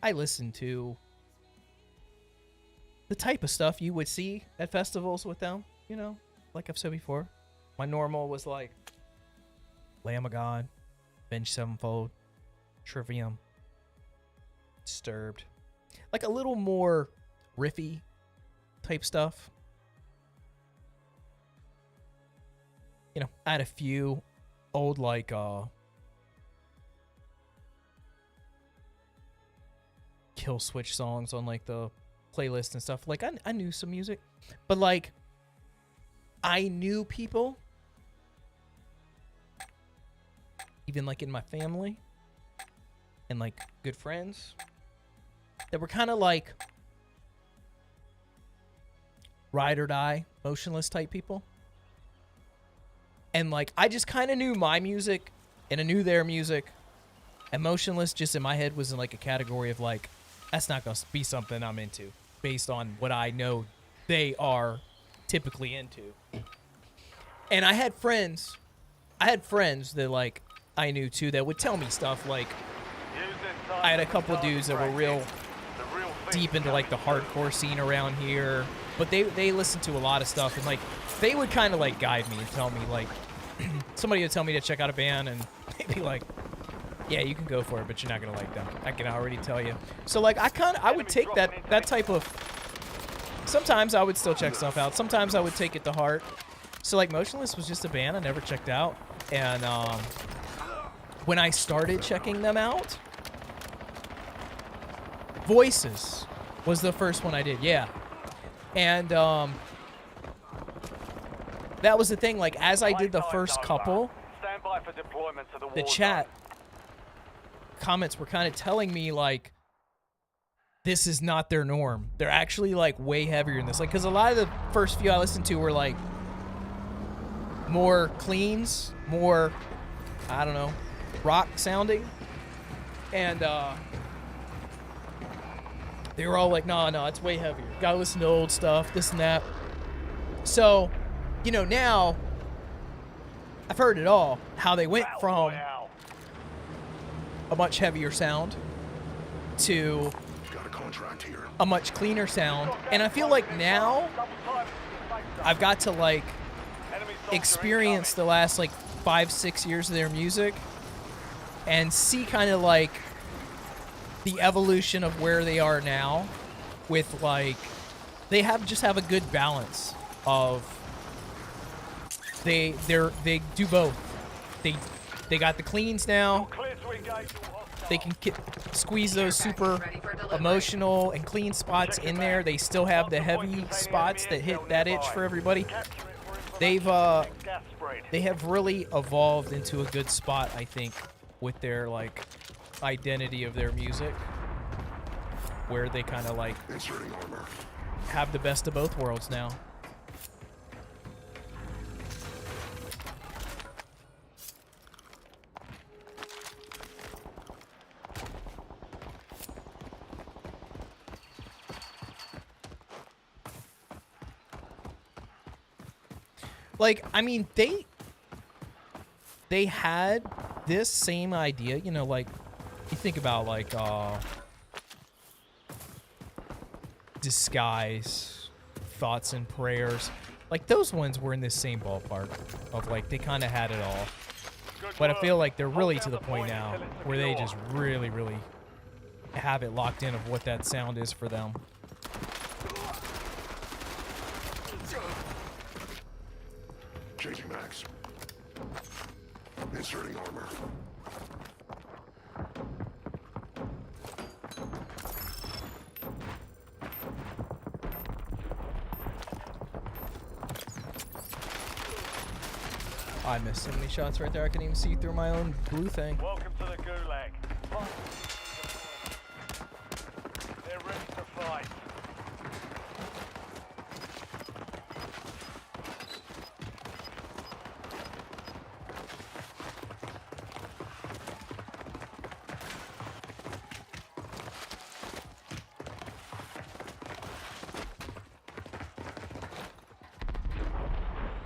I listen to the type of stuff you would see at festivals with them, you know, like I've said before. My normal was like Lamb of God, Avenged Sevenfold, Trivium, Disturbed. Like a little more riffy type stuff. You know, I had a few old like Kill Switch songs on like the playlist and stuff. Like I knew some music, but like I knew people, even like in my family and like good friends, that were kind of like ride or die Motionless type people. And like I just kind of knew my music and I knew their music, and Motionless just in my head was in like a category of like, that's not gonna be something I'm into based on what I know they are typically into. And I had friends that like I knew too that would tell me stuff like, I had a couple dudes that were real deep into like the hardcore scene around here, but they listened to a lot of stuff, and like they would kind of like guide me and tell me like, somebody would tell me to check out a band and they'd be like, yeah, you can go for it, but you're not gonna like them. I can already tell you. So like I would take that type of, sometimes I would still check stuff out. Sometimes I would take it to heart. So like Motionless was just a band I never checked out. And when I started checking them out, Voices was the first one I did, yeah. And that was the thing, like as I did the first couple, the chat comments were kind of telling me like, this is not their norm. They're actually like way heavier than this. Like, cause a lot of the first few I listened to were like more cleans, more, I don't know, rock sounding. And they were all like, no, it's way heavier. Gotta listen to old stuff, this and that. So, you know, now I've heard it all, how they went from a much heavier sound to a much cleaner sound. And I feel like now I've got to like experience the last like 5-6 years of their music and see kind of like the evolution of where they are now, with like they just have a good balance of they do both. They got the cleans now, they can squeeze those super emotional and clean spots in there. They still have the heavy spots that hit that itch for everybody. They have really evolved into a good spot, I think, with their like identity of their music, where they kind of like have the best of both worlds now. Like, I mean, they had this same idea, you know, like, you think about, like, Disguise, Thoughts and Prayers. Like, those ones were in this same ballpark of, like, they kind of had it all. But I feel like they're really to the point now where they just really, really have it locked in of what that sound is for them. Changing max. Inserting armor. I missed so many shots right there. I couldn't even see through my own blue thing. Welcome to the Gulag. They're ready to fight.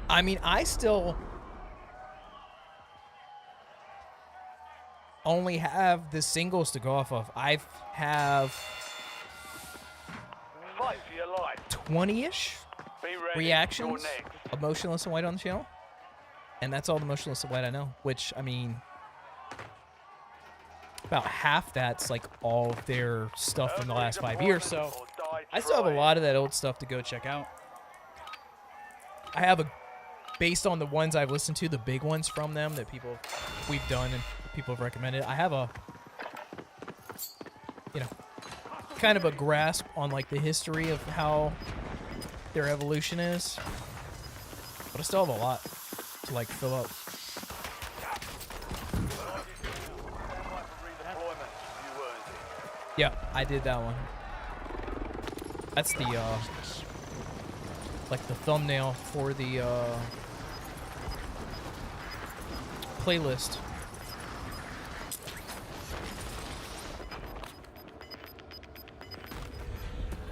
I mean, I still only have the singles to go off of. I have Fight for your life. 20-ish Be ready. reactions You're next. of Motionless and White on the channel. And that's all the Motionless and White I know. Which, I mean, about half that's like all of their stuff from the last 5 years. So I still have a lot of that old stuff to go check out. I have a, based on the ones I've listened to, the big ones from them that we've done and people have recommended, I have a, you know, kind of a grasp on like the history of how their evolution is. But I still have a lot to like fill up. Yeah, I did that one. That's the like the thumbnail for the playlist.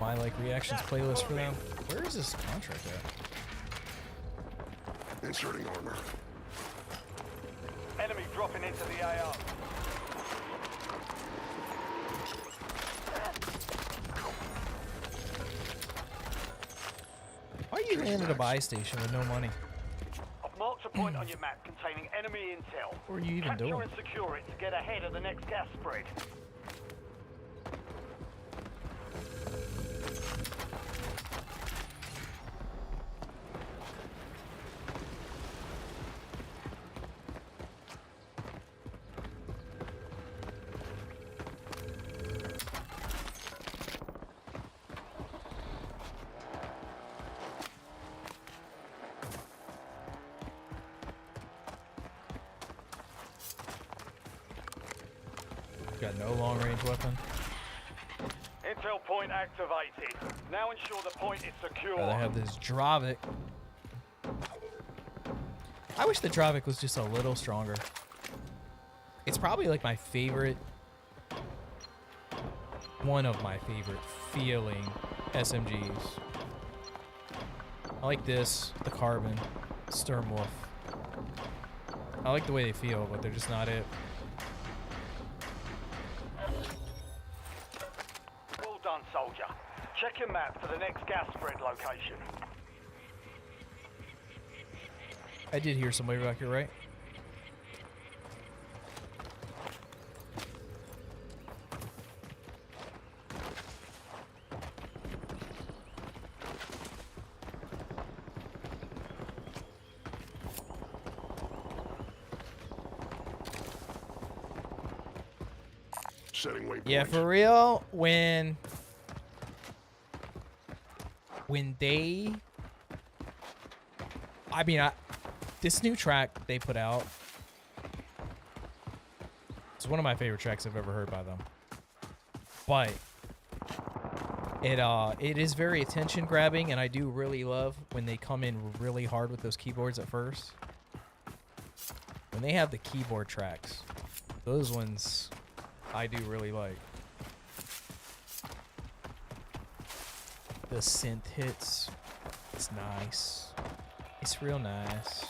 My like reactions playlist for them. Where is this contract at? Inserting armor. Enemy dropping into the AR. Why are you in at a buy station with no money? I've marked a point on your map containing enemy intel. What are you even Capture doing? and secure it to get ahead of the next gas spread. Got no long range weapon. Intel point activated. Now ensure the point is secure. Rather have this Dravik. I wish the Dravik was just a little stronger. It's probably like my favorite, one of my favorite feeling SMGs. I like this, the Carbon, Sturmwolf. I like the way they feel, but they're just not it. Well done, soldier. Check your map for the next gas spread location. I did hear somebody back here, right? Setting waypoint. Yeah, for real, when they, I mean, this new track they put out, it's one of my favorite tracks I've ever heard by them. But it is very attention grabbing, and I do really love when they come in really hard with those keyboards at first. When they have the keyboard tracks, those ones I do really like. The synth hits, it's nice. It's real nice.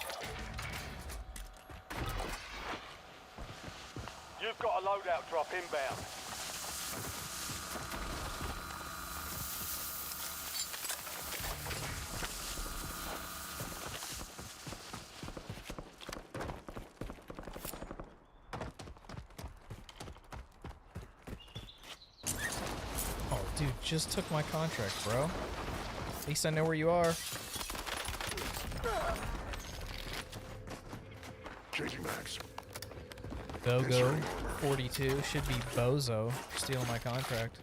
You've got a loadout drop inbound. Oh, dude, just took my contract, bro. At least I know where you are. Changing max. Go 42 should be Bozo stealing my contract.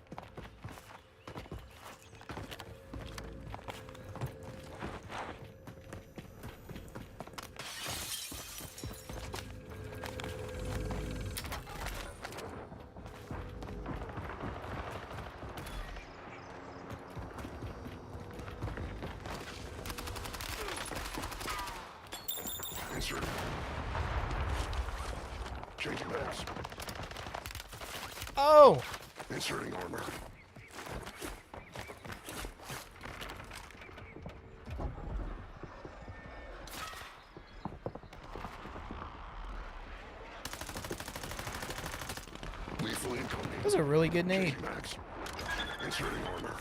Insert. Changing max. Oh! Inserting armor. Lethal incoming. That was a really good nade. Changing max. Inserting armor.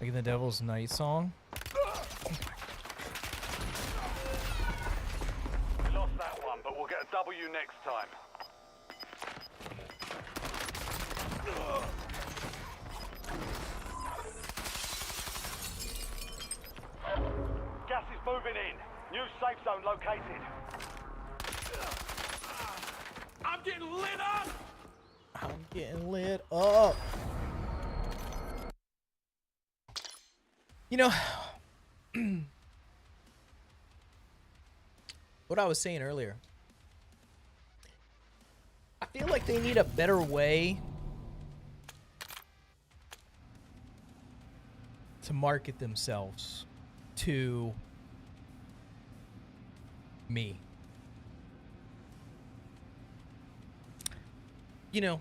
Like the Devil's Night song. We lost that one, but we'll get a W next time. Gas is moving in. New safe zone located. I'm getting lit up! I'm getting lit up. You know, what I was saying earlier, I feel like they need a better way to market themselves to me. You know,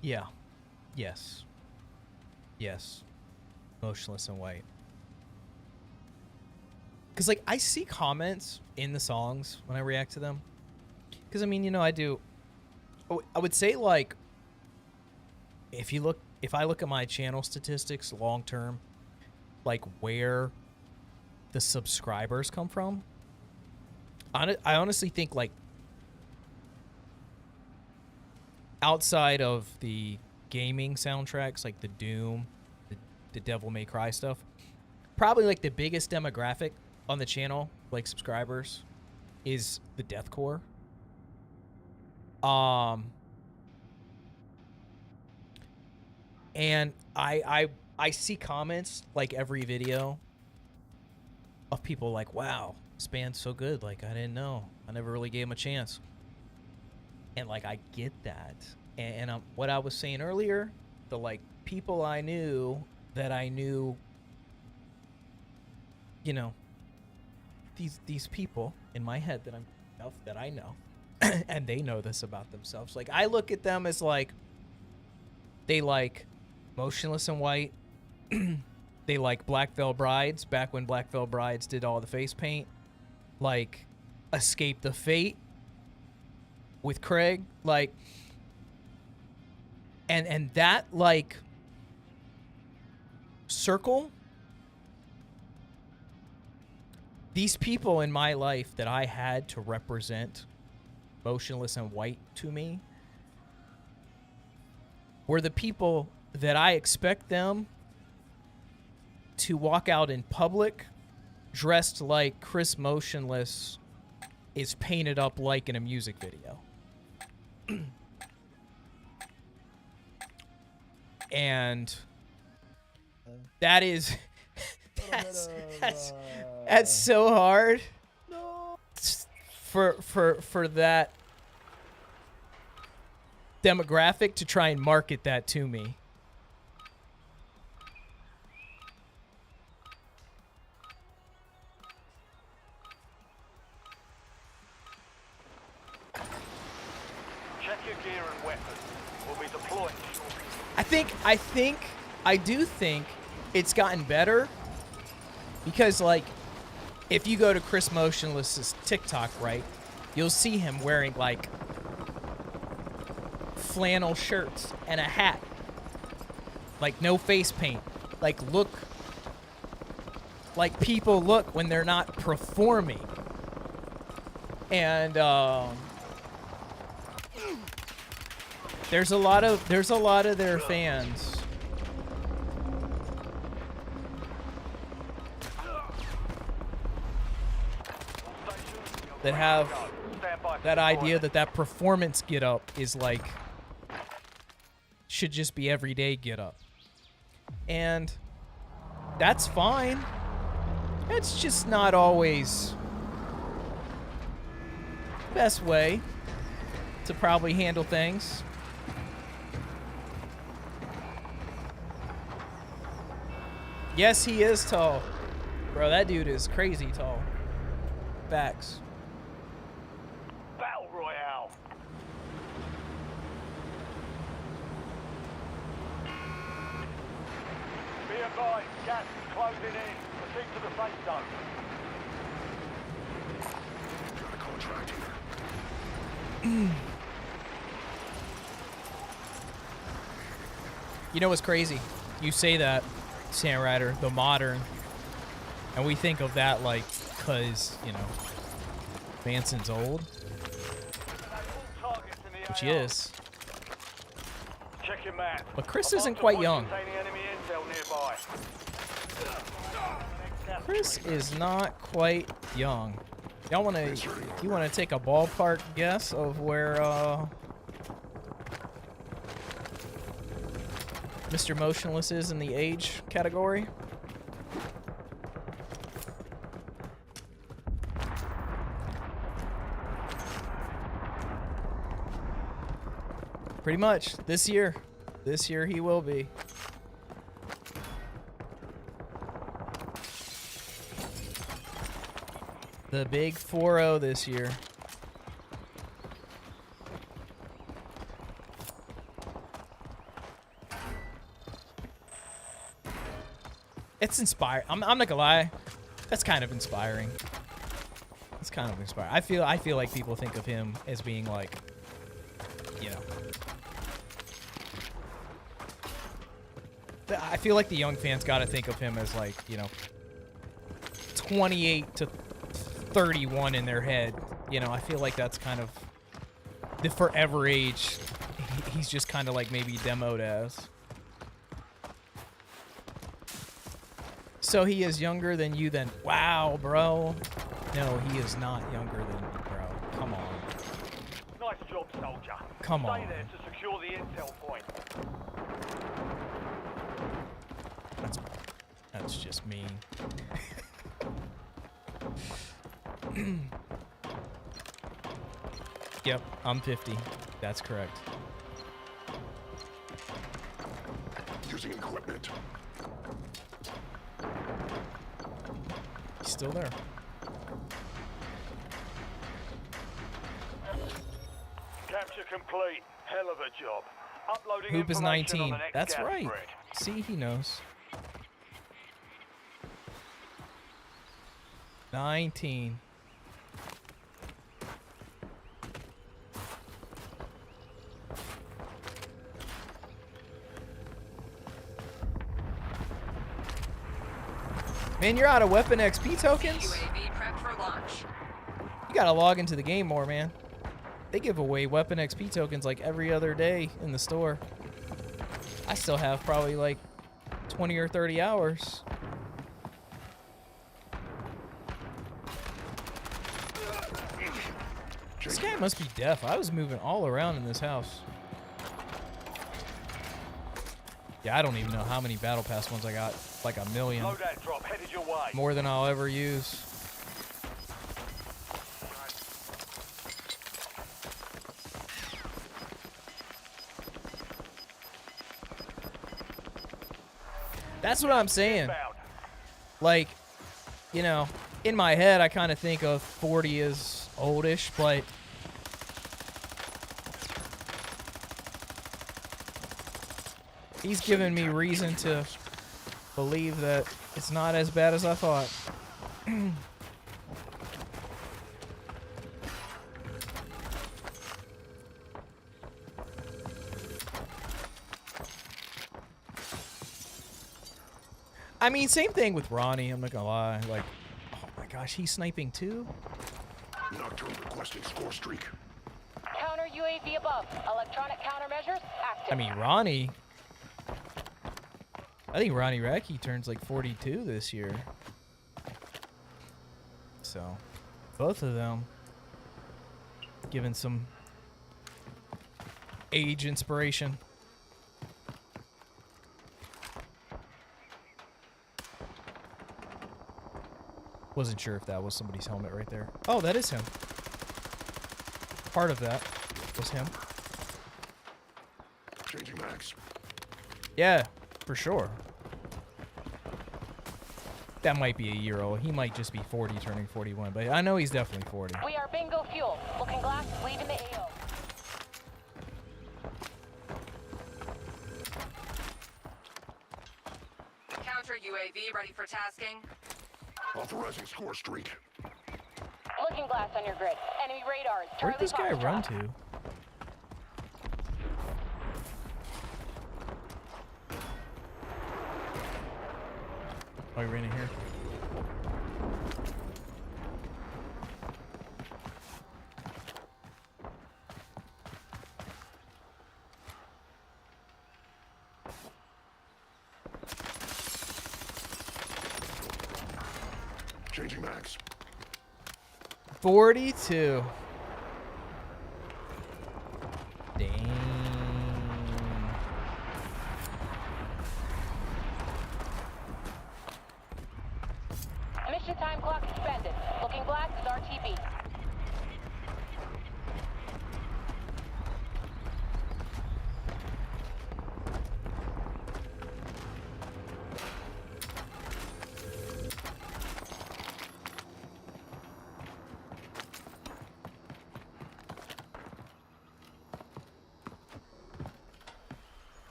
yeah. Yes. Yes. Motionless and white. Because, like, I see comments in the songs when I react to them. Because, I mean, you know, I do. I would say, like, if I look at my channel statistics long term, like, where the subscribers come from, I honestly think, like, outside of the gaming soundtracks, like the Doom, the Devil May Cry stuff, probably like the biggest demographic on the channel, like subscribers, is the deathcore. And I see comments like every video of people like, wow, this band's so good, like I didn't know, I never really gave him a chance. And, like, I get that. And what I was saying earlier, the, like, people I knew that I knew, you know, these people in my head that I know, and they know this about themselves. Like, I look at them as, like, they like Motionless and White. They like Black Veil Brides, back when Black Veil Brides did all the face paint. Like, Escape the Fate with Craig, like, and that, like, circle these people in my life that I had to represent Motionless and White to me were the people that I expect them to walk out in public dressed like Chris Motionless is painted up like in a music video. And that is that's so hard for that demographic to try and market that to me. Check your gear and weapons. We'll be deploying shortly. I do think it's gotten better because, like, if you go to Chris Motionless's TikTok, right, you'll see him wearing, like, flannel shirts and a hat. Like, no face paint. Like, look like people look when they're not performing. And, there's a lot of their fans that have that idea that performance get up is like should just be everyday get up. And that's fine. It's just not always the best way to probably handle things. Yes, he is tall. Bro, that dude is crazy tall. Facts. Battle Royale. Be advised, gas is closing in. Proceed to the safe zone. Got a contract here. You know what's crazy? You say that, Sand Rider, the modern, and we think of that like, cause, you know, Manson's old, which he is. Check your map. But Chris isn't quite young. Containing enemy intel nearby. Chris is not quite young. Y'all wanna, you wanna take a ballpark guess of where, Mr. Motionless is in the age category? Pretty much. This year. This year he will be. The big 4-0 this year. It's inspiring. I'm not gonna lie. That's kind of inspiring. It's kind of inspiring. I feel like people think of him as being like, you know. I feel like the young fans gotta think of him as like, you know, 28 to 31 in their head. You know, I feel like that's kind of the forever age. He's just kind of like maybe demoed as. So he is younger than you then. Wow, bro. No, he is not younger than me, bro. Come on. Nice job, soldier. Come on. Stay there to secure the intel point. That's just mean. Yep, I'm 50. That's correct. Using equipment. He's still there. Capture complete. Hell of a job. Uploading Hoop is information on 19. the next That's gas right. spread. See, he knows. 19. Man, you're out of weapon XP tokens? UAV gotta log into the game more, man. They give away weapon XP tokens like every other day in the store. I still have probably like 20 or 30 hours. This guy must be deaf. I was moving all around in this house. Yeah, I don't even know how many Battle Pass ones I got. Like a million. Loadout drop headed your way. More than I'll ever use. That's what I'm saying. Inbound. Like, you know, in my head, I kind of think of 40 as oldish, but he's given me reason to believe that it's not as bad as I thought. I mean, same thing with Ronnie, I'm not gonna lie. Like, oh my gosh, he's sniping too? Nocturne requesting score streak. Counter UAV above. Electronic countermeasures active. I mean, Ronnie... I think Ronnie Radke turns like 42 this year. So, both of them giving some age inspiration. Wasn't sure if that was somebody's helmet right there. Oh, that is him. Part of that was him. Changing max. Yeah, for sure. That might be a year old. He might just be 40 turning 41, but I know he's definitely 40. We are bingo fuel. Looking glass is leaving the AO. Counter UAV ready for tasking. Authorizing score streak. Looking glass on your grid. Enemy radar is Where'd this guy Charlie run Foxtrot. to? Oh, he ran in here. Changing max. 42. Dang. Mission time clock suspended. Looking glass is RTB.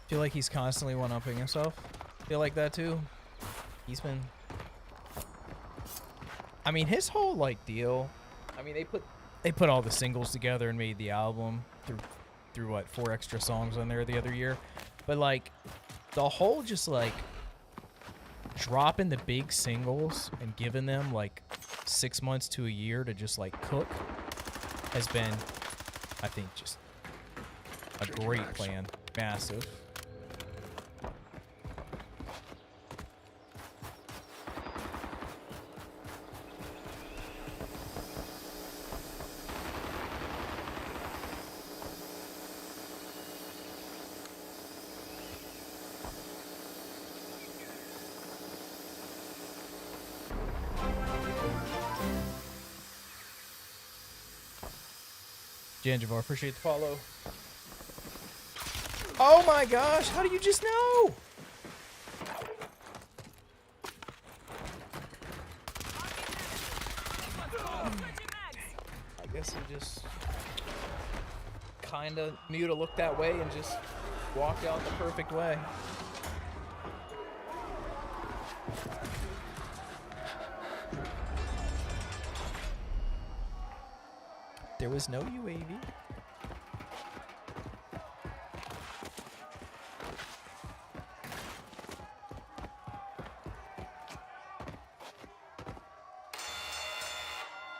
Feel like he's constantly one-upping himself. Feel like that too. He's been... I mean, his whole like deal. I mean, they put all the singles together and made the album through what 4 extra songs on there the other year. But like the whole just like dropping the big singles and giving them like 6 months to a year to just like cook has been, I think, just a great plan. Massive. Janjivar, appreciate the follow. Oh my gosh, how do you just know? I guess he just kinda knew to look that way and just walked out the perfect way. There was no UAV.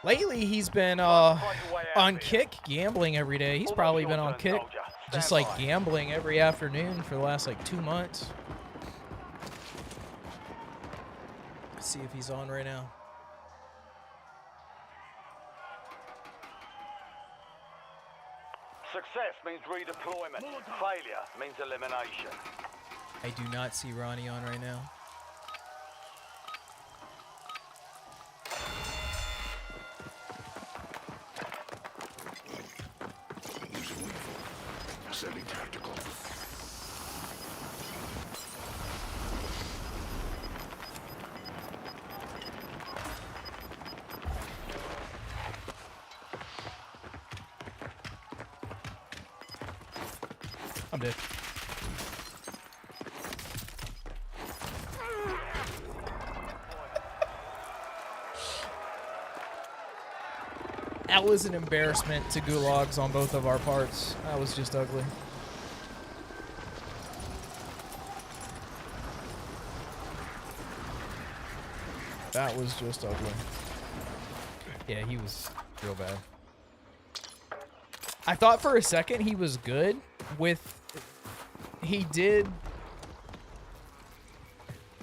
Lately, he's been Fight your way out on of here. Kick gambling every day. He's Almost probably your been on turn, Kick, soldier. just Stand like by. gambling every afternoon for the last like 2 months. Let's see if he's on right now. Success means redeployment. Failure means elimination. I do not see Ronnie on right now. Using lethal. Sending tactical. I'm dead. That was an embarrassment to gulags on both of our parts. That was just ugly. That was just ugly. Yeah, he was real bad. I thought for a second he was good with... He did...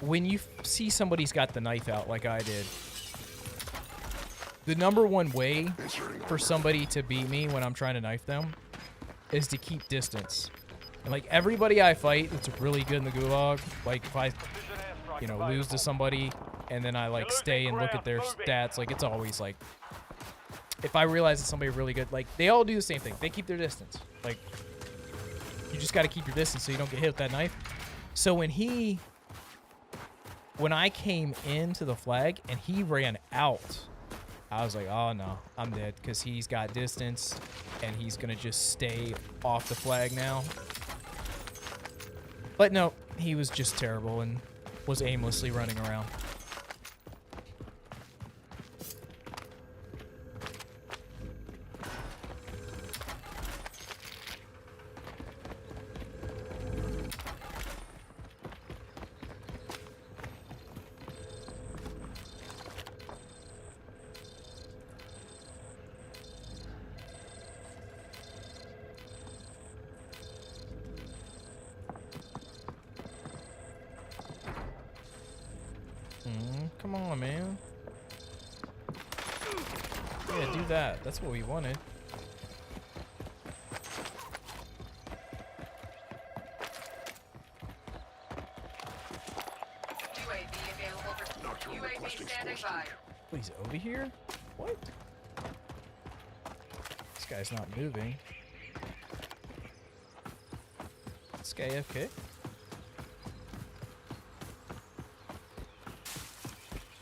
When you see somebody's got the knife out like I did, the number one way for somebody to beat me when I'm trying to knife them is to keep distance. And like everybody I fight that's really good in the gulag, like if I, you know, lose to somebody and then I like stay and look at their stats, like it's always like, if I realize that somebody really good, like they all do the same thing. They keep their distance. Like you just got to keep your distance so you don't get hit with that knife. So when I came into the flag and he ran out, I was like, oh no, I'm dead, because he's got distance and he's gonna just stay off the flag now. But no, he was just terrible and was aimlessly running around. Come on, man. Yeah, do that. That's what we wanted. UAV available for Nocturne UAV requesting standing small by. streak. Oh, he's over here? What? This guy's not moving. This guy AFK?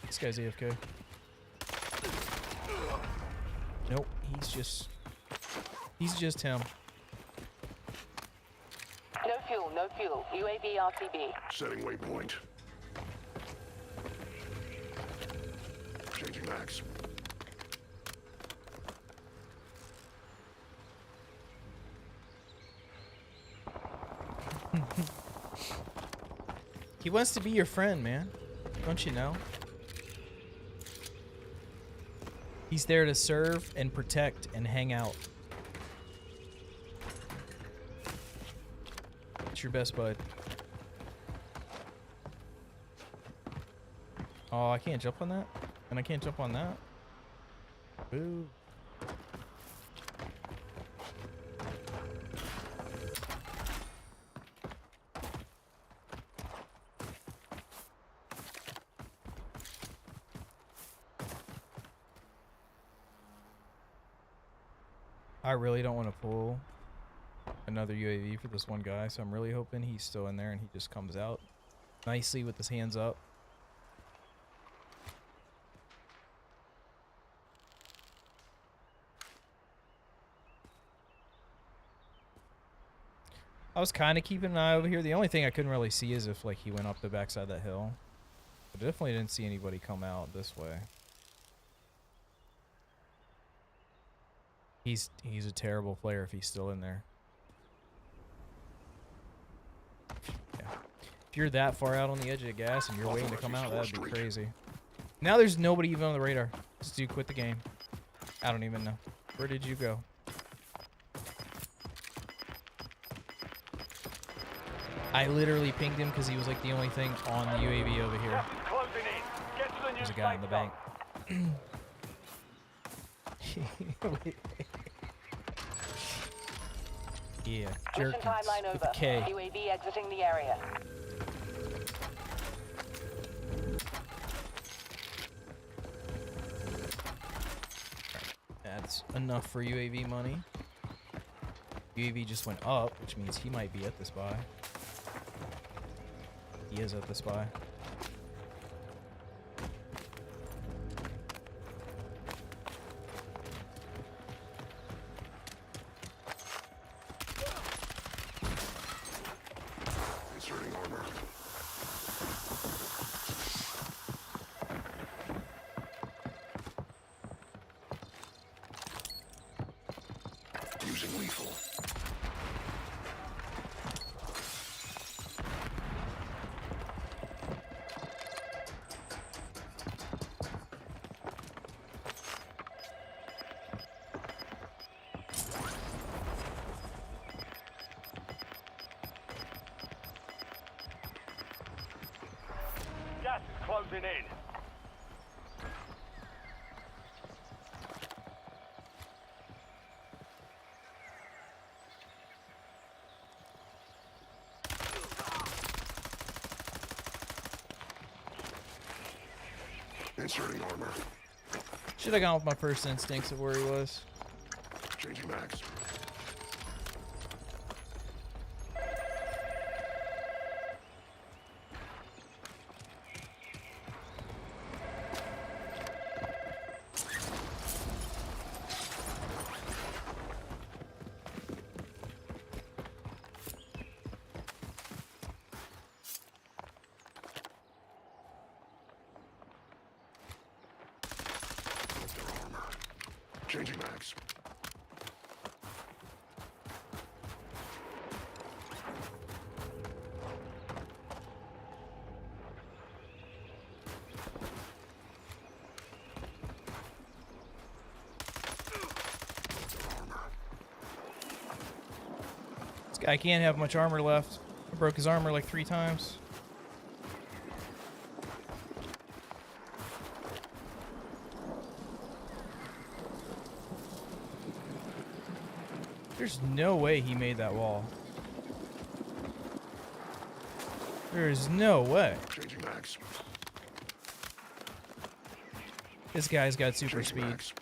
This guy's AFK. Nope, he's just him. No fuel, no fuel. UAV RTB. Setting waypoint. Changing max. He wants to be your friend, man. Don't you know? He's there to serve and protect and hang out. It's your best bud. Oh, I can't jump on that? And I can't jump on that? Boo. I really don't want to pull another UAV for this one guy, so I'm really hoping he's still in there and he just comes out nicely with his hands up. I was kind of keeping an eye over here. The only thing I couldn't really see is if like he went up the backside of that hill. I definitely didn't see anybody come out this way. He's a terrible player if he's still in there. Yeah. If you're that far out on the edge of the gas and you're waiting to come out, that'd be crazy. Now there's nobody even on the radar. This dude quit the game. I don't even know. Where did you go? I literally pinged him because he was like the only thing on the UAV over here. Gas is closing in. Get to the new There's a guy in safe the zone. bank. Yeah, Mission Jerkins timeline with over. a K. UAV exiting the area. That's enough for UAV money. UAV just went up, which means he might be at this buy. He is at this buy. Inserting armor. Using lethal. Gas is closing in. Inserting armor. Should have gone with my first instincts of where he was. Changing mags. Changing mags. This guy can't have much armor left. I broke his armor like 3 times. There's no way he made that wall. There's no way. Changing mags. This guy's got super Changing speed. mags.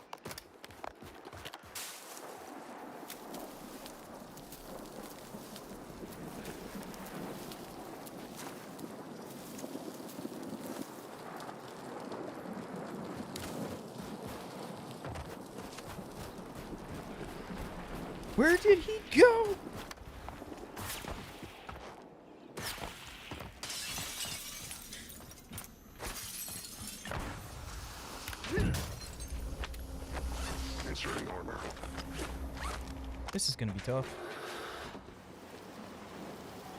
Where did he go? Inserting armor. This is gonna be tough.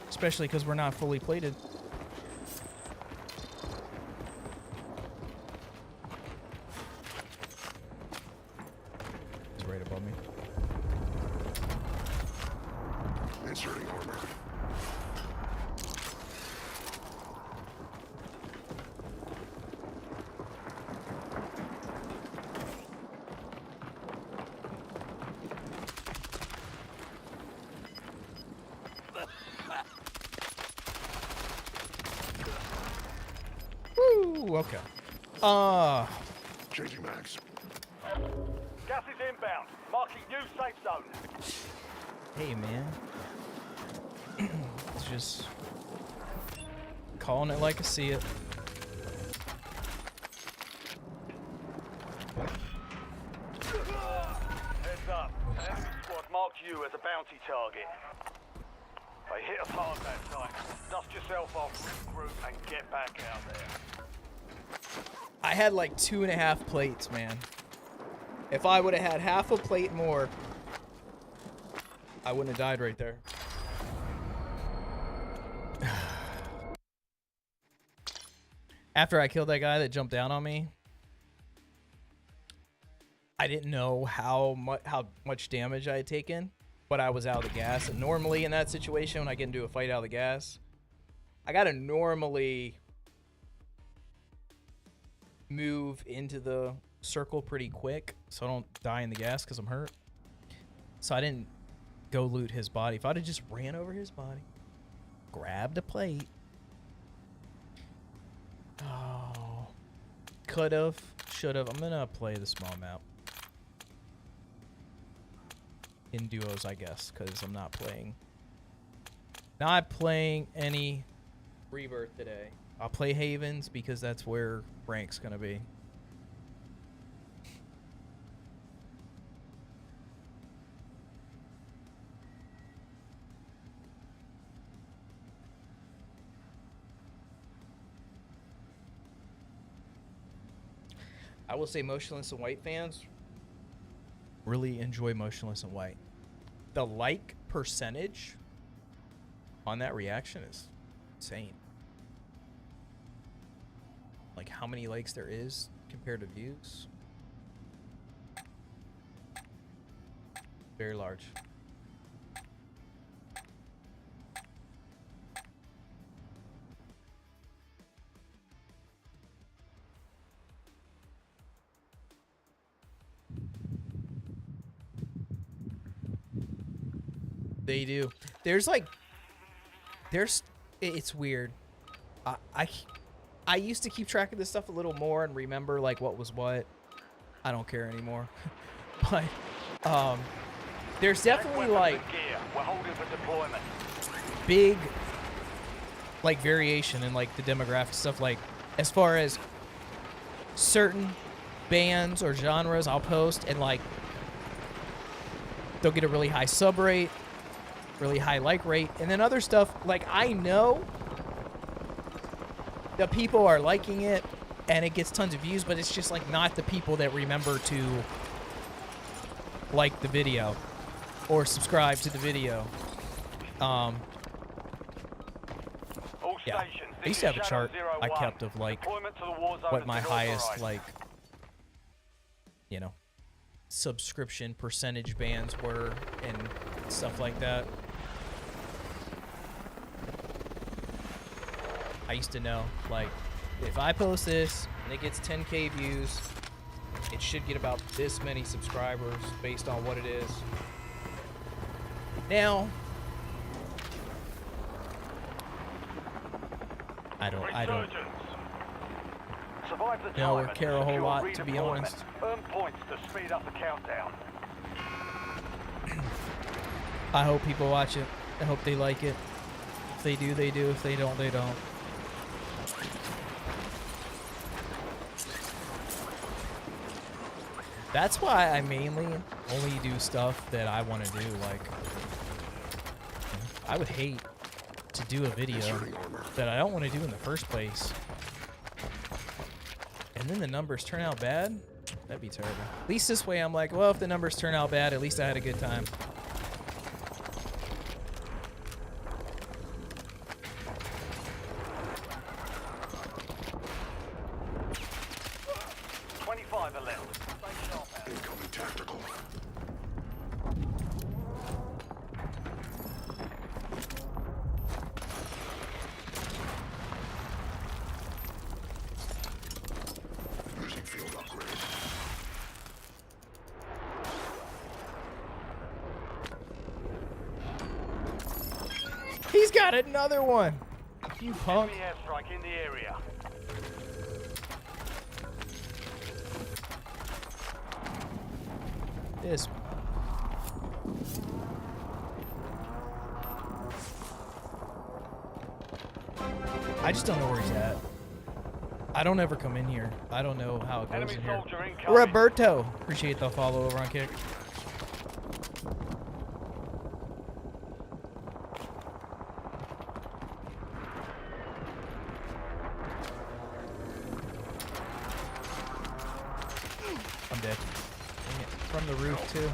Especially because we're not fully plated. He's right above me. Inserting armor. Woo, okay. Changing mags. Gas is inbound. Marking new safe zone. Hey, man. It's just calling it like I see it. Heads up. An enemy squad marked you as a bounty target. They hit us hard that time. Dust yourself off, regroup, and get back out there. I had like 2.5 plates, man. If I would have had half a plate more, I wouldn't have died right there. After I killed that guy that jumped down on me, I didn't know how much damage I had taken, but I was out of the gas. And normally in that situation, when I get into a fight out of the gas, I gotta normally move into the circle pretty quick so I don't die in the gas because I'm hurt. So I didn't go loot his body. If I'd have just ran over his body, grabbed a plate. Oh, could have, should have. I'm gonna play the small map in duos, I guess, because I'm not playing any Rebirth today. I'll play Havens because that's where rank's gonna be. I will say Motionless and White fans really enjoy Motionless and White. The like percentage on that reaction is insane. Like how many likes there is compared to views. Very large. They do. It's weird. I used to keep track of this stuff a little more and remember like what was what. I don't care anymore. But there's definitely like big like variation in like the demographic stuff, like as far as certain bands or genres I'll post and like they'll get a really high sub rate, really high like rate, and then other stuff like I know the people are liking it and it gets tons of views, but it's just like not the people that remember to like the video or subscribe to the video. Yeah, I used to have a chart I kept of like what my highest like, you know, subscription percentage bands were and stuff like that. I used to know, like, if I post this and it gets 10K views, it should get about this many subscribers based on what it is. Now, I don't know or care a whole lot, to be honest. Earn points to speed up the countdown. I hope people watch it. I hope they like it. If they do, they do. If they don't, they don't. That's why I mainly only do stuff that I want to do. Like, I would hate to do a video that I don't want to do in the first place. And then the numbers turn out bad. That'd be terrible. At least this way I'm like, well, if the numbers turn out bad, at least I had a good time. Incoming tactical. Using field upgrade. He's got another one. You punk. Enemy airstrike in the area. This. I just don't know where he's at. I don't ever come in here. I don't know how it goes Enemy in here. soldier incoming. Roberto. Appreciate the follow over on Kick. I'm dead. Dang it. From the roof, too.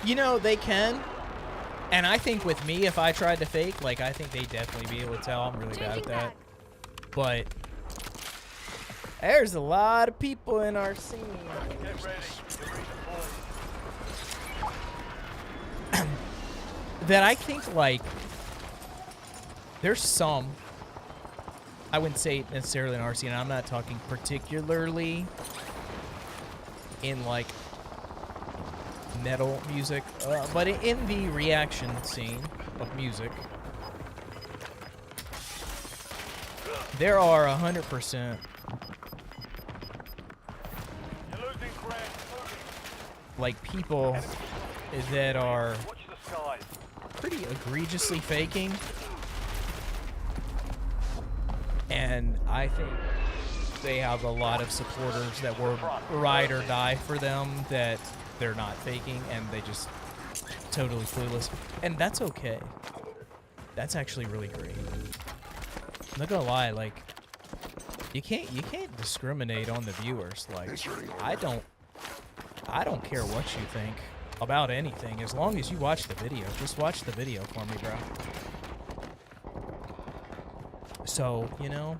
You know, they can. And I think with me, if I tried to fake, like, I think they'd definitely be able to tell. I'm really bad at that. But There's a lot of people in our scene. Get ready. You're redeploying. That I think, like, there's some, I wouldn't say necessarily in our scene, and I'm not talking particularly in, like, metal music, but in the reaction scene of music, there are 100% You're losing ground. Moving. like people that are Watch the skies. pretty egregiously faking, and I think they have a lot of supporters that were ride or die for them, that they're not faking and they just totally clueless, and that's okay. That's actually really great. I'm not gonna lie, like, you can't discriminate on the viewers. Like, I don't care what you think about anything, as long as you watch the video. Just watch the video for me, bro. So, you know,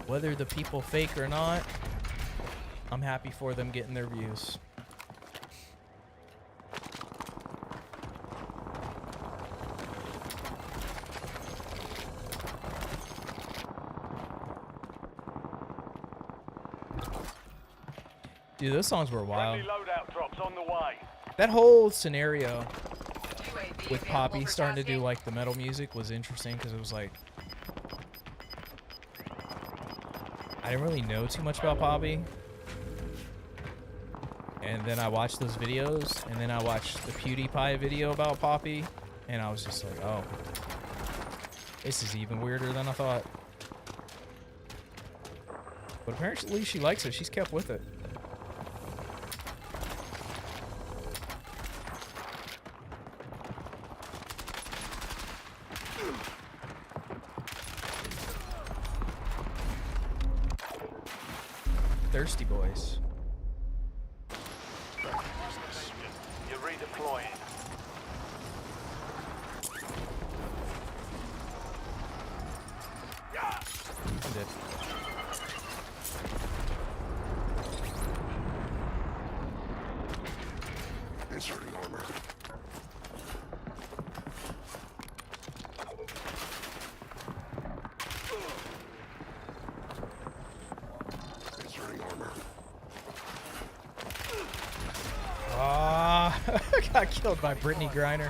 whether the people fake or not, I'm happy for them getting their views. Dude, those songs were wild. Friendly loadout drops on the way. That whole scenario UAV with available Poppy for starting to do tasking. like the metal music was interesting, because it was like, I didn't really know too much about Poppy, and then I watched those videos, and then I watched the PewDiePie video about Poppy, and I was just like, oh, this is even weirder than I thought. But apparently she likes it. She's kept with it. Thirsty boys. You're redeploying. I'm dead. Inserting armor. Inserting armor. Ah, got killed by Brittany Griner.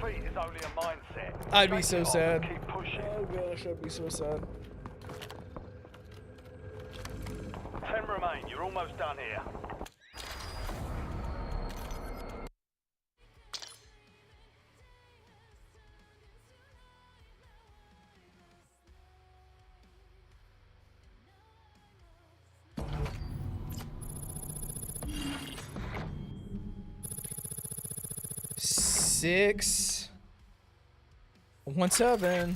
Defeat is only a mindset. I'd be Shake so it off sad. and Keep pushing. Oh gosh, I'd be so sad. 10 remain. You're almost done here. Six. 1-7.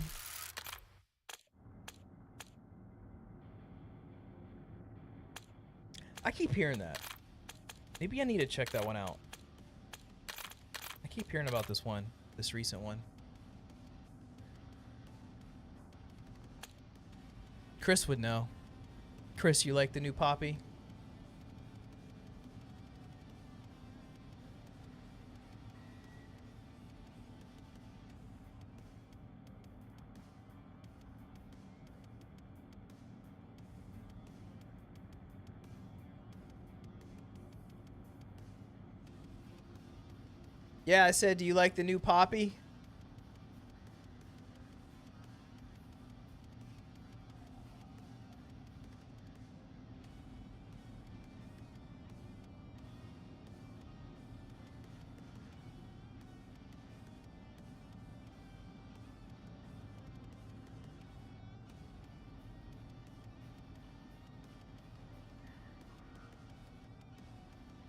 I keep hearing that. Maybe I need to check that one out. I keep hearing about this one, this recent one. Chris would know. Chris, you like the new Poppy? Yeah, I said, do you like the new Poppy?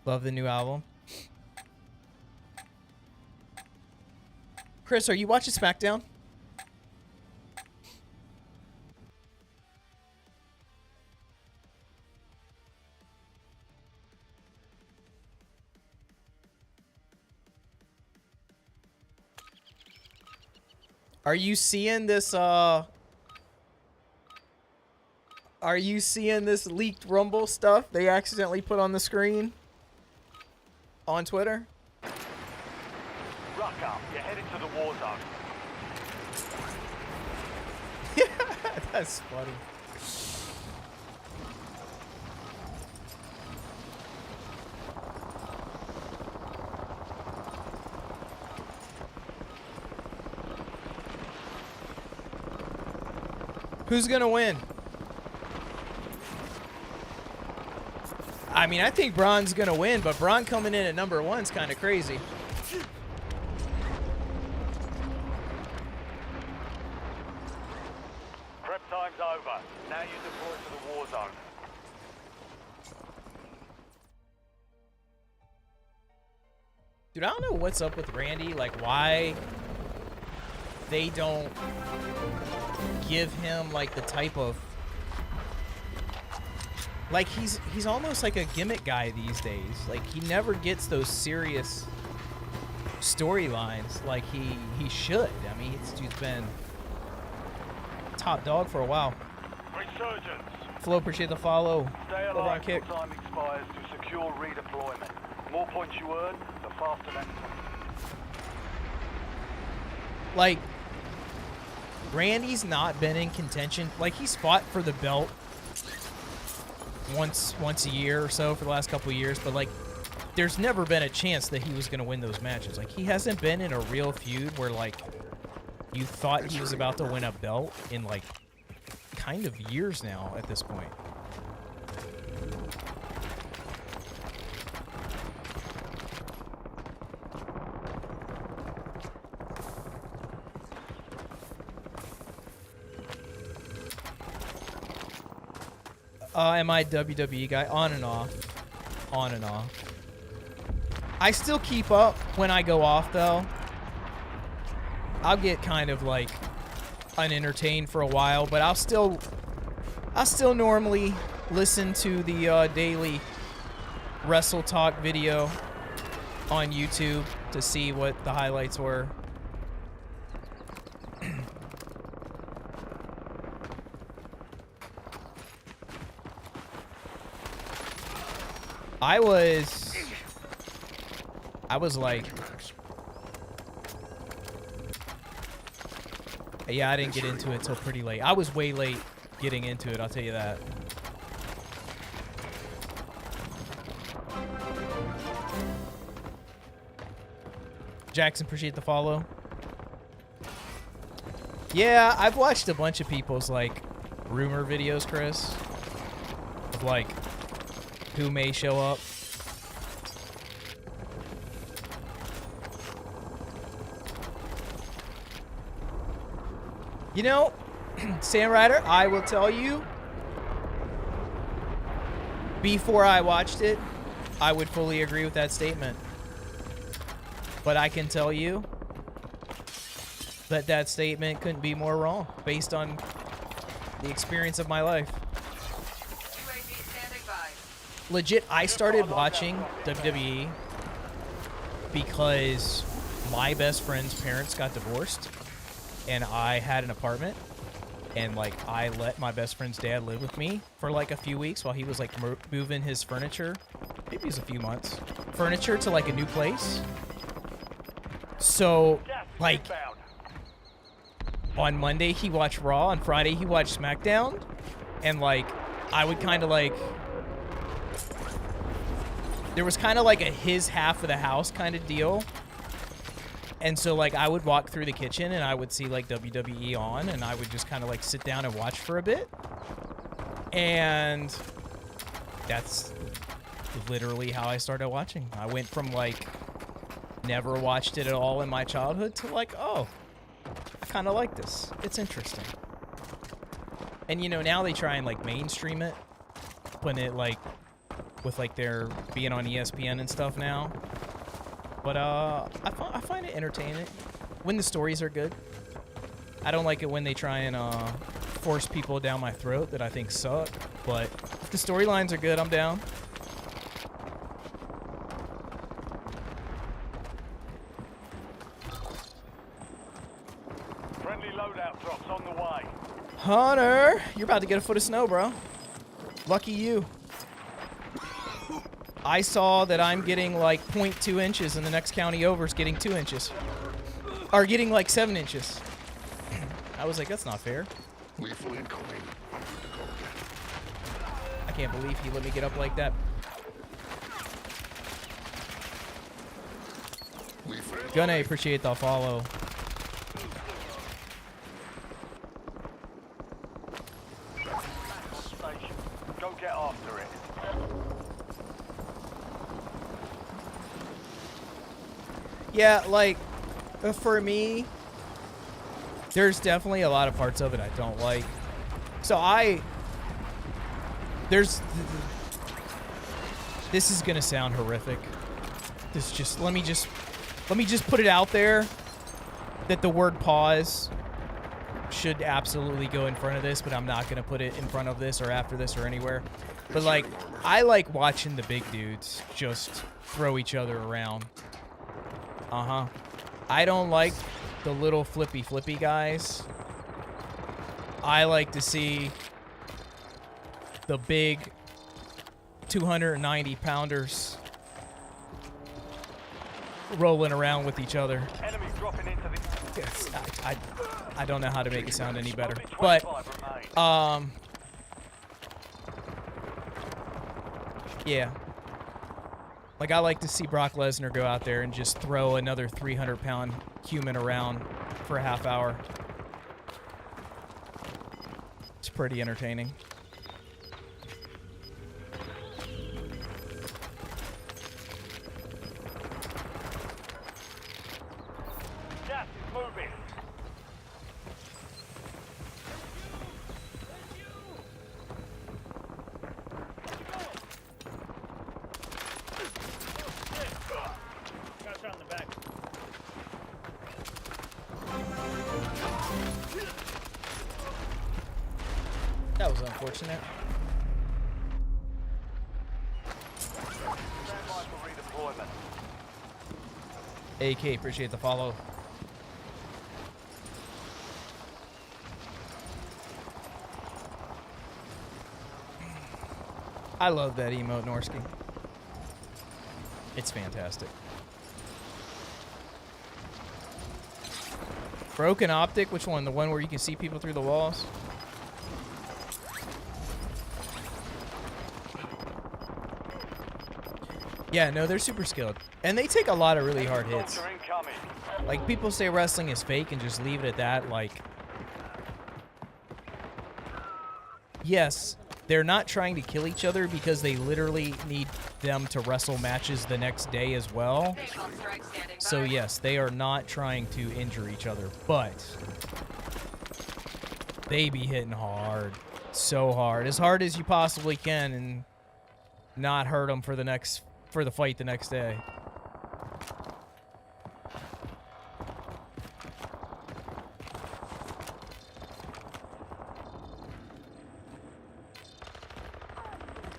Love the new album. Chris, are you watching SmackDown? Are you seeing this Are you seeing this leaked Rumble stuff they accidentally put on the screen on Twitter? Ruck up. You're heading to the war zone. That's funny. Who's gonna win? I mean, I think Braun's gonna win, but Braun coming in at number 1's kind of crazy. Prep time's over. Now you deploy to the war zone. Dude, I don't know what's up with Randy, like why they don't give him like the type of, like he's almost like a gimmick guy these days. Like he never gets those serious storylines like he should. I mean, he's been top dog for a while. Resurgence. Flo, appreciate the follow. Stay Over on alive kick. till time expires to secure redeployment. The more points you earn, the faster that. Like, Randy's not been in contention. Like, he's fought for the belt once a year or so for the last couple of years, but like, there's never been a chance that he was going to win those matches. Like, he hasn't been in a real feud where like you thought he was about to win a belt in like kind of years now at this point. Am I a WWE guy? On and off. On and off. I still keep up when I go off, though. I'll get kind of, like, unentertained for a while, but I'll still normally listen to the daily Wrestle Talk video on YouTube to see what the highlights were. I was like, yeah, I didn't get into it till pretty late. I was way late getting into it, I'll tell you that. Jackson, appreciate the follow. Yeah, I've watched a bunch of people's like rumor videos, Chris, of like who may show up. You know, Sam Ryder, I will tell you, before I watched it, I would fully agree with that statement. But I can tell you that that statement couldn't be more wrong based on the experience of my life. UAV standing by. Legit, I started watching WWE because my best friend's parents got divorced and I had an apartment, and like I let my best friend's dad live with me for like a few weeks while he was like moving his furniture, maybe it was a few months, furniture to like a new place. So like on Monday he watched Raw, on Friday he watched SmackDown, and like I would kind of like, there was kind of like a his half of the house kind of deal. And so like I would walk through the kitchen and I would see like WWE on, and I would just kind of like sit down and watch for a bit. And that's literally how I started watching. I went from like never watched it at all in my childhood to like, oh, I kind of like this. It's interesting. And you know, now they try and like mainstream it, putting it like with like their being on ESPN and stuff now. But I find it entertaining when the stories are good. I don't like it when they try and force people down my throat that I think suck. But if the storylines are good, I'm down. Friendly loadout drops on the way. Hunter, you're about to get a foot of snow, bro. Lucky you. I saw that I'm getting like 0.2 inches and the next county over is getting 2 inches. Or getting like 7 inches. I was like, that's not fair. Lethal incoming. I can't believe he let me get up like that. Gunna, appreciate the follow. Station. Go get after it. Yeah, like, for me, there's definitely a lot of parts of it I don't like. So this is gonna sound horrific. Let me just put it out there that the word pause should absolutely go in front of this, but I'm not gonna put it in front of this or after this or anywhere. But like, I like watching the big dudes just throw each other around. I don't like the little flippy guys. I like to see the big 290 pounders rolling around with each other. Enemy dropping into the... Yes, I don't know how to make it sound any better, but yeah. Like, I like to see Brock Lesnar go out there and just throw another 300-pound human around for a half hour. It's pretty entertaining. Gas is moving. That was unfortunate. Stand by for redeployment. AK, appreciate the follow. I love that emote, Norsky. It's fantastic. Broken optic, which one? The one where you can see people through the walls? Yeah, no, they're super skilled. And they take a lot of really hard hits. Soldier incoming. Like, people say wrestling is fake and just leave it at that. Like, yes, they're not trying to kill each other because they literally need them to wrestle matches the next day as well. So yes, they are not trying to injure each other, but they be hitting hard. So hard. As hard as you possibly can and not hurt them for the fight the next day.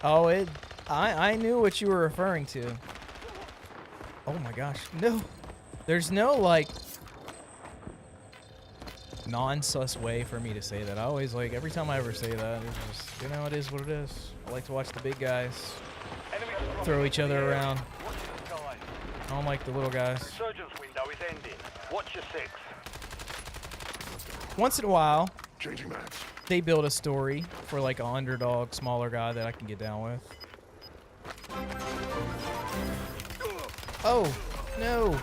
Oh, I knew what you were referring to. Oh my gosh. No. There's no, like, non-sus way for me to say that. I always, like, every time I ever say that, it's just, you know, it is what it is. I like to watch the big guys throw each other around. Watch the sky. I don't like the little guys. Resurgence window is ending. Watch your six. Once in a while, Changing maps. they build a story for, like, an underdog, smaller guy that I can get down with. Oh, no. You've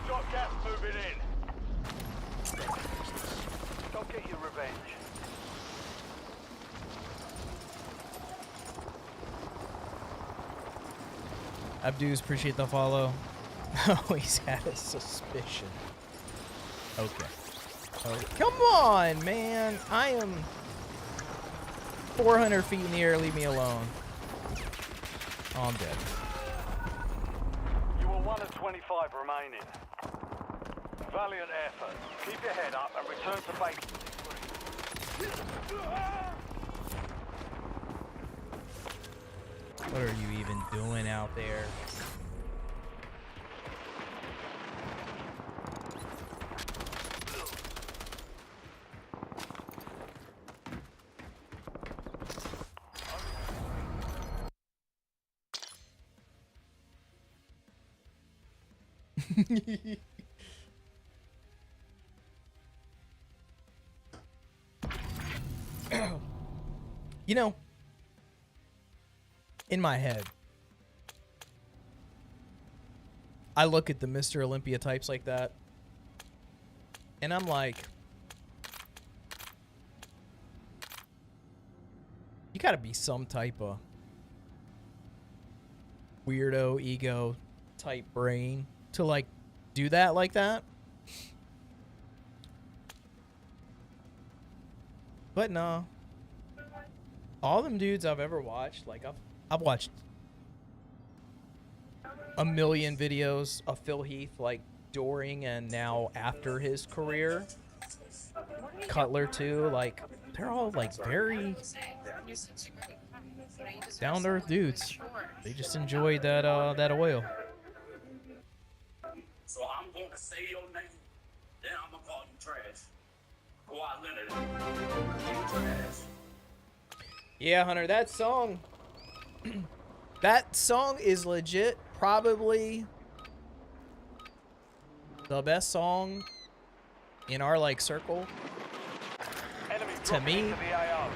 got gas moving in. Go get your revenge. Abduz, appreciate the follow. Oh, he's had a suspicion. Okay. Oh, come on, man. I am 400 feet in the air. Leave me alone. Oh, I'm dead. You were 1 of 25 remaining. Valiant effort. Keep your head up and return to base. What are you even doing out there? You know, in my head, I look at the Mr. Olympia types like that, and I'm like, you gotta be some type of weirdo ego type brain to like do that like that. But no. All them dudes I've ever watched, like I've watched a million videos of Phil Heath, like during and now after his career. Cutler too, like they're all like very down to earth dudes. They just enjoy that that oil. So I'm going to say your name, then I'm gonna call you trash. Kawhi Leonard, you trash. Yeah, Hunter, that song is legit probably the best song in our like circle Enemy to me into the AO.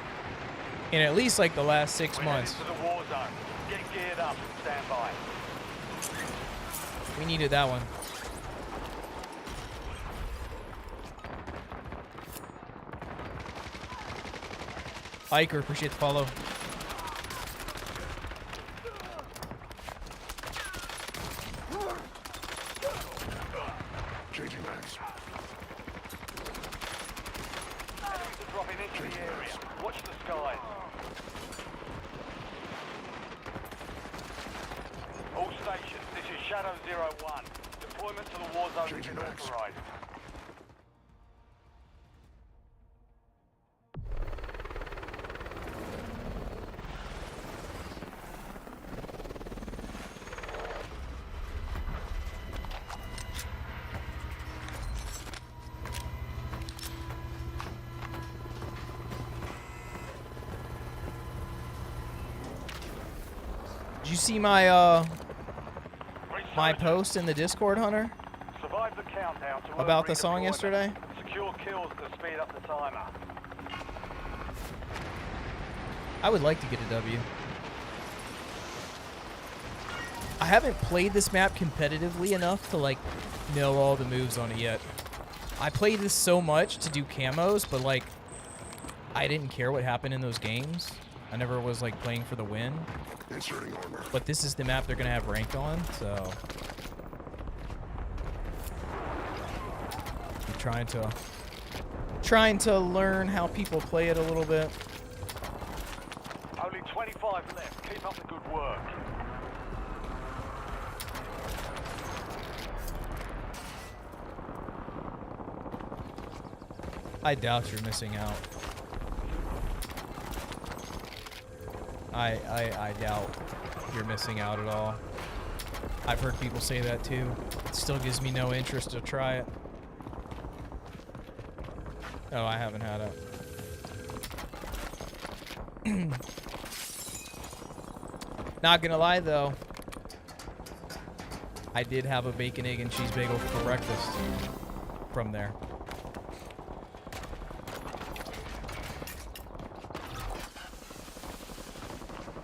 in at least like the last 6 We're months. heading to the war zone. Get geared up and stand by. We needed that one. Iker, appreciate the follow. Changing mags. Enemies are dropping into the area. Watch the skies. All stations, this is Shadow 01. Deployment to the war zone has Changing been mags. authorized. Did you see my my post in the Discord, Hunter, Survive the countdown to about the earn song redeployment. yesterday? Secure kills to speed up the timer. I would like to get a W. I haven't played this map competitively enough to like know all the moves on it yet. I played this so much to do camos, but like I didn't care what happened in those games. I never was like playing for the win. Inserting armor. But this is the map they're gonna have ranked on, so I'm trying to learn how people play it a little bit. Only 25 left. Keep up the good work. I doubt you're missing out. I doubt you're missing out at all. I've heard people say that too. It still gives me no interest to try it. Oh, I haven't had it. Not gonna lie though, I did have a bacon, egg, and cheese bagel for breakfast from there.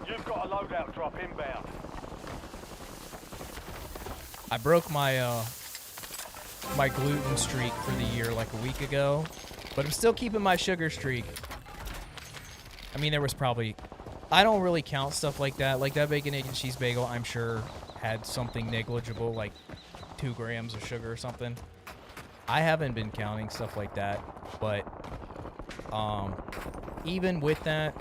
You've got a loadout drop inbound. I broke my my gluten streak for the year like a week ago, but I'm still keeping my sugar streak. I mean, there was probably, I don't really count stuff like that. Like that bacon, egg, and cheese bagel, I'm sure had something negligible, like 2 grams of sugar or something. I haven't been counting stuff like that, but even with that,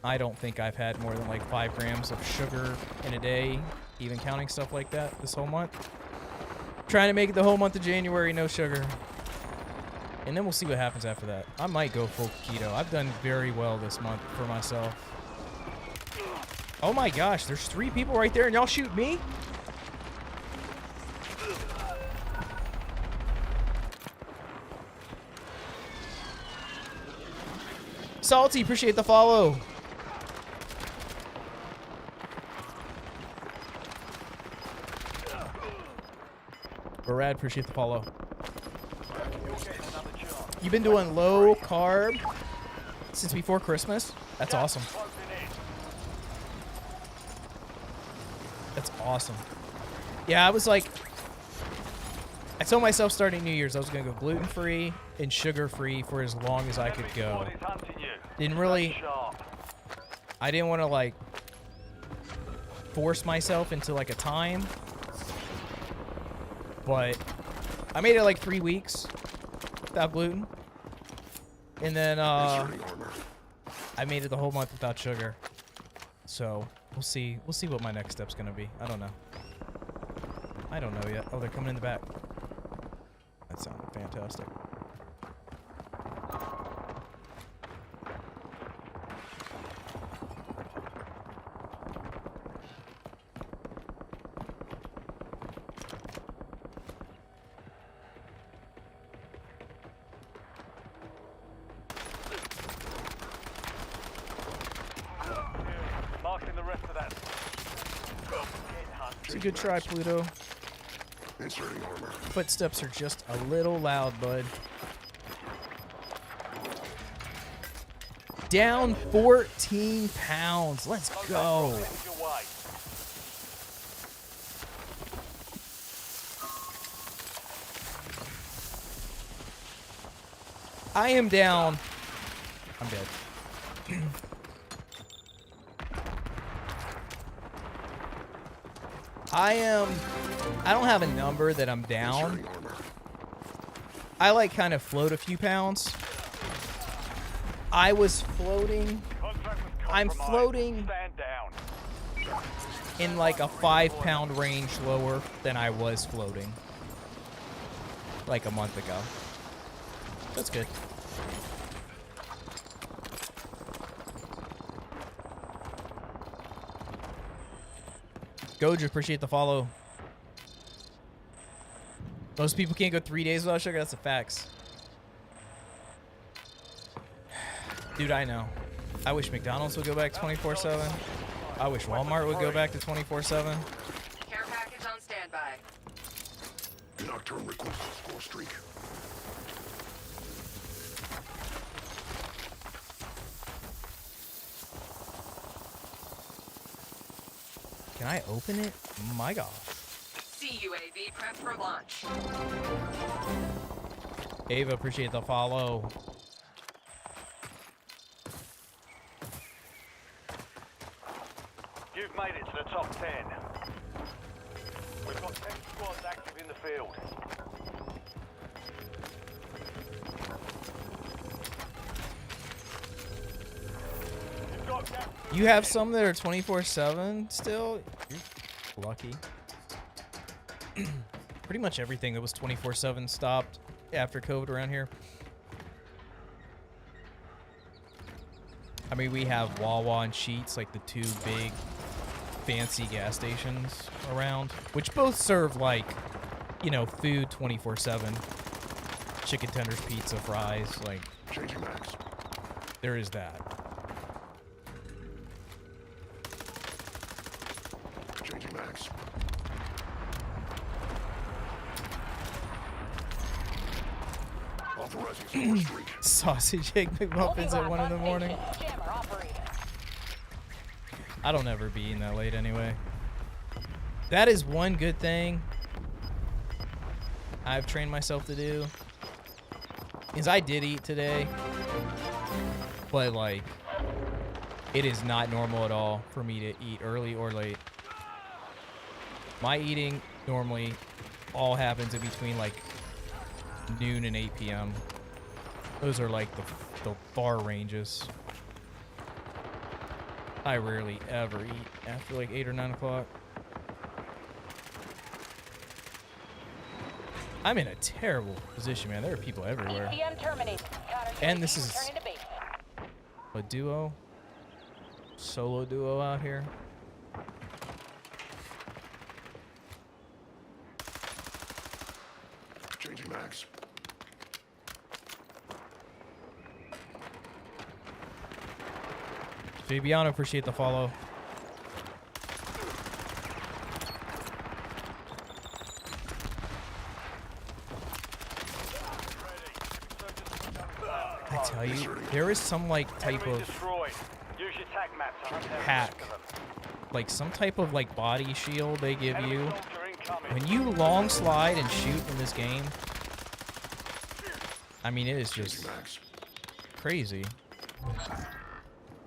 I don't think I've had more than like 5 grams of sugar in a day, even counting stuff like that this whole month. Trying to make it the whole month of January, no sugar. And then we'll see what happens after that. I might go full keto. I've done very well this month for myself. Oh my gosh, there's 3 people right there and y'all shoot me? Salty, appreciate the follow. Barad, appreciate the follow. You're getting another chance. You've been doing low carb since before Christmas? That's awesome. Closing in. That's awesome. Yeah, I was like, I told myself starting New Year's I was going to go gluten-free and sugar-free for as long as I could go. Enemy squad is hunting you. Didn't really, Stay sharp. I didn't want to like force myself into like a time, but I made it like 3 weeks without gluten. And then Inserting armor. I made it the whole month without sugar. So we'll see what my next step's gonna be. I don't know. I don't know yet. Oh, they're coming in the back. That sounded fantastic. Marking the rest of that. It's a good try, Pluto. Inserting armor. Footsteps are just a little loud, bud. Down 14 pounds. Let's go. Your way. I am down. I'm dead. I don't have a number that I'm down. Inserting armor. I like kind of float a few pounds. I was floating. Contract was I'm compromised. floating Stand down. in like a 5-pound range lower than I was floating like a month ago. That's good. Goja, appreciate the follow. Most people can't go 3 days without sugar. That's the facts. Dude, I know. I wish McDonald's would go back 24/7. I wish Walmart would go back to 24/7. Care package on standby. Nocturne requests score streak. Can I open it? My gosh. CUAV prep for launch. Ava, appreciate the follow. You've made it to the top 10. We've got 10 squads active in the field. You've got gas. You have some that are 24/7 still? You're lucky. Pretty much everything that was 24/7 stopped after COVID around here. I mean, we have Wawa and Sheetz, like the two big fancy gas stations around, which both serve like, you know, food 24/7. Chicken tenders, pizza, fries, like Changing max. there is that. Changing max. Authorizing score streak. Sausage egg McMuffins at 1 in the morning. Jammer operating. I don't ever be eating that late anyway. That is one good thing I've trained myself to do. Is I did eat today, but like, it is not normal at all for me to eat early or late. My eating normally all happens in between like noon and 8 p.m. Those are like the far ranges. I rarely ever eat after like 8 or 9 o'clock. I'm in a terrible position, man. There are people everywhere. ECM terminated. Counter And UAV this is returning to base. a duo, solo duo out here. Changing max. Fabiano, appreciate the follow. tell you, there is some like type Enemy of destroyed. Use your tac map to hunt down the hack, rest of them. like some type of like body shield they give Enemy you. soldier incoming. When you long slide and shoot in this game, I mean, it is just Max. crazy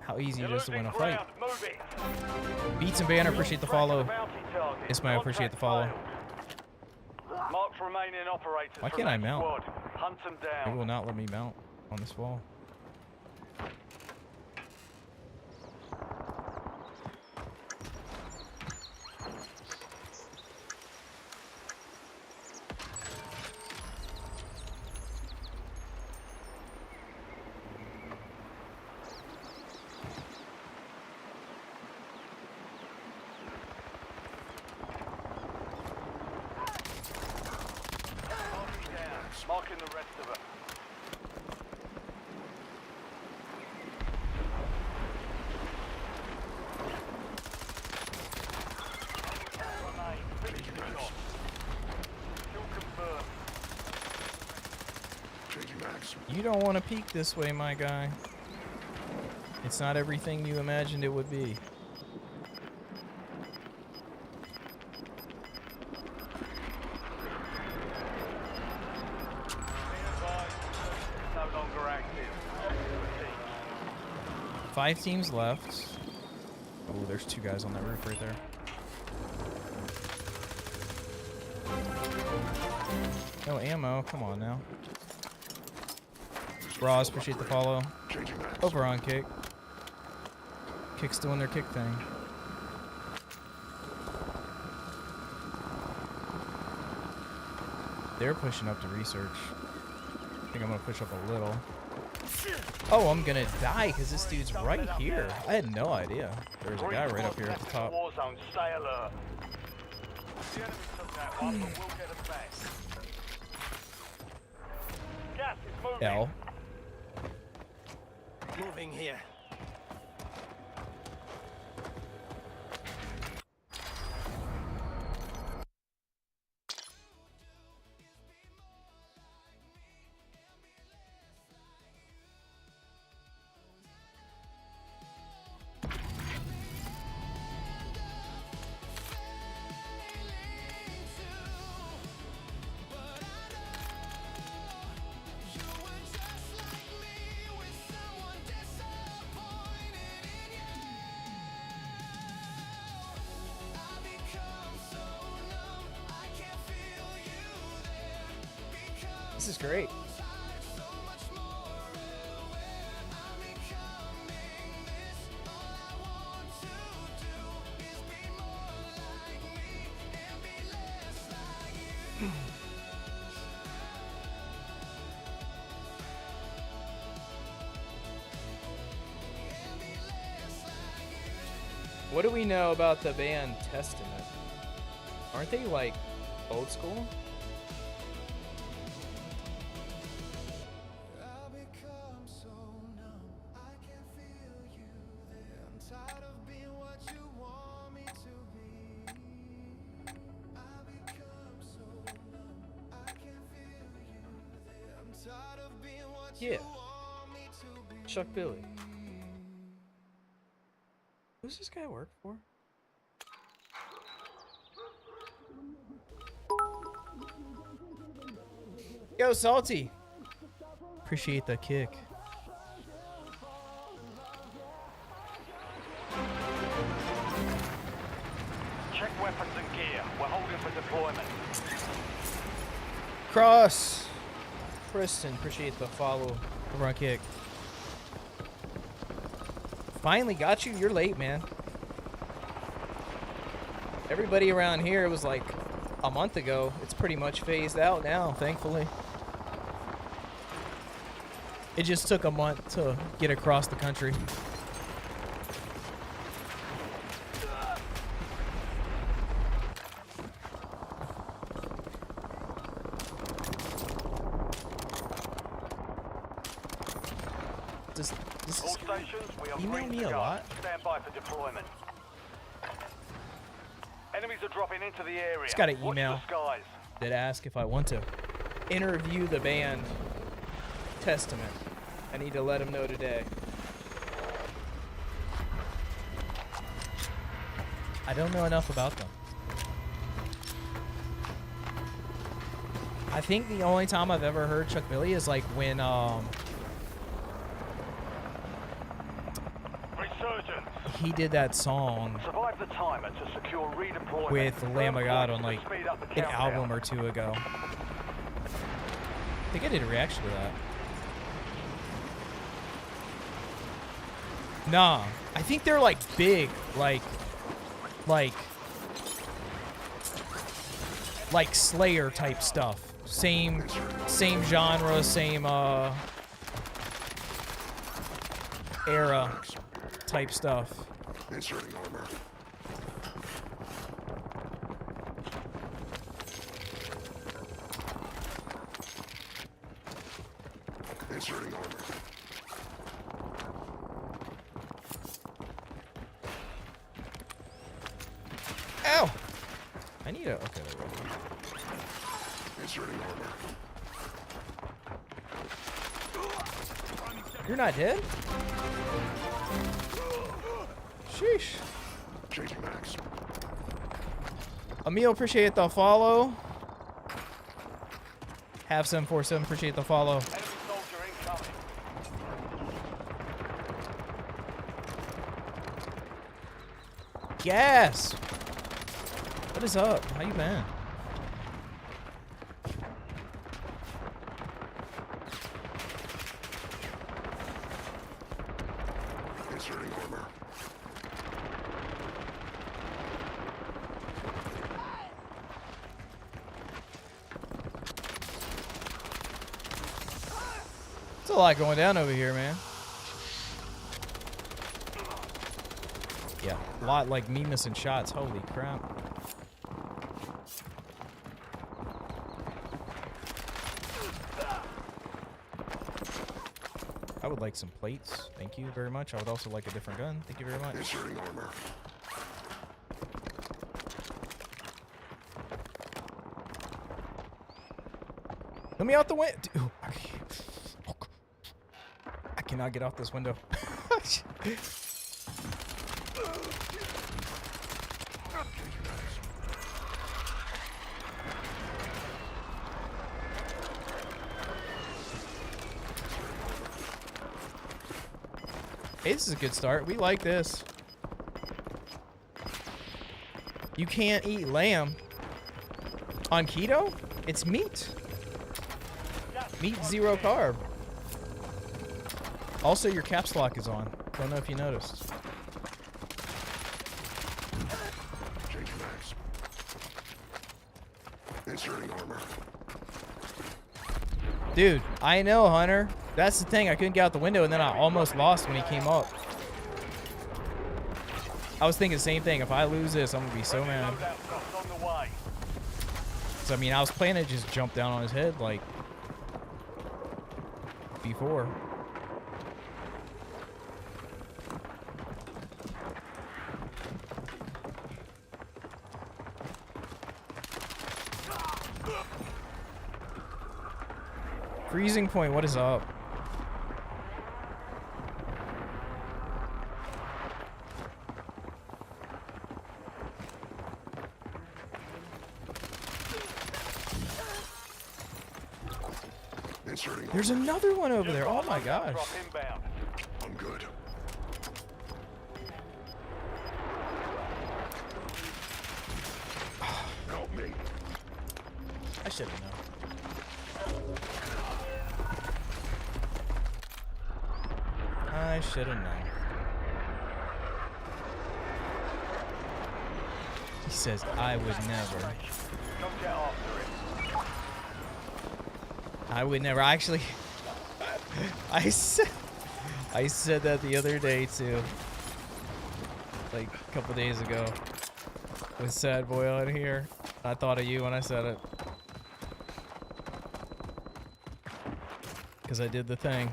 how easy it You're is to win a losing fight. ground. Move it. Beats and Banner, appreciate the follow. Bounty target. Ismail, appreciate the follow. Marked remaining operators. Why from can't I that mount? squad. Hunt them It down. will not let me mount on this wall. Marking the rest of them. Changing max. You don't want to peek this way, my guy. It's not everything you imagined it would be. No longer active. 5 teams left. Oh, there's 2 guys on that roof right there. No ammo. Come on now. Ross, appreciate the follow. Changing max. Over on Kick. Kick's doing their kick thing. They're pushing up to research. I think I'm gonna push up a little. Oh, I'm gonna die because this dude's right here. I had no idea. There's a guy right up here at the top. Warzone, stay alert. The enemy took that one, but we'll get us back. Gas is moving. L. Moving here. This is great. What do we know about the band Testament? Aren't they like old school? Yeah. Chuck Billy. Who's this guy work for? Yo, Salty. Appreciate the kick. Check weapons and gear. We're holding for deployment. Cross. Kristen, appreciate the follow. Over on Kick. Finally got you. You're late, man. Everybody around here was like a month ago. It's pretty much phased out now, thankfully. It just took a month to get across the country. All stations, we are email green me to a go. lot? Stand by for deployment. Enemies are dropping into the area. Just got an Watch email the skies. that asked if I want to interview the band Testament. I need to let him know today. I don't know enough about them. I think the only time I've ever heard Chuck Billy is like when Resurgence. he did that song Survive the timer to secure redeployment. with Lamb of God on First like to speed up the an countdown. album or two ago. I think I did a reaction to that. Nah, I think they're like big, like Slayer type stuff. Same genre, same era type stuff. Inserting armor. Inserting armor. Ow! I need a... Okay, there we go. Inserting armor. You're not dead? Sheesh. Changing max. Emil, appreciate the follow. Have 747, appreciate the follow. Enemy soldier incoming. Yes! What is up? How you been? Inserting armor. It's a lot going down over here, man. Yeah, a lot like me missing shots. Holy crap. I would like some plates. Thank you very much. I would also like a different gun. Thank you very much. Inserting armor. Let me out the window. I cannot get off this window. Hey, this is a good start. We like this. You can't eat lamb. On keto? It's meat. Meat, zero carb. Also, your caps lock is on. Don't know if you noticed. Changing max. Inserting armor. Dude, I know, Hunter. That's the thing. I couldn't get out the window, and then I almost lost when he came up. I was thinking the same thing. If I lose this, I'm going to be so mad. Loadout drops on the way. So, I mean, I was planning to just jump down on his head, like, before. Freezing point, what is up? Inserting There's another one over there. Oh my gosh. Drop inbound. I'm good. Help me. I should have known. I should have known. He says, I would never. Come get after it. I would never. Actually, I said that the other day too. Like a couple days ago. With Sad Boy on here. I thought of you when I said it. Because I did the thing.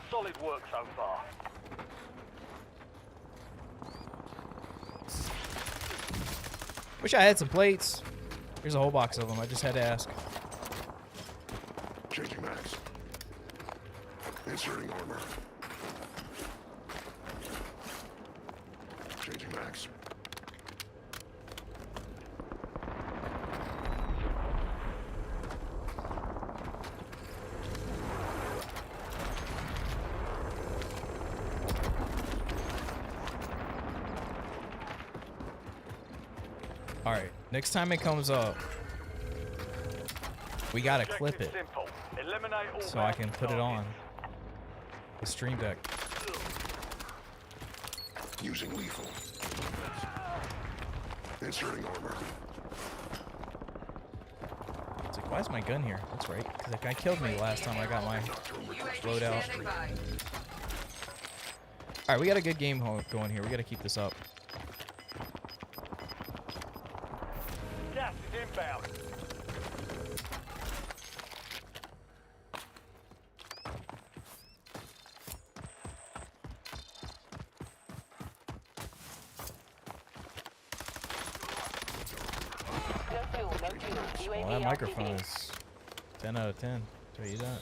Solid work so far. Wish I had some plates. There's a whole box of them. I just had to ask. Inserting armor. Changing max. All right, next time it comes up, we gotta clip it Simple. Eliminate all so I can put it on the stream deck. Using lethal. Inserting armor. It's like, why is my gun here? That's right, because that guy killed me last time I got my loadout. Standing by. All right, we got a good game going here. We got to keep this up. Gas is inbound. Well, that microphone is 10 out of 10. Tell you that.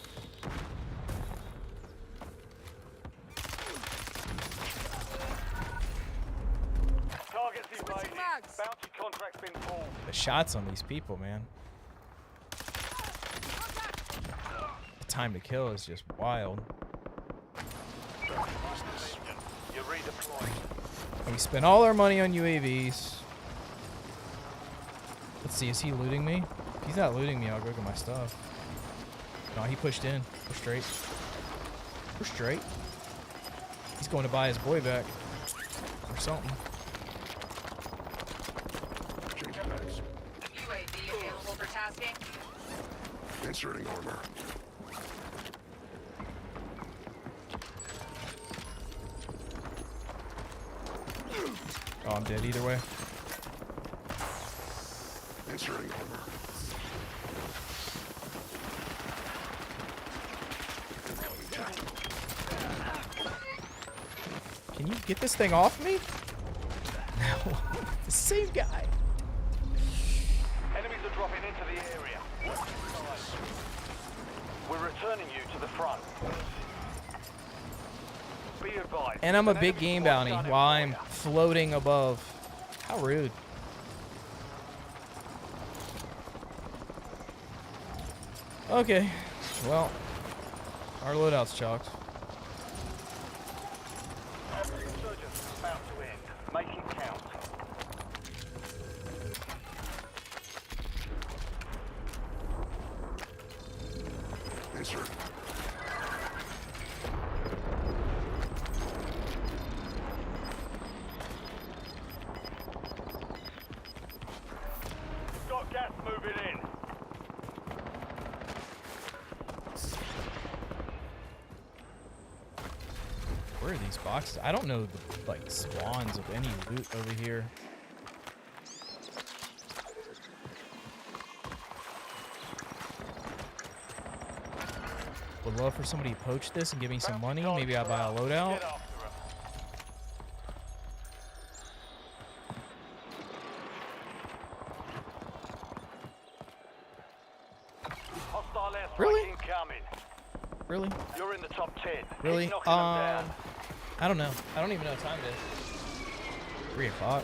Targets evaded. Bounty contract's been pulled. The shots on these people, man. The time to kill is just wild. You're redeploying. And we spent all our money on UAVs. Let's see, is he looting me? If he's not looting me, I'll go get my stuff. No, he pushed in. We're straight. We're straight. He's going to buy his boy back. Or something. Changing max. UAV available for tasking. Inserting armor. Oh, I'm dead either way. Inserting armor. Can you get this thing off me? No. The same guy. Enemies are dropping into the area. We're returning you to the front. Be advised. And I'm a an big enemy game squad bounty gunning while for I'm ya. floating above. How rude. Okay. Well, our loadout's chalked. Insurgents is about to end. Make it count. Insert. Got gas moving in. Where are these boxes? I don't know the like spawns of any loot over here. Would love for somebody to poach this and give me some money. Maybe I'll buy a loadout. Get after 'em. Hostile airstrike Really? incoming. Really? You're in the top 10. Keep Really? knocking them down. I don't know. I don't even know what time it is. 3 o'clock.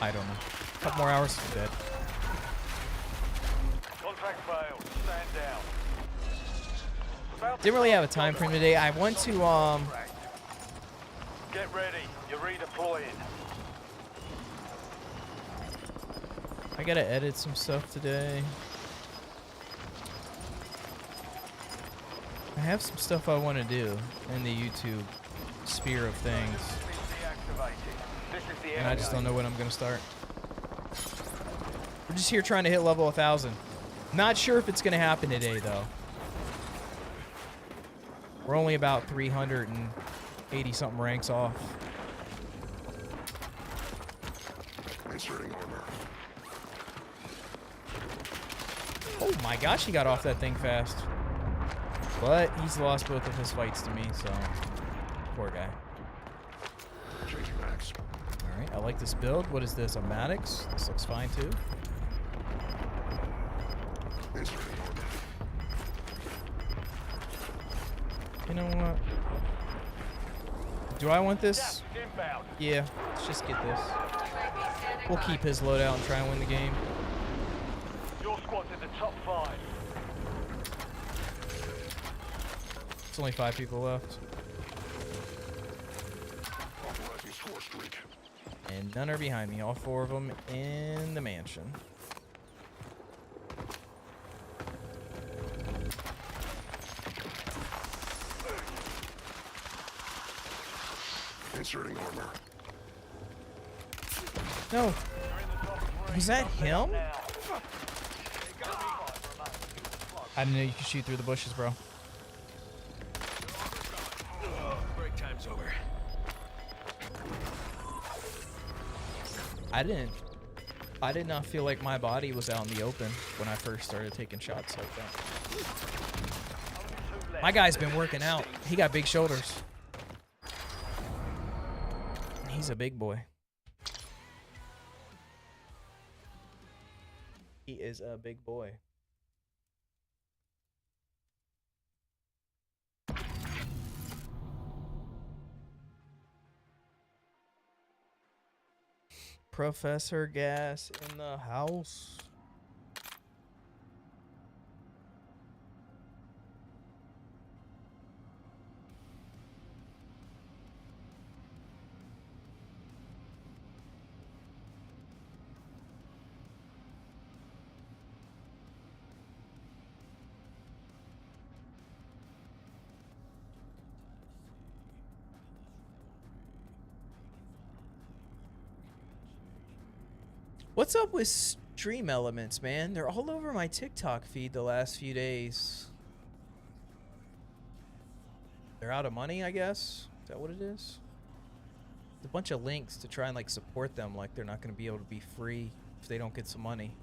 I don't know. A couple more hours. I'm dead. Contract failed. Stand down. Didn't really have a time frame today. I want to Get ready. You're redeploying. I gotta edit some stuff today. I have some stuff I want to do in the YouTube sphere of things, Deactivated. This is the and I just don't know when I'm gonna start. We're just here trying to hit level 1000. Not sure if it's gonna happen today though. We're only about 380 something ranks off. Inserting armor. Oh my gosh, he got off that thing fast. But he's lost both of his fights to me, so poor guy. Changing max. All right, I like this build. What is this? A Maddox? This looks fine too. Inserting armor. You know what? Do I want this? Gas is inbound. Yeah, let's just get this. UAV standing We'll by. keep his loadout and try and win the game. Your squad's in the top 5. It's only 5 people left. Authorizing score streak. And none are behind me. All 4 of them in the mansion. Inserting armor. No. Was that him? I didn't know you could shoot through the bushes, bro. Break time's over. I did not feel like my body was out in the open when I first started taking shots like that. My guy's been working out. He got big shoulders. He's a big boy. He is a big boy. Professor Gas in the house. What's up with stream elements, man? They're all over my TikTok feed the last few days. They're out of money, I guess. Is that what it is? There's a bunch of links to try and like support them, like they're not going to be able to be free if they don't get some money.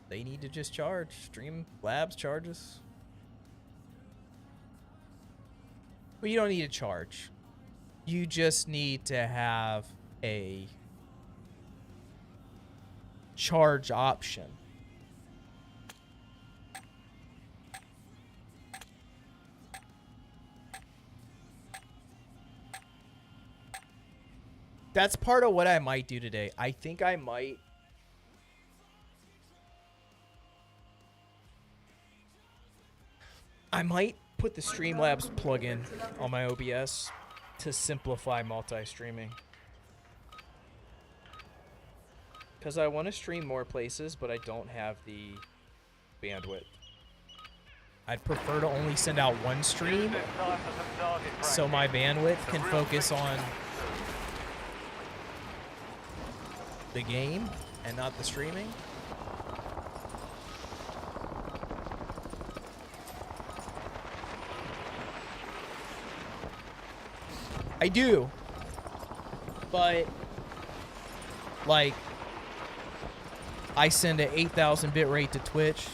They need to just charge. Streamlabs charges. Well, you don't need to charge. You just need to have a charge option. That's part of what I might do today. I think I might put the Streamlabs plugin on my OBS to simplify multi-streaming. Because I want to stream more places, but I don't have the bandwidth. I'd prefer to only send out one stream so my bandwidth can focus on the game and not the streaming. I do, but like I send an 8,000 bit rate to Twitch,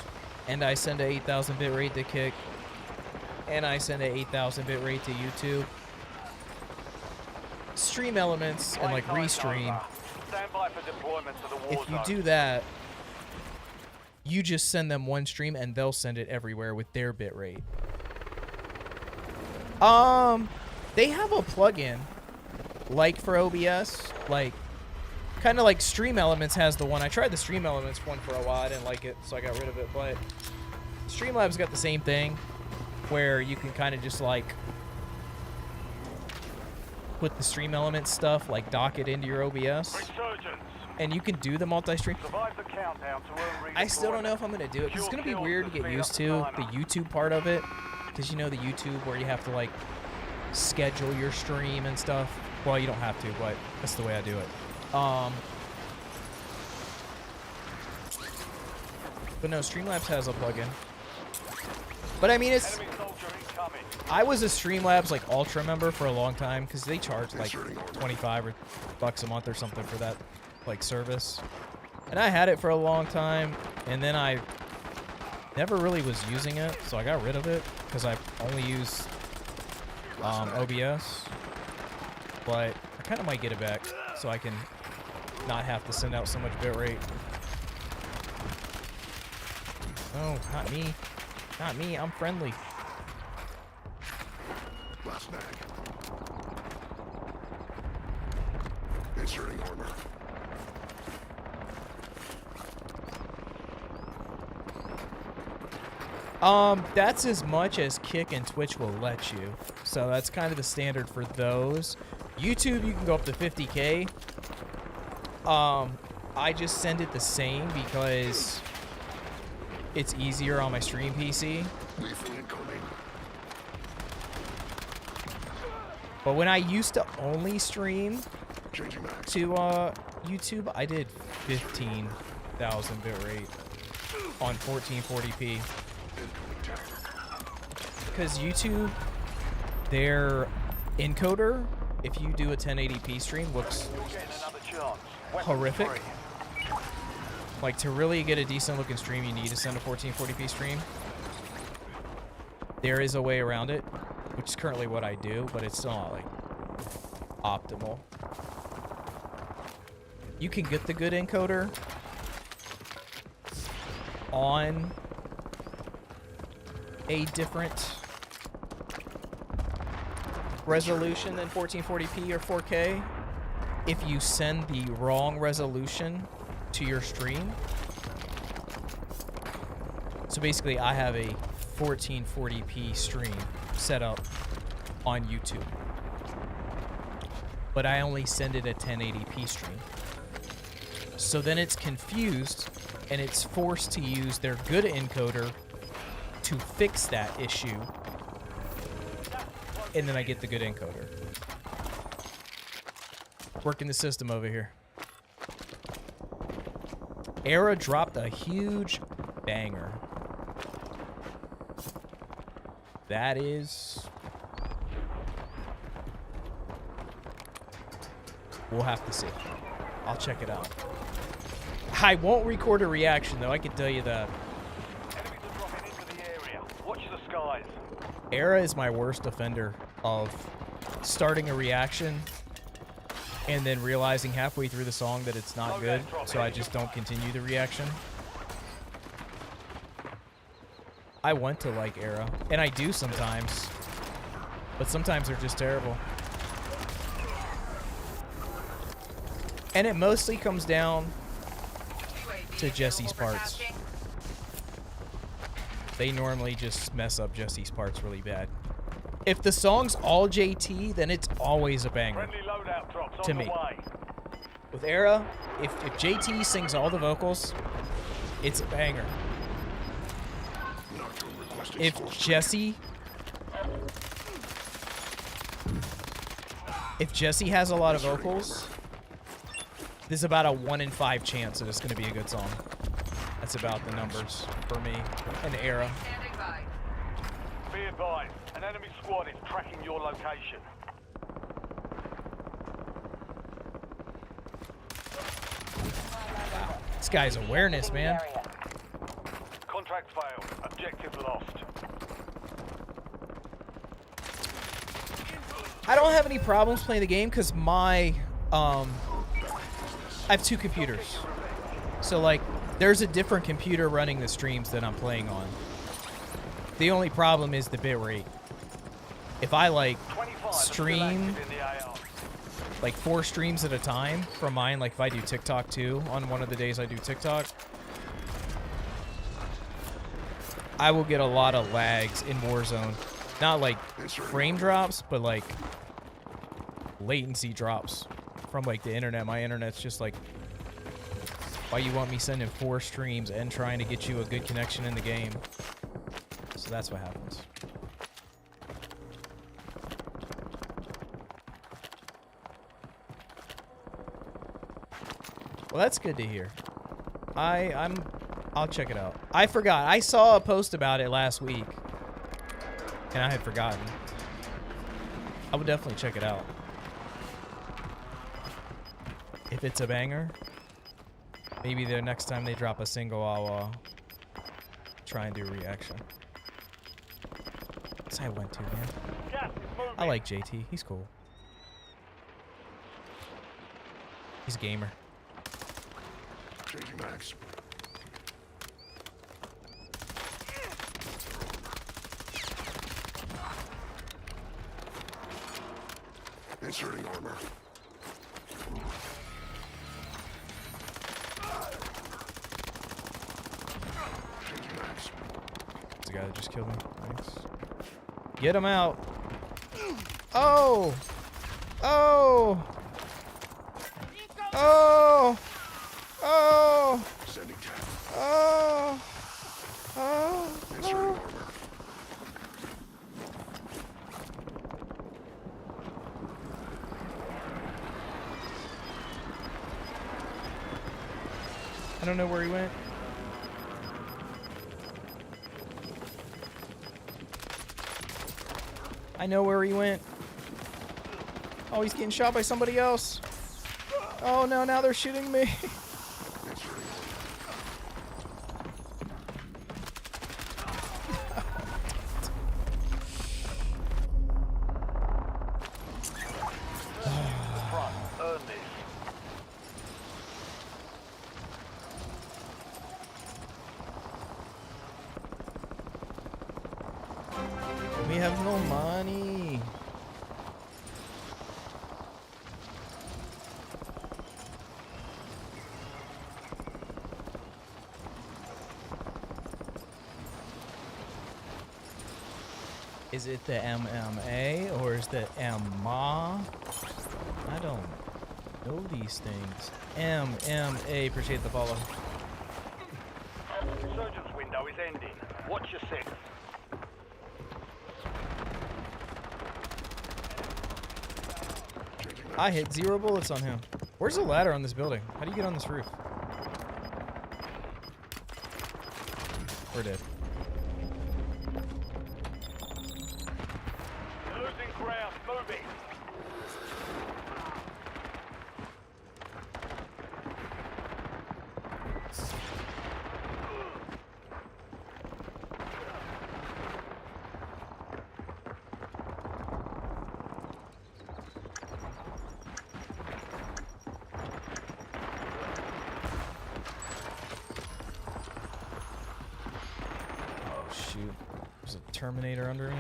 and I send an 8,000 bit rate to Kick, and I send an 8,000 bit rate to YouTube. Stream elements and like restream. If you do that, you just send them one stream and they'll send it everywhere with their bit rate. They have a plugin like for OBS, like kind of like Stream Elements has the one. I tried the Stream Elements one for a while. I didn't like it, so I got rid of it. But Streamlabs got the same thing where you can kind of just like put the Stream Elements stuff, like dock it into your OBS. And you can do the multi-stream. I still don't know if I'm going to do it, because it's going to be weird to get used to, the YouTube part of it. Because you know the YouTube where you have to like schedule your stream and stuff. Well, you don't have to, but that's the way I do it. But no, Streamlabs has a plugin. But I mean, it's... I was a Streamlabs like Ultra member for a long time because they charge like $25 a month or something for that like service. And I had it for a long time, and then I never really was using it, so I got rid of it because I only use OBS. But I kind of might get it back so I can not have to send out so much bitrate. No, not me. Not me. I'm friendly. Last mag. Inserting armor. That's as much as Kick and Twitch will let you. So that's kind of the standard for those. YouTube, you can go up to 50K. I just send it the same because it's easier on my stream PC. Lethal incoming. But when I used to only stream Changing max. to YouTube, I did 15,000 bitrate on 1440p. Because YouTube, their encoder, if you do a 1080p stream, looks You're getting another chance. Weapons horrific. free. Like, to really get a decent looking stream, you need to send a 1440p stream. There is a way around it, which is currently what I do, but it's still not, like, optimal. You can get the good encoder on a different resolution than 1440p or 4K if you send the wrong resolution to your stream. So basically, I have a 1440p stream set up on YouTube, but I only send it a 1080p stream. So then it's confused, and it's forced to use their good encoder to fix that issue, and then I get the good encoder. Working the system over here. Era dropped a huge banger. That is... We'll have to see. I'll check it out. I won't record a reaction, though. I can tell you that. Enemies are dropping into the area. Watch the skies. Era is my worst offender of starting a reaction and then realizing halfway through the song that it's not good, so I just don't continue the reaction. I want to like Era, and I do sometimes, but sometimes they're just terrible. And it mostly comes down to Jesse's parts. They normally just mess up Jesse's parts really bad. If the song's all JT, then it's always a banger. Friendly loadout drops To on me. the way. With Era, if JT sings all the vocals, it's a banger. Nocturne requesting If score Jesse has a lot of vocals, there's about a 1 in 5 chance that it's going to be a good song. That's about the numbers for me. And Era. Standing by. Be advised, an enemy squad is tracking your location. This guy's awareness, man. Contract failed. Objective lost. I don't have any problems playing the game because my, I have 2 computers. So, like, there's a different computer running the streams that I'm playing on. The only problem is the bitrate. If I, like, 25 stream, in the AR. like, 4 streams at a time from mine, like if I do TikTok too, on one of the days I do TikTok, I will get a lot of lags in Warzone. Not like frame drops, but like latency drops from like the internet. My internet's just like, why you want me sending 4 streams and trying to get you a good connection in the game? So that's what happens. Well, that's good to hear. I'll check it out. I forgot. I saw a post about it last week, and I had forgotten. I would definitely check it out. If it's a banger, maybe the next time they drop a single, I'll try and do a reaction. That's how I went to, man. Gas is moving. I like JT. He's cool. He's a gamer. Changing max. Inserting armor. Changing mags. It's the guy that just killed me. Nice. Get him out. Oh! Oh! Oh! Oh! Sending tap. Oh! Oh! Inserting armor. I don't know where he went. I know where he went. Oh, he's getting shot by somebody else. Oh no, now they're shooting me. Inserting Front, earn this. We have no money. Is it the MMA or is the MMA? I don't know these things. MMA, appreciate the follow. Resurgence window is ending. Watch your six. I hit 0 bullets on him. Where's the ladder on this building? How do you get on this roof? We're dead. Losing ground, moving. Oh shoot. There's a Terminator under me.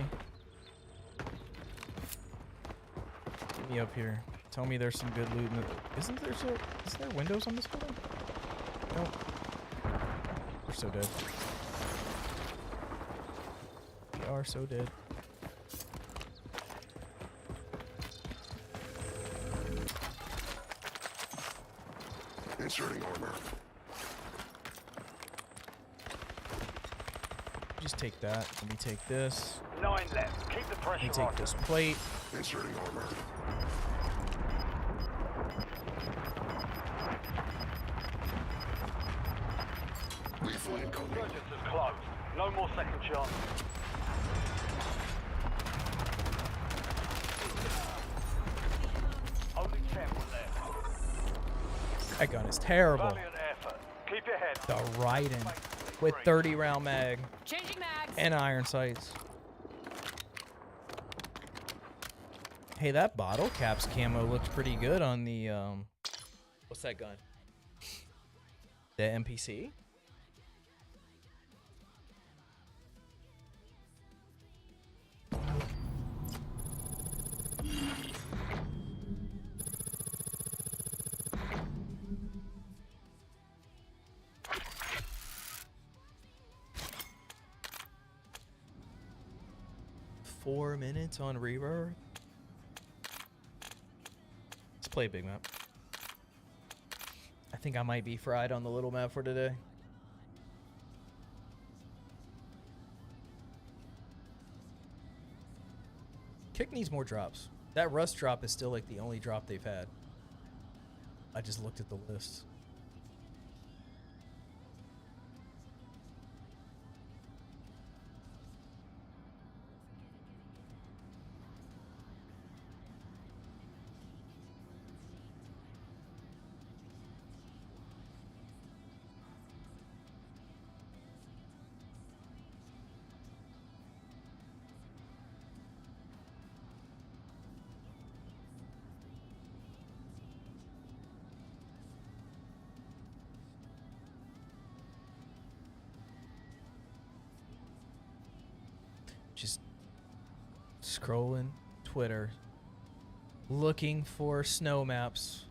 Get me up here. Tell me there's some good loot in the... Isn't there windows on this building? Nope. We're so dead. We are so dead. Inserting armor. Just take that. Let me take this. 9 left. Keep the Let pressure me take on. this plate. Inserting armor. Lethal incoming. Resurgence is closed. No more second chance. Only 10 were left. That gun is terrible. Valiant effort. Keep your head. The Raiden with 30 round mag Changing mags. and iron sights. Hey, that bottle caps camo looks pretty good on the what's that gun? The NPC? Four minutes on Rebirth. Let's play a big map. I think I might be fried on the little map for today. Kick needs more drops. That Rust drop is still like the only drop they've had. I just looked at the list. Just scrolling Twitter, Looking for snow maps.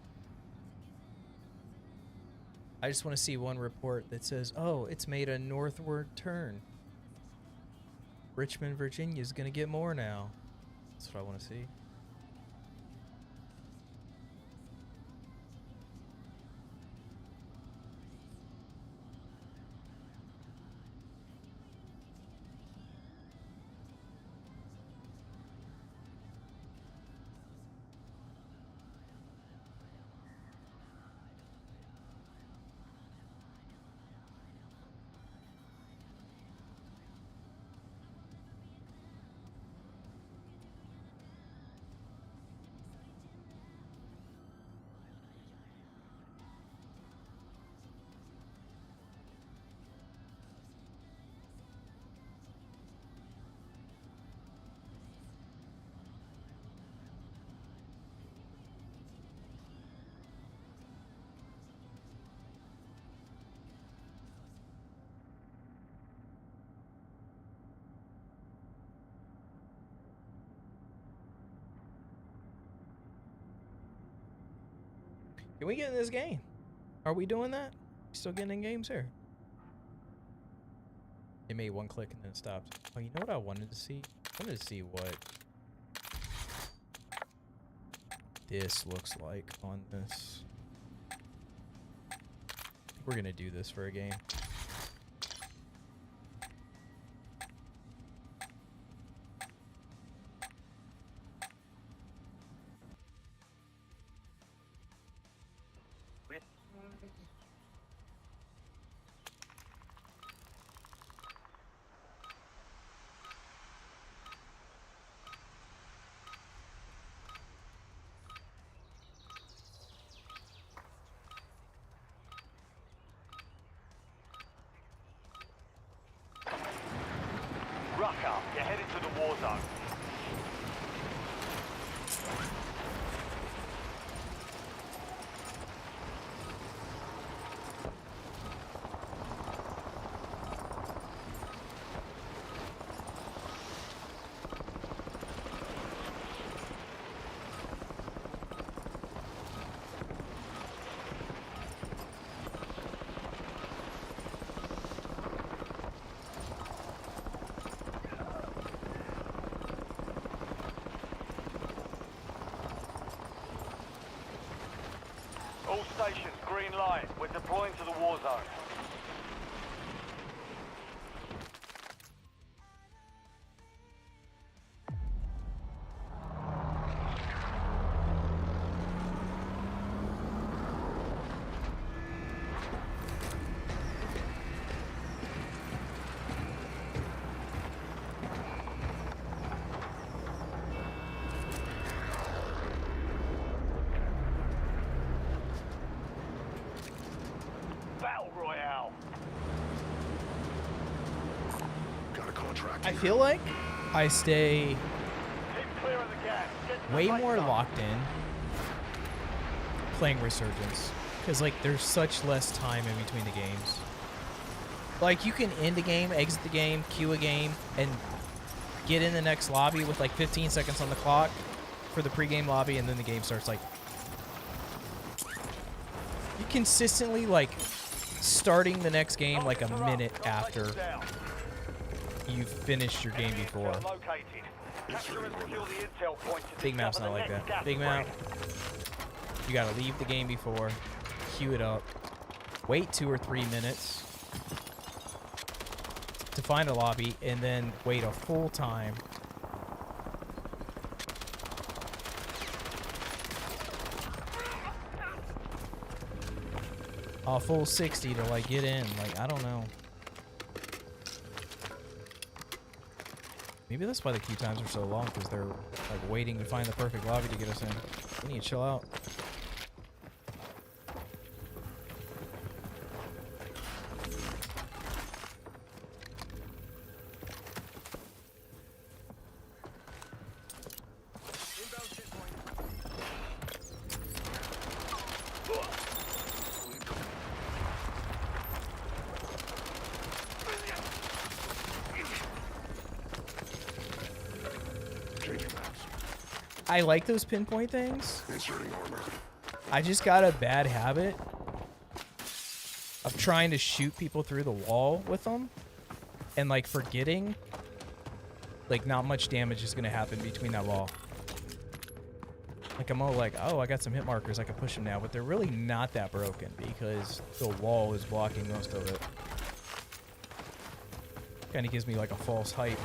I just want to see one report that says, oh, it's made a northward turn. Richmond, Virginia is going to get more now. That's what I want to see. Can we get in this game? Are we doing that? Still getting in games here? It made one click and then it stopped. Oh, you know what I wanted to see? I wanted to see what this looks like on this. We're gonna do this for a game. Rucker, you're headed to the war zone. All stations, green light. We're deploying to the war zone. Battle Royale. Got a contract I here. feel like I stay Keep clear of the gas. Get to the way safe more zone. locked in playing Resurgence. Because, like, there's such less time in between the games. Like, you can end a game, exit the game, queue a game, and get in the next lobby with, like, 15 seconds on the clock for the pregame lobby, and then the game starts, like... You consistently, like, starting the next game, like, a minute after you've finished your game before. Big map's not like that. Big map, you gotta leave the game before, queue it up, wait 2 or 3 minutes to find a lobby, and then wait a full time. A full 60 to, like, get in. Like, I don't know. Maybe that's why the queue times are so long, because they're, like, waiting to find the perfect lobby to get us in. We need to chill out. Changing maps. I like those pinpoint things. Inserting armor. I just got a bad habit of trying to shoot people through the wall with them and like forgetting like not much damage is gonna happen between that wall. Like I'm all like, oh, I got some hit markers, I can push them now, but they're really not that broken because the wall is blocking most of it. Kind of gives me like a false hype.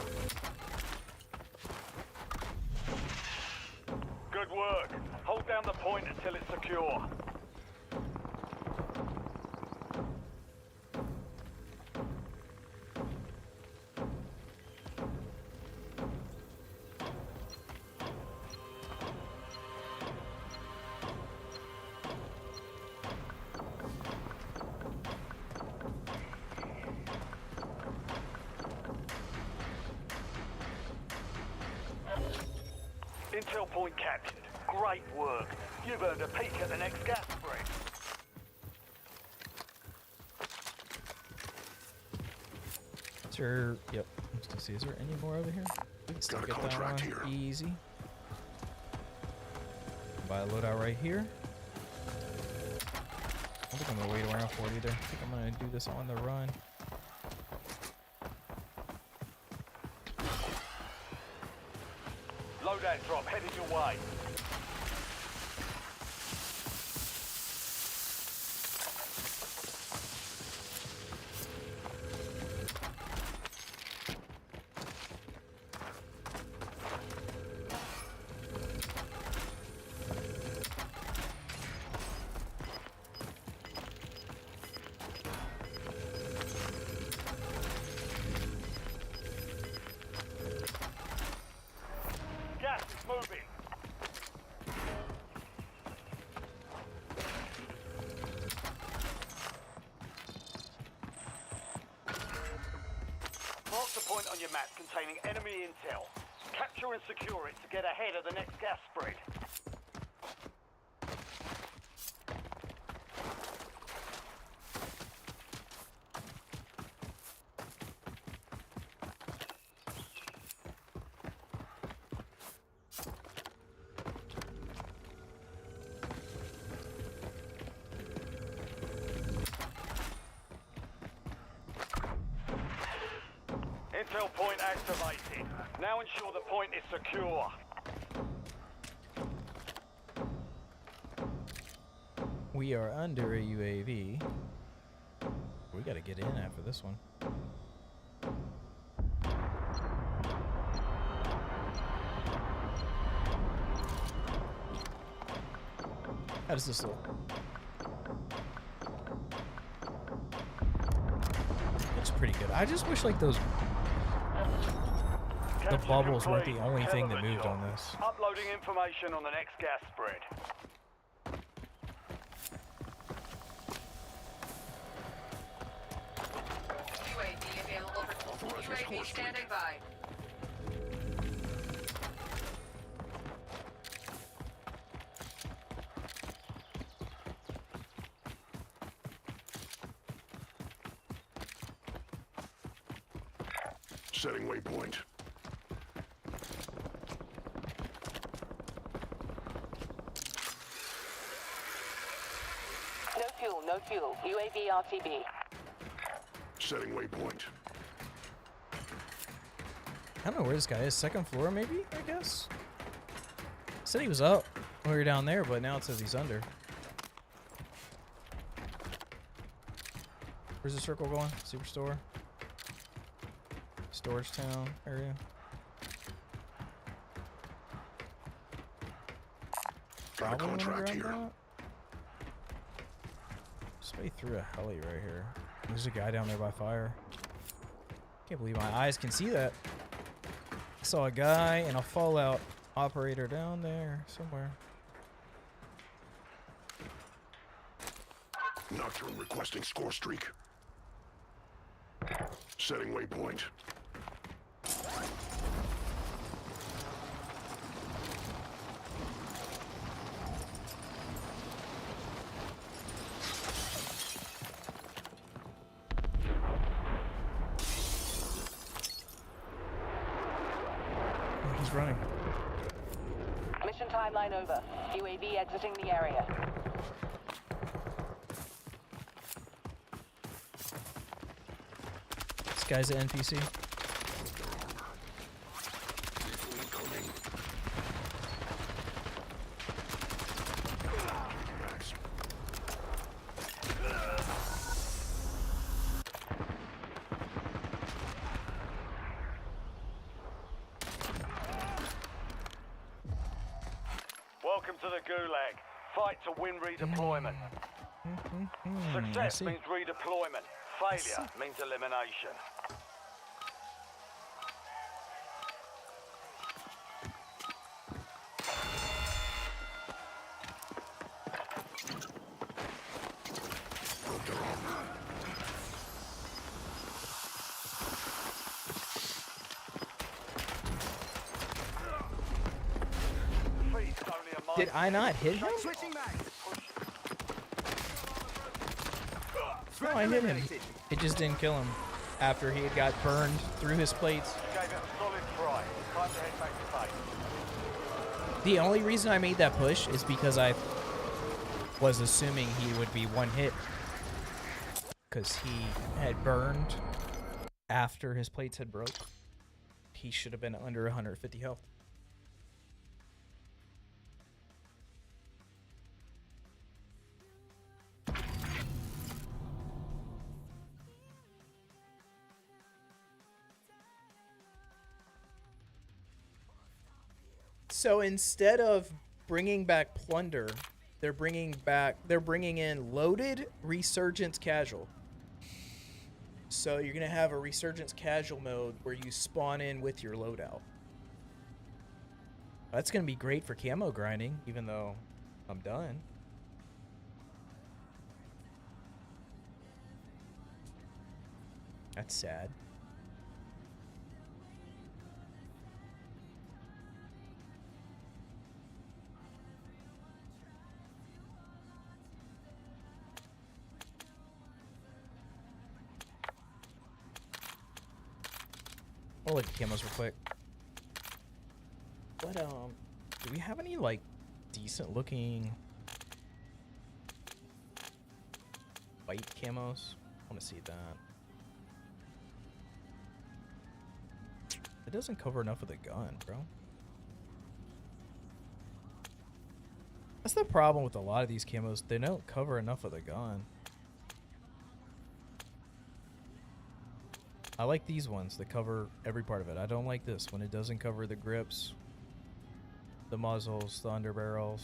Good work. Hold down the point until it's secure. Intel point captured. Great work. You've earned a peek at the next gas spread. Sure. Yep. Let's see. Is there any more over here? We can still Got a get that contract one here. easy. Buy a loadout right here. I don't think I'm gonna wait around for it either. I think I'm gonna do this on the run. Loadout drop headed your way. Gas is moving. Mark the point on your map containing enemy intel. Capture and secure it to get ahead of the next gas spread. Intel point activated. Now ensure the point is secure. We are under a UAV. We gotta get in after this one. How does this look? Looks pretty good. I just wish like those the bubbles weren't the only thing that moved on this. Uploading information on the next gas spread. UAV available for UAV standing by. Setting waypoint. No fuel, no fuel. UAV RTB. Setting waypoint. I don't know where this guy is. Second floor, maybe? I guess. Said he was up when we were down there, but now it says he's under. Where's the circle going? Superstore. Storage town area. Got a Probably wanna contract grab here. that. Somebody threw a heli right here. There's a guy down there by fire. Can't believe my eyes can see that. I saw a guy and a Fallout operator down there somewhere. Nocturne requesting score streak. Setting waypoint. Oh, he's running. Mission timeline over. UAV exiting the area. This guy's an NPC. Welcome to the Gulag. Fight to win redeployment. I Success see. means redeployment. Failure means elimination. Defeat's only a Did I not hit him? No, I hit him. It just didn't kill him after he had got burned through his plates. Gave it a solid try. Time to head back to base. The only reason I made that push is because I was assuming he would be one hit. Because he had burned after his plates had broke. He should have been under 150 health. So instead of bringing back plunder, they're bringing in loaded resurgence casual. So you're gonna have a resurgence casual mode where you spawn in with your loadout. That's gonna be great for camo grinding, even though I'm done. That's sad. I'll look at camos real quick. What, do we have any, like, decent looking white camos? I want to see that. It doesn't cover enough of the gun, bro. That's the problem with a lot of these camos. They don't cover enough of the gun. I like these ones that cover every part of it. I don't like this when it doesn't cover the grips, the muzzles, the underbarrels.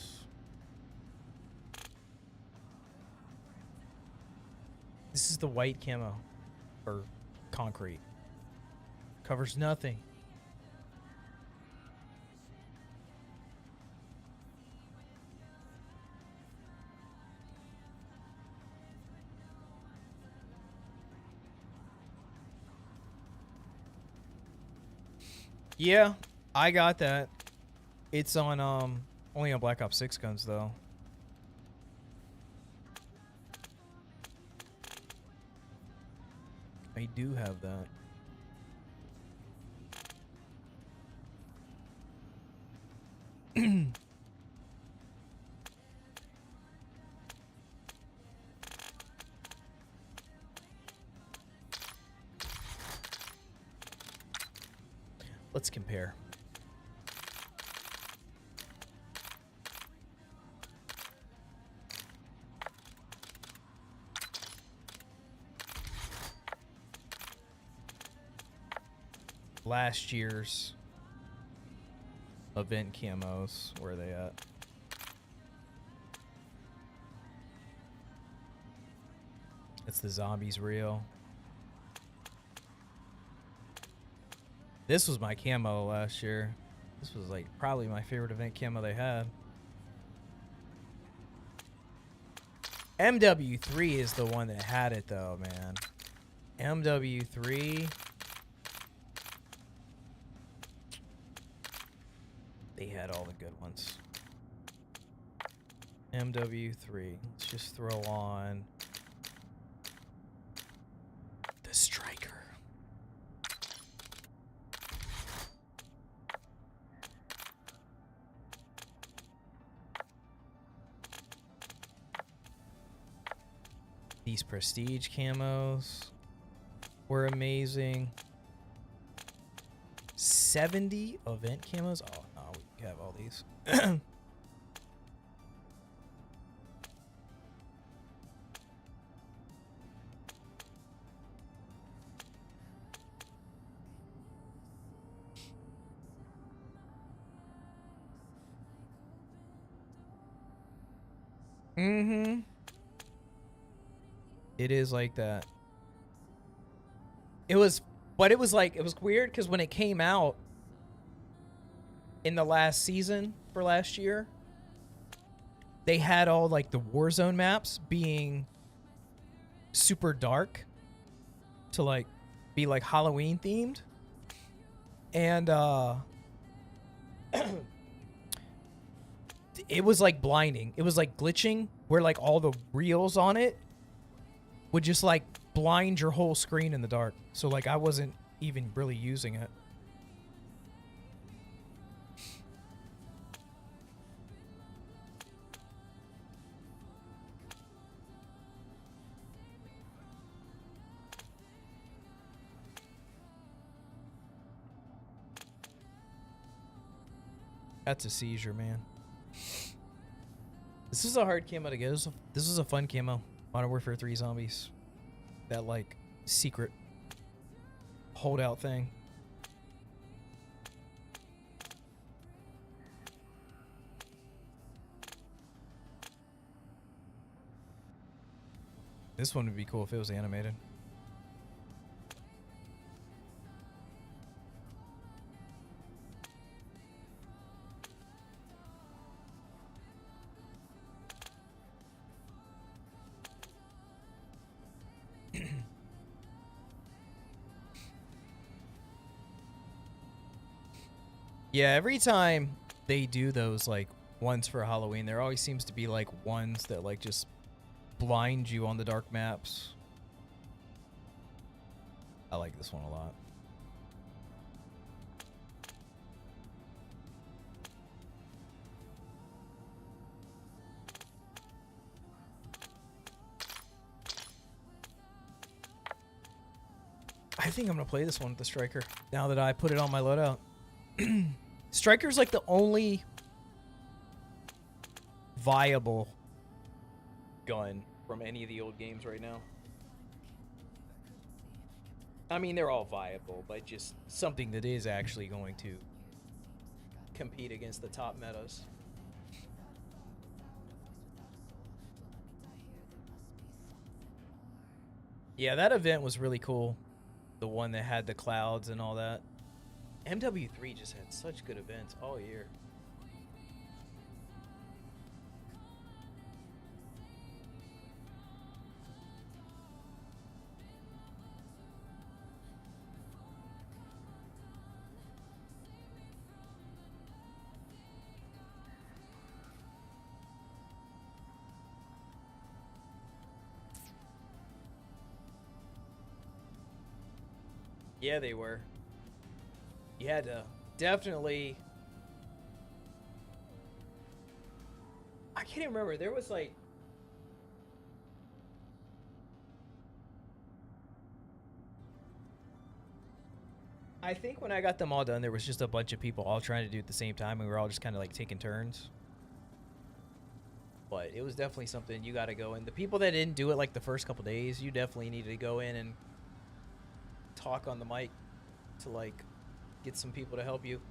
This is the white camo, or concrete. Covers nothing. Yeah, I got that. It's on only on Black Ops 6 guns though. I do have that. Let's compare. Last year's event camos, where are they at? It's the zombies reel. This was my camo last year. This was like probably my favorite event camo they had. MW3 is the one that had it though, man. MW3. They had all the good ones. MW3. Let's just throw on the striker. These prestige camos were amazing. 70 event camos. Oh no, we have all these. Mm-hmm. It is like that. It was, but it was like, it was weird because when it came out in the last season for last year, they had all like the Warzone maps being super dark to like be like Halloween themed. And it was like blinding. It was like glitching where like all the reels on it would just like blind your whole screen in the dark. So like I wasn't even really using it. That's a seizure, man. This is a hard camo to get. This is a fun camo. Modern Warfare 3 Zombies. That, like, secret holdout thing. This one would be cool if it was animated. Yeah, every time they do those, like, ones for Halloween, there always seems to be, like, ones that, like, just blind you on the dark maps. I like this one a lot. I think I'm going to play this one with the Striker now that I put it on my loadout. Striker's like the only viable gun from any of the old games right now. I mean, they're all viable, but just something that is actually going to compete against the top metas. Yeah, that event was really cool. The one that had the clouds and all that. MW3 just had such good events all year. Yeah, they were. You had to definitely... I can't even remember. There was like... I think when I got them all done, there was just a bunch of people all trying to do it at the same time, and we were all just kind of like taking turns. But it was definitely something you got to go in. The people that didn't do it like the first couple days, you definitely needed to go in and talk on the mic to like get some people to help you.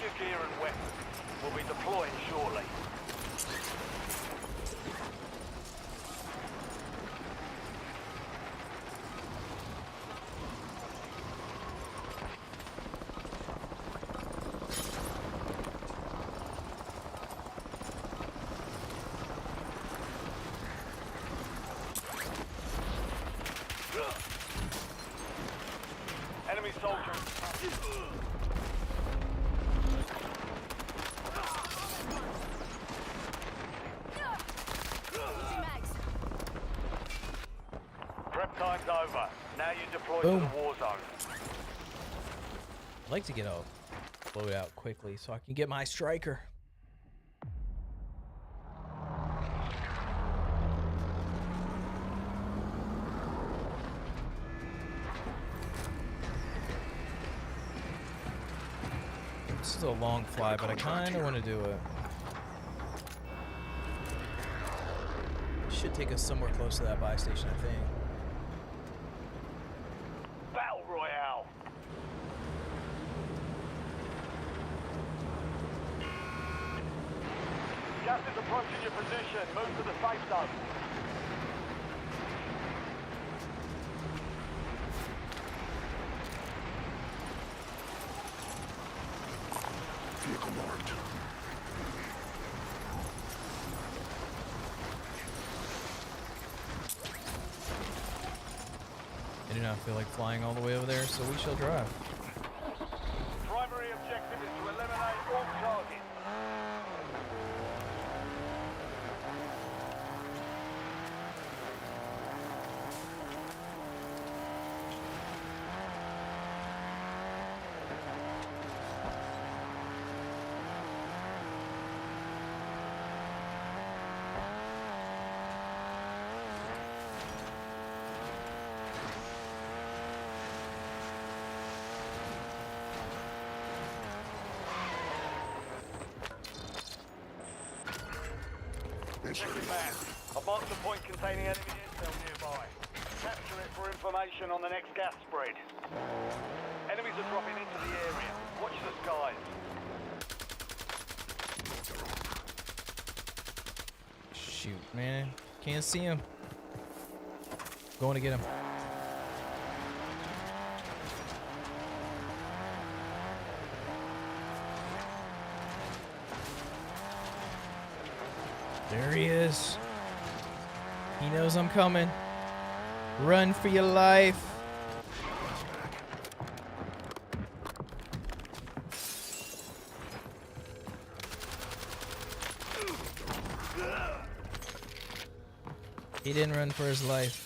your gear and weapons. We'll be deploying shortly. Enemy soldiers. Prep time's over. Now you deploy to Boom. the war zone. I'd like to get a loadout quickly so I can get my striker. This is a long fly, but I kind of want to do it. Should take us somewhere close to that buy station, I think. Battle Royale. Gas is approaching your position. Move to the safe zone. Vehicle marked. I do not feel like flying all the way over there, so we shall drive. Primary objective is to eliminate all targets. Second man. A monster point containing enemy intel nearby. Capture it for information on the next gas spread. Enemies are dropping into the area. Watch the skies. Shoot, man. Can't see him. Going to get him. There he is. He knows I'm coming. Run for your life. He didn't run for his life.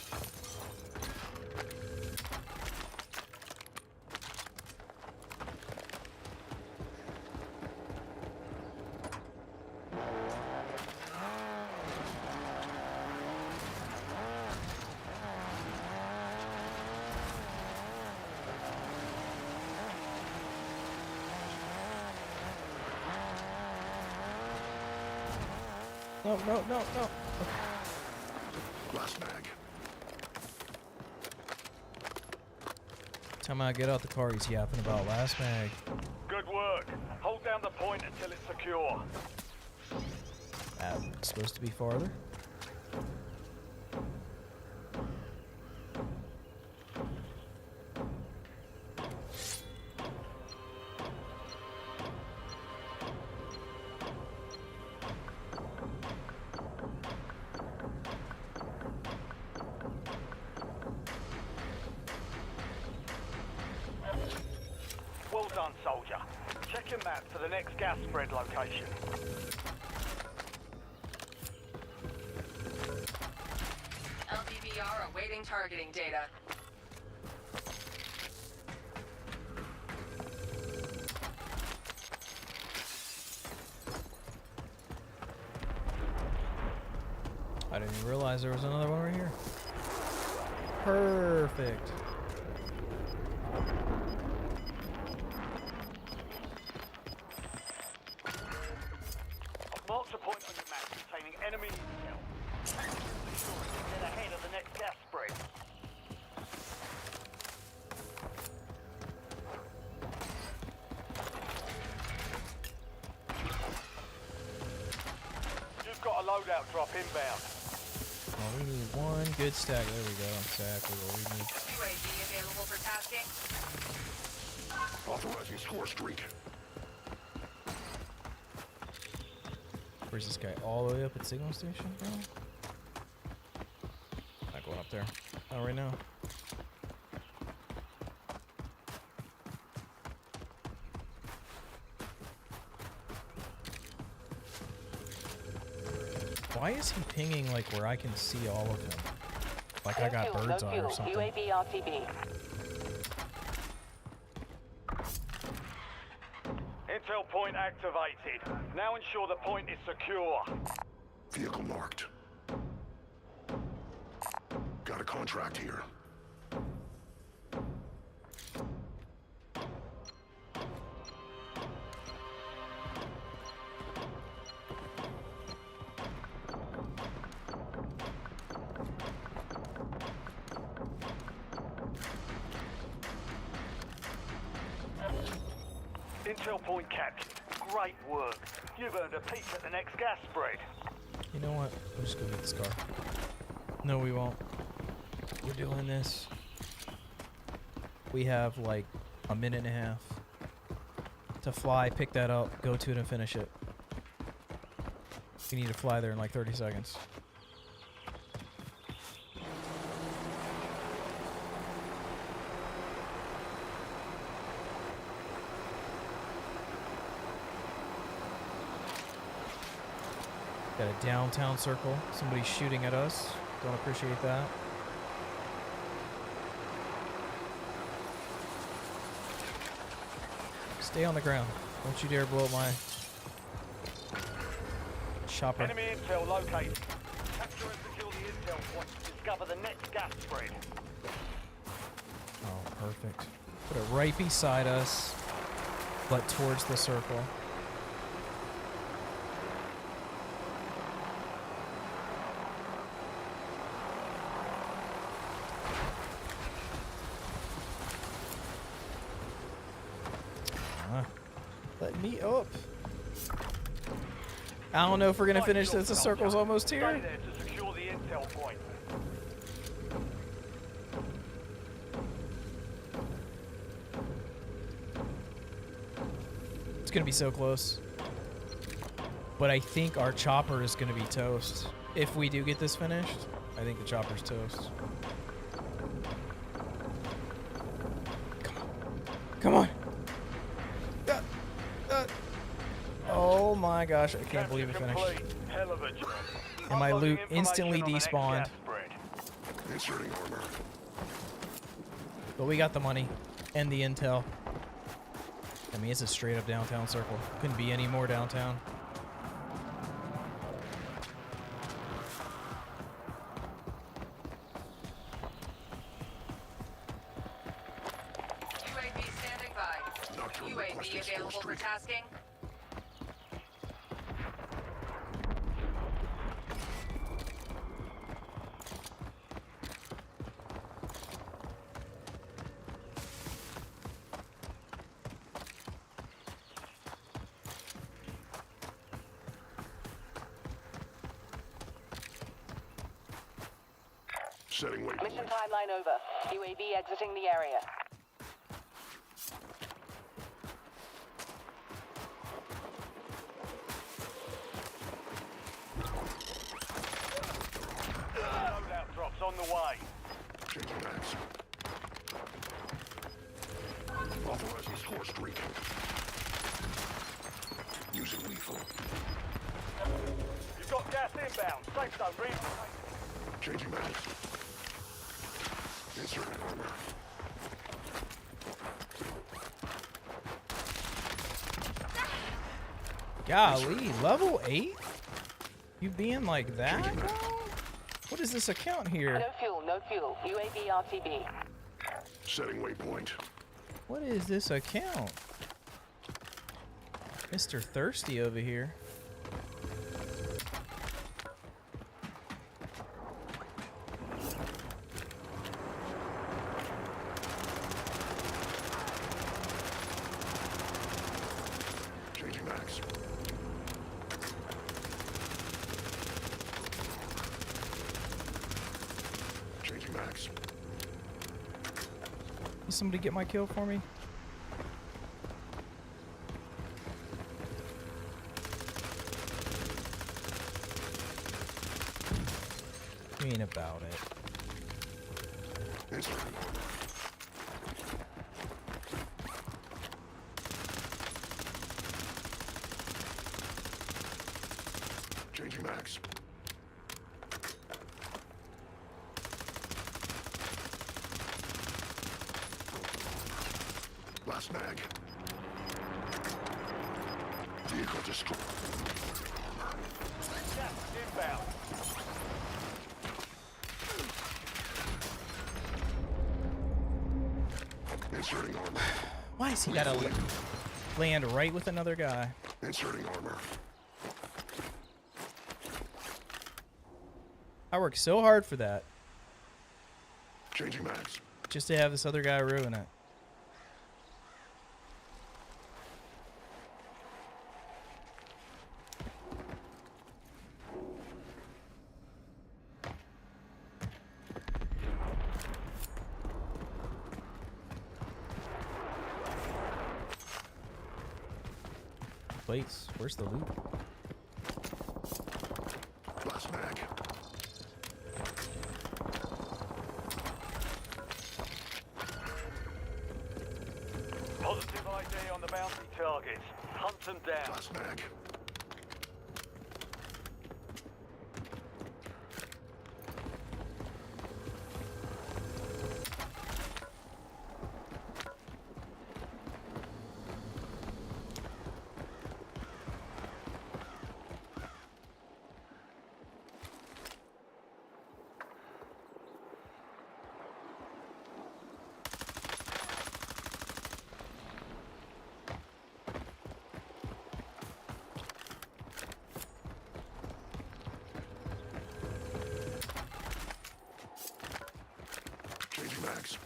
No, no, no, no. Last mag. Time I get out the car, he's yapping about last mag. Good work. Hold down the point until it's secure. That's supposed to be farther. Well done, soldier. Check your map for the next gas spread location. LBVR awaiting targeting data. I didn't even realize there was another one right here. Perfect. I've marked a point on your map containing enemy intel. Get ahead of the next gas spread. loadout drop inbound. Oh, we need one good stack. There we go. Exactly what we need. UAV available for tasking. Authorizing score streak. Where's this guy? All the way up at Signal Station, bro? Not going up there. Not right now. Why is he pinging like where I can see all of him? Like I got birds on or something. UAV RTB. Intel point activated. Now ensure the point is secure. Vehicle marked. Got a contract here. Intel point captured. Great work. You've earned a peek at the next gas spread. You know what? We'll just go get this car. No, we won't. We're doing this. We have like a minute and a half to fly, pick that up, go to it, and finish it. We need to fly there in like 30 seconds. Got a downtown circle. Somebody's shooting at us. Don't appreciate that. Stay on the ground. Don't you dare blow up my chopper. Enemy intel located. Capture and secure the intel point to discover the next gas spread. Oh, perfect. Put it right beside us, but towards the circle. Let me up. I don't know if we're gonna finish this. The circle's almost Stay here. there to secure the intel point. It's gonna be so close. But I think our chopper is gonna be toast. If we do get this finished, I think the chopper's toast. Come on. Come on. Oh my gosh, I can't believe it finished. Hell of a job. And my loot Uploading instantly information on the despawned. next gas spread. Inserting armor. But we got the money and the intel. I mean, it's a straight up downtown circle. Couldn't be any more downtown. UAV standing by. Nocturne UAV requesting score available for streak. tasking. Setting Mission waypoint. timeline over. UAV exiting the area. Loadout drops on the way. Changing maps. Authorizing score streak. Using lethal. You've got gas inbound. Safe zone reinforced. Changing maps. Inserting armor. Golly, level 8? You being like that, bro? What is this account here? No fuel, no fuel. UAV RTB. Setting waypoint. What is this account? Mr. Thirsty over here. Changing maps. somebody get my kill for me? Ain't about it. Inserting armor. Changing max. Last mag. Vehicle destroyed. Gas is inbound. Inserting armor. Why is he gotta land right with another guy? Inserting armor. I worked so hard for that, Changing max. just to have this other guy ruin it. Place. Where's the loot? Last mag. Positive ID on the bounty targets. Hunt them down. Last mag. Changing max.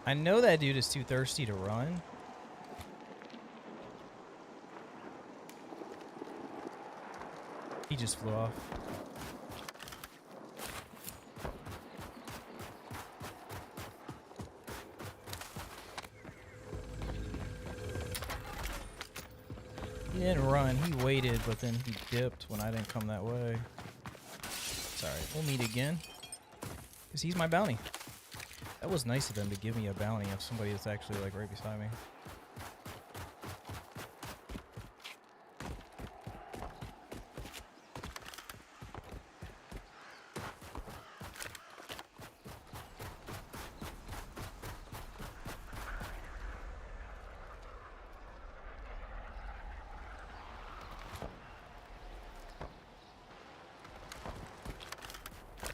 I know that dude is too thirsty to run. He just flew off. He didn't run, he waited, but then he dipped when I didn't come that way. It's alright, we'll meet again. Because he's my bounty. That was nice of them to give me a bounty of somebody that's actually like right beside me.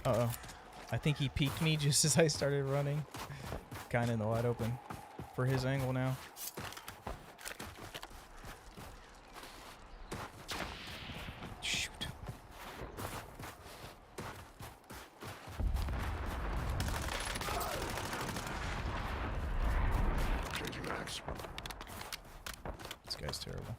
Uh-oh. I think he peeked me just as I started running. Kind of in the wide open for his angle now. Shoot. Changing max. This guy's terrible.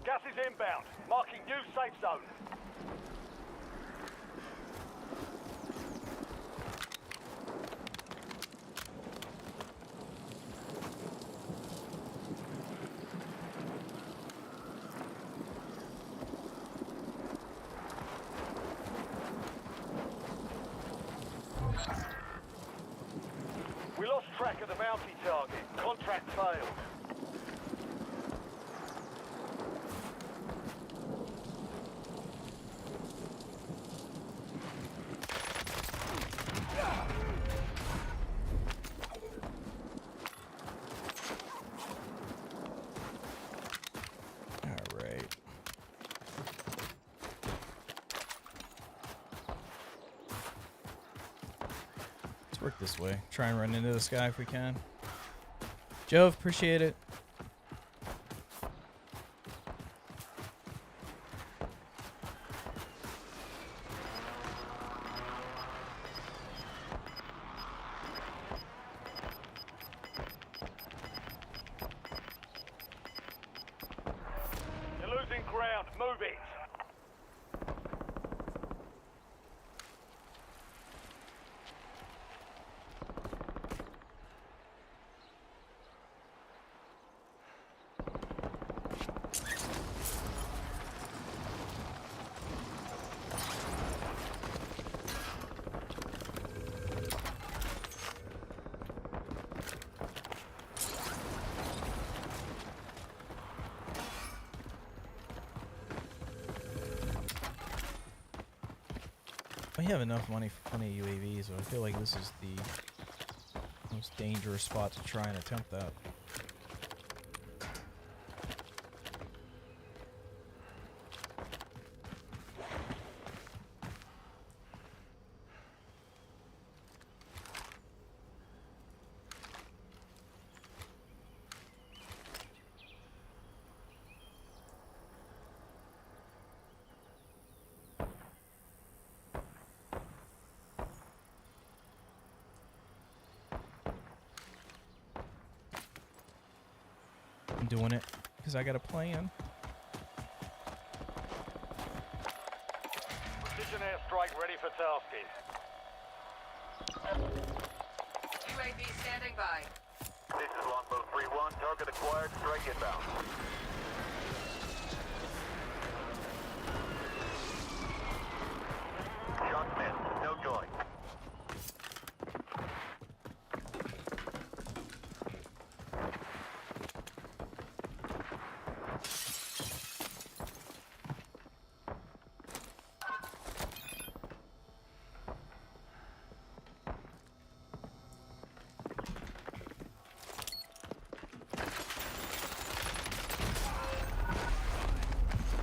Gas is inbound. Marking new safe zone. We lost track of the bounty target. Contract failed. Alright. Work this way. Try and run into this guy if we can. Jove, appreciate it. You're losing ground. Move it. We have enough money for plenty of UAVs, but I feel like this is the most dangerous spot to try and attempt that. I'm doing it because I got a plan. Precision airstrike ready for tasking. UAV standing by. This is Longbow 3-1. Target acquired. Strike inbound. Shot missed. No joy.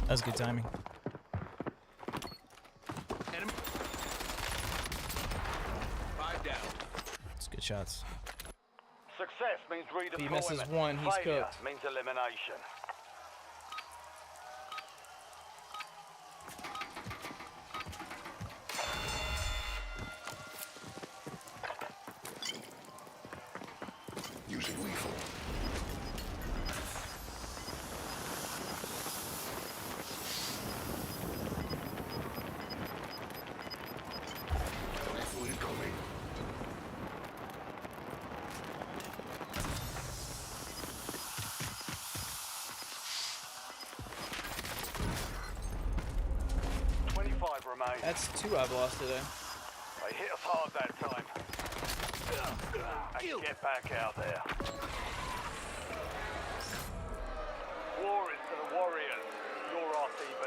That was good timing. Enemy. 5 down. It's good shots. Success means redeployment. He misses one, he's Failure cooked. means elimination. Using lethal. Lethal incoming. Remain. That's 2 I've lost today. They hit us hard that time. And get back out there. War is to the warriors. Your RTB.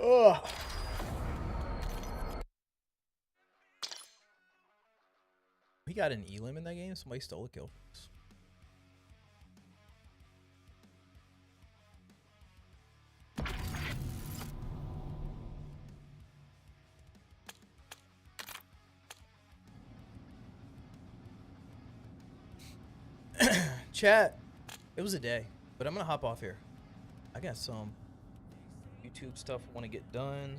Ugh. We got an elim in that game. Somebody stole a kill. Chat, it was a day, but I'm gonna hop off here. I got some YouTube stuff I want to get done,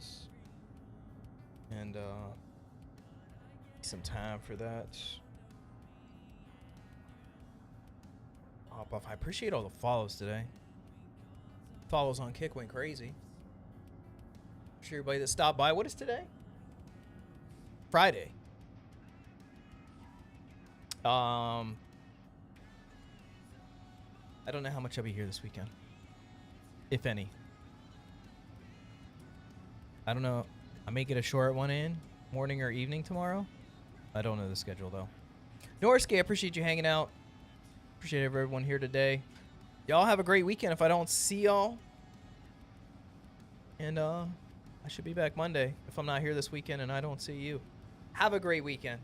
and some time for that. Hop off. I appreciate all the follows today. Follows on Kick went crazy. Appreciate everybody that stopped by. What is today? Friday. I don't know how much I'll be here this weekend, if any. I don't know. I may get a short one in morning or evening tomorrow. I don't know the schedule though. Norski, I appreciate you hanging out. Appreciate everyone here today. Y'all have a great weekend if I don't see y'all. And I should be back Monday if I'm not here this weekend and I don't see you. Have a great weekend.